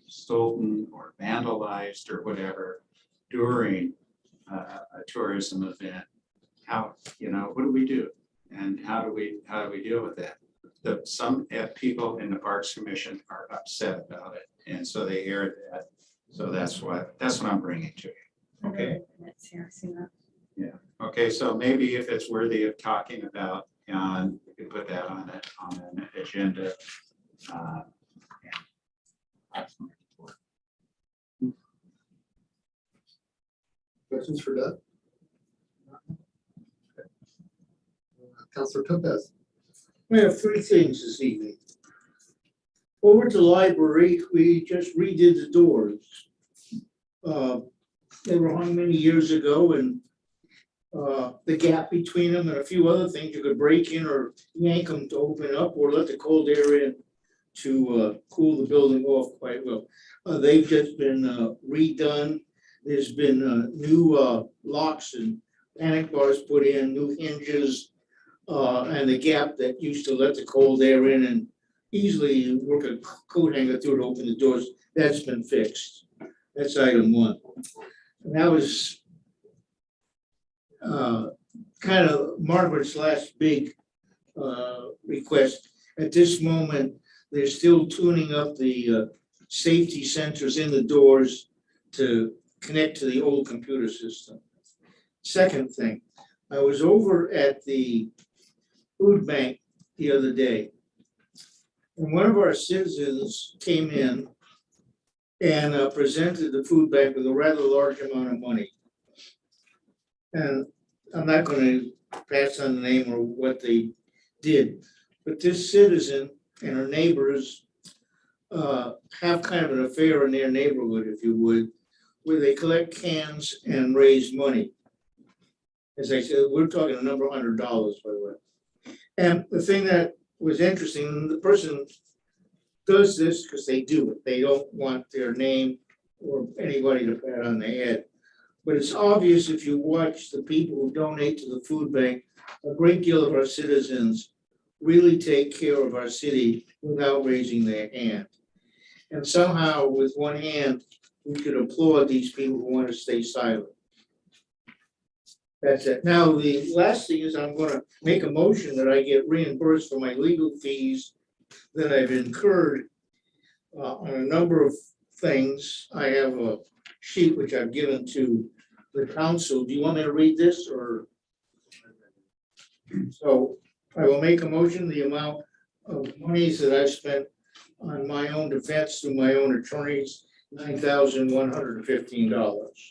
Speaker 2: stolen or vandalized or whatever during a tourism event. How, what do we do, and how do we deal with that? Some people in the Parks Commission are upset about it, and so they aired that. So that's what I'm bringing to you. Okay. Yeah. Okay. So maybe if it's worthy of talking about, we could put that on an agenda.
Speaker 1: Questions for Doug? Councilor Topaz.
Speaker 9: We have three things this evening. Over at the library, we just redid the doors. They were hung many years ago, and the gap between them and a few other things, you could break in or yank them to open up, or let the cold air in to cool the building off quite well. They've just been redone. There's been new locks and panic bars put in, new hinges, and the gap that used to let the cold air in and easily work a coat hanger through to open the doors, that's been fixed. That's item one. And that was kind of Margaret's last big request. At this moment, they're still tuning up the safety sensors in the doors to connect to the old computer system. Second thing, I was over at the food bank the other day, and one of our citizens came in and presented the food bank with a rather large amount of money. And I'm not going to pass on the name or what they did, but this citizen and her neighbors have kind of an affair in their neighborhood, if you would, where they collect cans and raise money. As I said, we're talking a number of $100, by the way. And the thing that was interesting, the person does this because they do it. They don't want their name or anybody to pat on the head. But it's obvious if you watch the people who donate to the food bank, a great deal of our citizens really take care of our city without raising their hand. And somehow with one hand, we could applaud these people who want to stay silent. That's it. Now, the last thing is I'm going to make a motion that I get reimbursed for my legal fees that I've incurred on a number of things. I have a sheet which I've given to the council. Do you want me to read this, or? So I will make a motion, the amount of monies that I've spent on my own defense through my own attorneys, $9,115.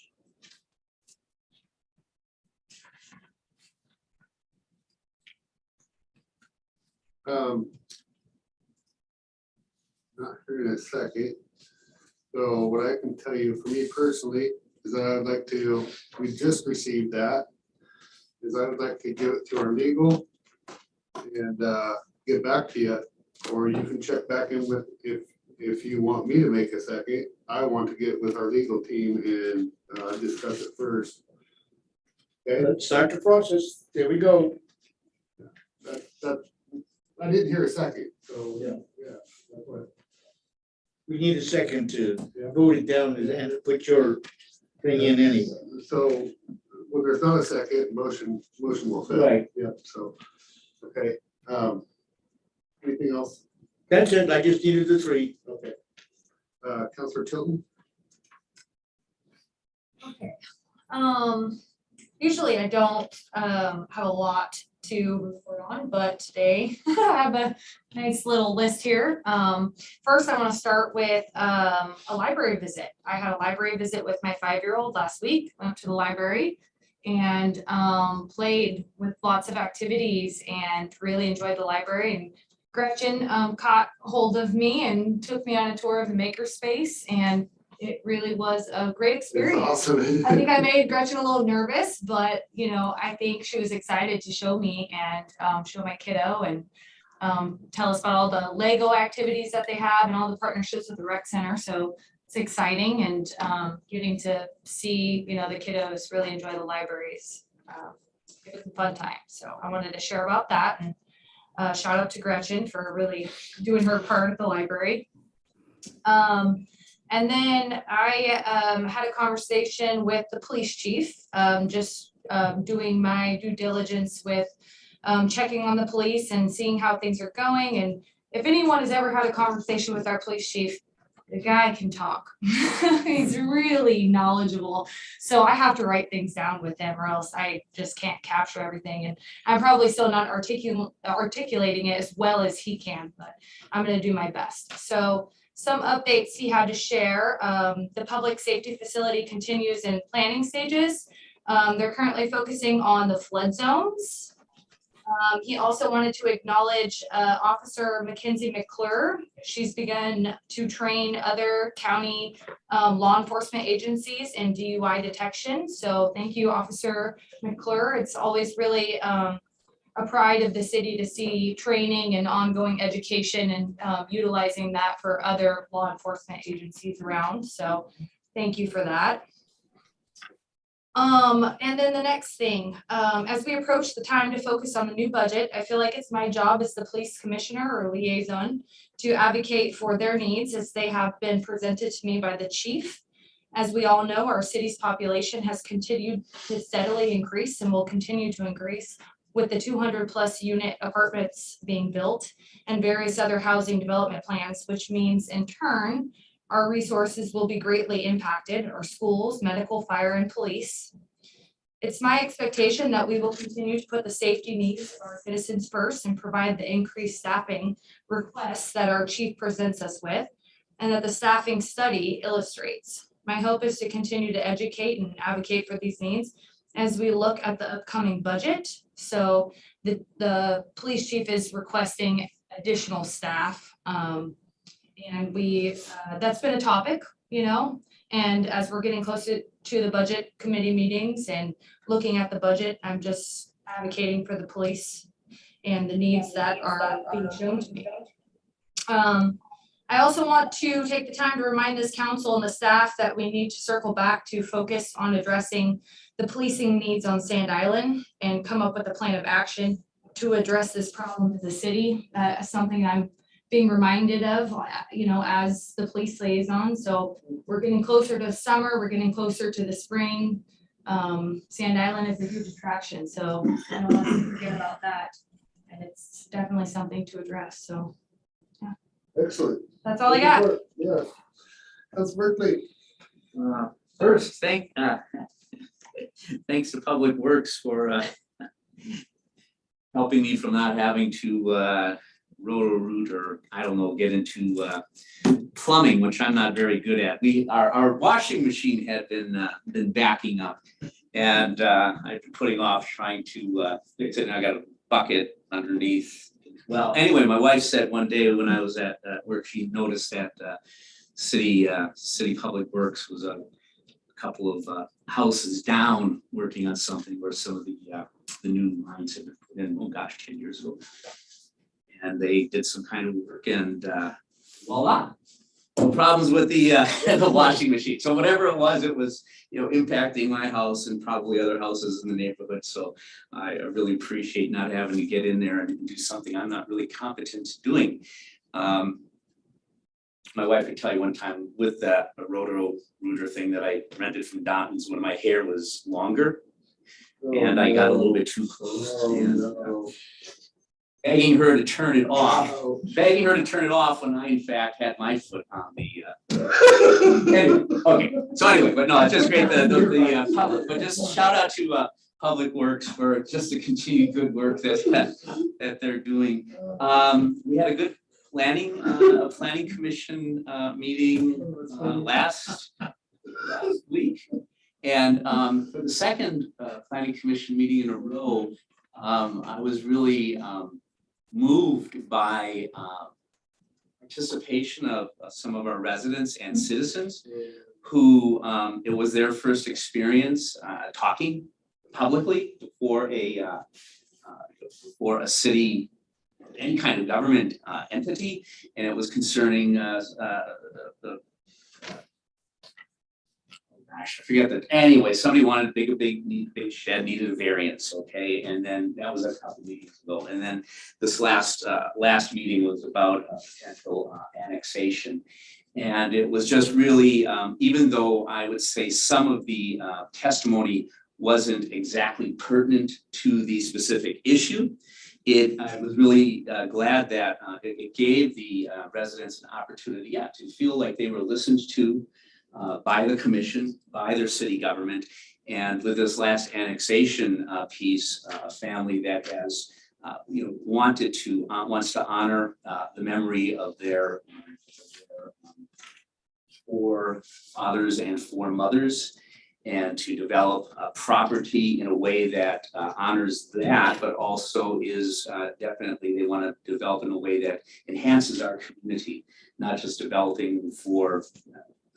Speaker 1: Not here in a second. So what I can tell you for me personally is that I'd like to, we just received that, is I would like to give it to our legal and get back to you, or you can check back in with, if you want me to make a second, I want to get with our legal team and discuss it first. Okay,
Speaker 9: Let's start the process. There we go.
Speaker 1: that, I didn't hear a second, so,
Speaker 9: Yeah.
Speaker 1: yeah. That's what.
Speaker 9: We need a second to vote it down and put your thing in anyway.
Speaker 1: So, when there's not a second, motion will fail.
Speaker 9: Right.
Speaker 1: Yep, so, okay, anything else?
Speaker 9: That's it. I just needed the three.
Speaker 1: Okay. Counselor Tilton?
Speaker 4: Okay. Usually I don't have a lot to report on, but today I have a nice little list here. First, I want to start with a library visit. I had a library visit with my 5-year-old last week. Went to the library and played with lots of activities and really enjoyed the library. And Gretchen caught hold of me and took me on a tour of the makerspace, and it really was a great experience.
Speaker 1: Awesome.
Speaker 4: I think I made Gretchen a little nervous, but you know, I think she was excited to show me and show my kiddo and tell us about all the Lego activities that they have and all the partnerships with the rec center. So it's exciting, and getting to see, you know, the kiddos really enjoy the libraries. It was a fun time. So I wanted to share about that, and shout out to Gretchen for really doing her part at the library. And then I had a conversation with the police chief, just doing my due diligence with checking on the police and seeing how things are going. And if anyone has ever had a conversation with our police chief, the guy can talk. He's really knowledgeable. So I have to write things down with him, or else I just can't capture everything. And I'm probably still not articulating it as well as he can, but I'm going to do my best. So some updates he had to share. The public safety facility continues in planning stages. They're currently focusing on the flood zones. He also wanted to acknowledge Officer Mackenzie McClure. She's begun to train other county law enforcement agencies in DUI detection. So thank you, Officer McClure. It's always really a pride of the city to see training and ongoing education and utilizing that for other law enforcement agencies around. So thank you for that. And then the next thing, as we approach the time to focus on the new budget, I feel like it's my job as the police commissioner or liaison to advocate for their needs as they have been presented to me by the chief. As we all know, our city's population has continued to steadily increase and will continue to increase, with the 200+ unit apartments being built and various other housing development plans, which means in turn, our resources will be greatly impacted, our schools, medical, fire, and police. It's my expectation that we will continue to put the safety needs of our citizens first and provide the increased staffing requests that our chief presents us with, and that the staffing study illustrates. My hope is to continue to educate and advocate for these needs as we look at the upcoming budget. So the police chief is requesting additional staff. And that's been a topic, you know, and as we're getting closer to the budget committee meetings and looking at the budget, I'm just advocating for the police and the needs that are being shown to me. I also want to take the time to remind this council and the staff that we need to circle back to focus on addressing the policing needs on Sand Island and come up with a plan of action to address this problem in the city. Something I'm being reminded of, you know, as the police liaison. So we're getting closer to summer, we're getting closer to the spring. Sand Island is a huge attraction, so I don't want to forget about that. And it's definitely something to address, so. Yeah.
Speaker 1: Excellent.
Speaker 4: That's all I got.
Speaker 1: Yeah. That's Berkeley.
Speaker 5: First, thanks to Public Works for helping me from not having to roto-root or I don't know, get into plumbing, which I'm not very good at. Our washing machine had been backing up, and I've been putting off trying to fix it. And I got a bucket underneath. Well, anyway, my wife said one day when I was at work, she noticed that city Public Works was a couple of houses down working on something where some of the the new lines had been put in, oh gosh, 10 years ago. And they did some kind of work and voila, no problems with the the washing machine. So whatever it was impacting my house and probably other houses in the neighborhood. So I really appreciate not having to get in there and do something I'm not really competent doing. My wife could tell you one time with that Roto-Rooter thing that I rented from Dontons when my hair was longer. And I got a little bit too close and begging her to turn it off when I in fact had my foot on the anyway, okay, so anyway, but no, it's just great the public, but just shout out to Public Works for just the continued good work that they're doing. We had a good planning commission meeting last week. And for the second planning commission meeting in a row, I was really moved by participation of some of our residents and citizens who it was their first experience talking publicly before a city, any kind of government entity, and it was concerning the gosh, I forget that. Anyway, somebody wanted a big shed, needed a variance, okay? And then that was a couple meetings ago. And then this last meeting was about potential annexation. And it was just really, even though I would say some of the testimony wasn't exactly pertinent to the specific issue, I was really glad that it gave the residents an opportunity, to feel like they were listened to by the commission, by their city government. And with this last annexation piece, a family that has wants to honor the memory of their 4 fathers and 4 mothers, and to develop property in a way that honors that, but also is definitely, they want to develop in a way that enhances our community, not just developing for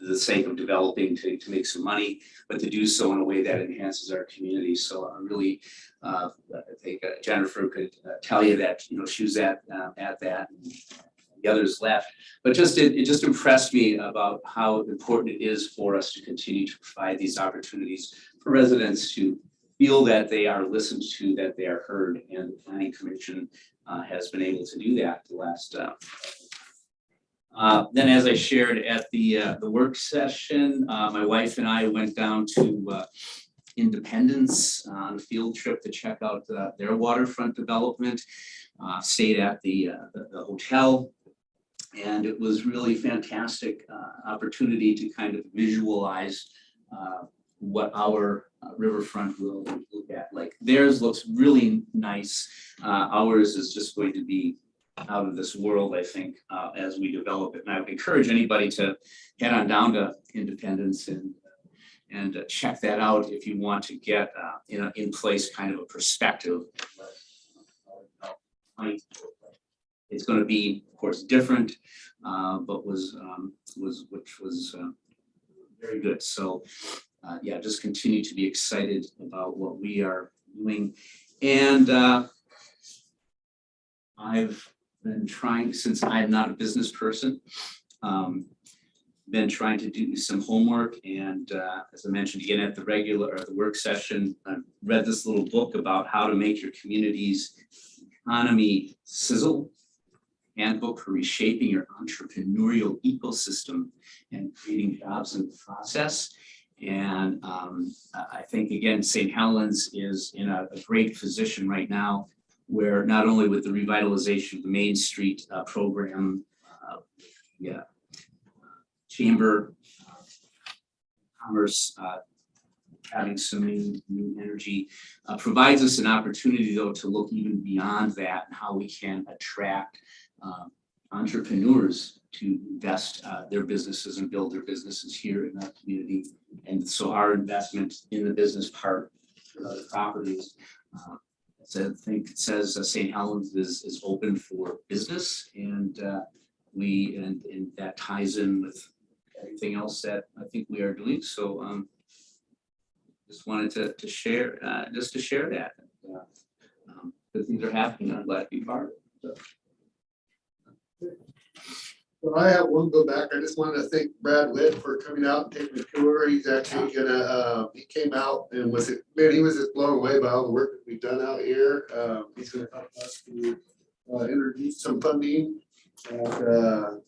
Speaker 5: the sake of developing to make some money, but to do so in a way that enhances our community. So I'm really, I think Jennifer could tell you that, she was at that, and the others left. But it just impressed me about how important it is for us to continue to provide these opportunities for residents to feel that they are listened to, that they are heard, and the Planning Commission has been able to do that the last then, as I shared at the work session, my wife and I went down to Independence on a field trip to check out their waterfront development, stayed at the hotel. And it was really fantastic opportunity to kind of visualize what our riverfront will look at. Like theirs looks really nice. Ours is just going to be out of this world, I think, as we develop it. And I would encourage anybody to head on down to Independence and check that out if you want to get in place kind of a perspective. It's going to be, of course, different, but was very good. So just continue to be excited about what we are doing. And I've been trying, since I'm not a business person, been trying to do some homework. And as I mentioned again at the work session, I read this little book about how to make your community's economy sizzle. Handbook for reshaping your entrepreneurial ecosystem and creating jobs in the process. And I think, again, St. Helens is in a great position right now, where not only with the revitalization of the Main Street program, Chamber Commerce having some new energy, provides us an opportunity, though, to look even beyond that and how we can attract entrepreneurs to invest their businesses and build their businesses here in our community. And so our investment in the business part of the properties, I think it says St. Helens is open for business, and that ties in with everything else that I think we are doing. So just wanted to share that. because things are happening. I'm glad to be part of it.
Speaker 1: Well, I have one go back. I just wanted to thank Brad Witt for coming out and taking the tour. He's actually gonna, he came out and he was just blown away by all the work that we've done out here. He's gonna help us to introduce some funding at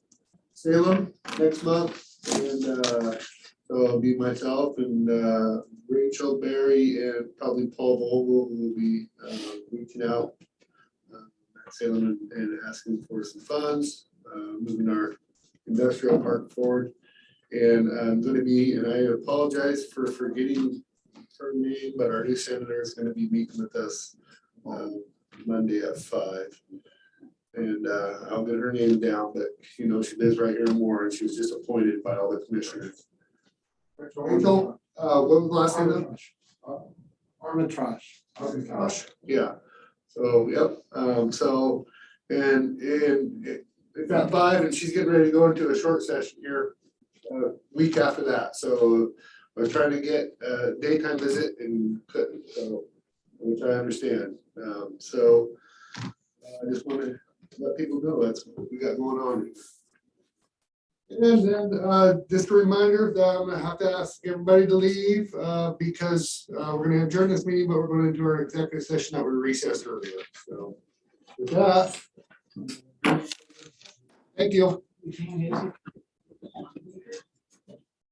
Speaker 1: Salem next month. And so it'll be myself and Rachel Berry and probably Paul Vogel who will be reaching out at Salem and asking for some funds. Moving our industrial park forward. And I'm gonna be, and I apologize for forgetting her name, but our new senator is gonna be meeting with us Monday at 5. And I'll get her name down, but she lives right here in Warren. She was just appointed by all the commissioners. Rachel, what was the last name? Armitage. Yeah. So, yep. So, and it's at 5 and she's getting ready to go into a short session here week after that. So I was trying to get a daytime visit and couldn't, so, which I understand. So I just want to let people know that's what we got going on. And then just a reminder that I'm gonna have to ask everybody to leave because we're gonna adjourn this meeting, but we're going to do our executive session that we recessed earlier. So with that. Thank you.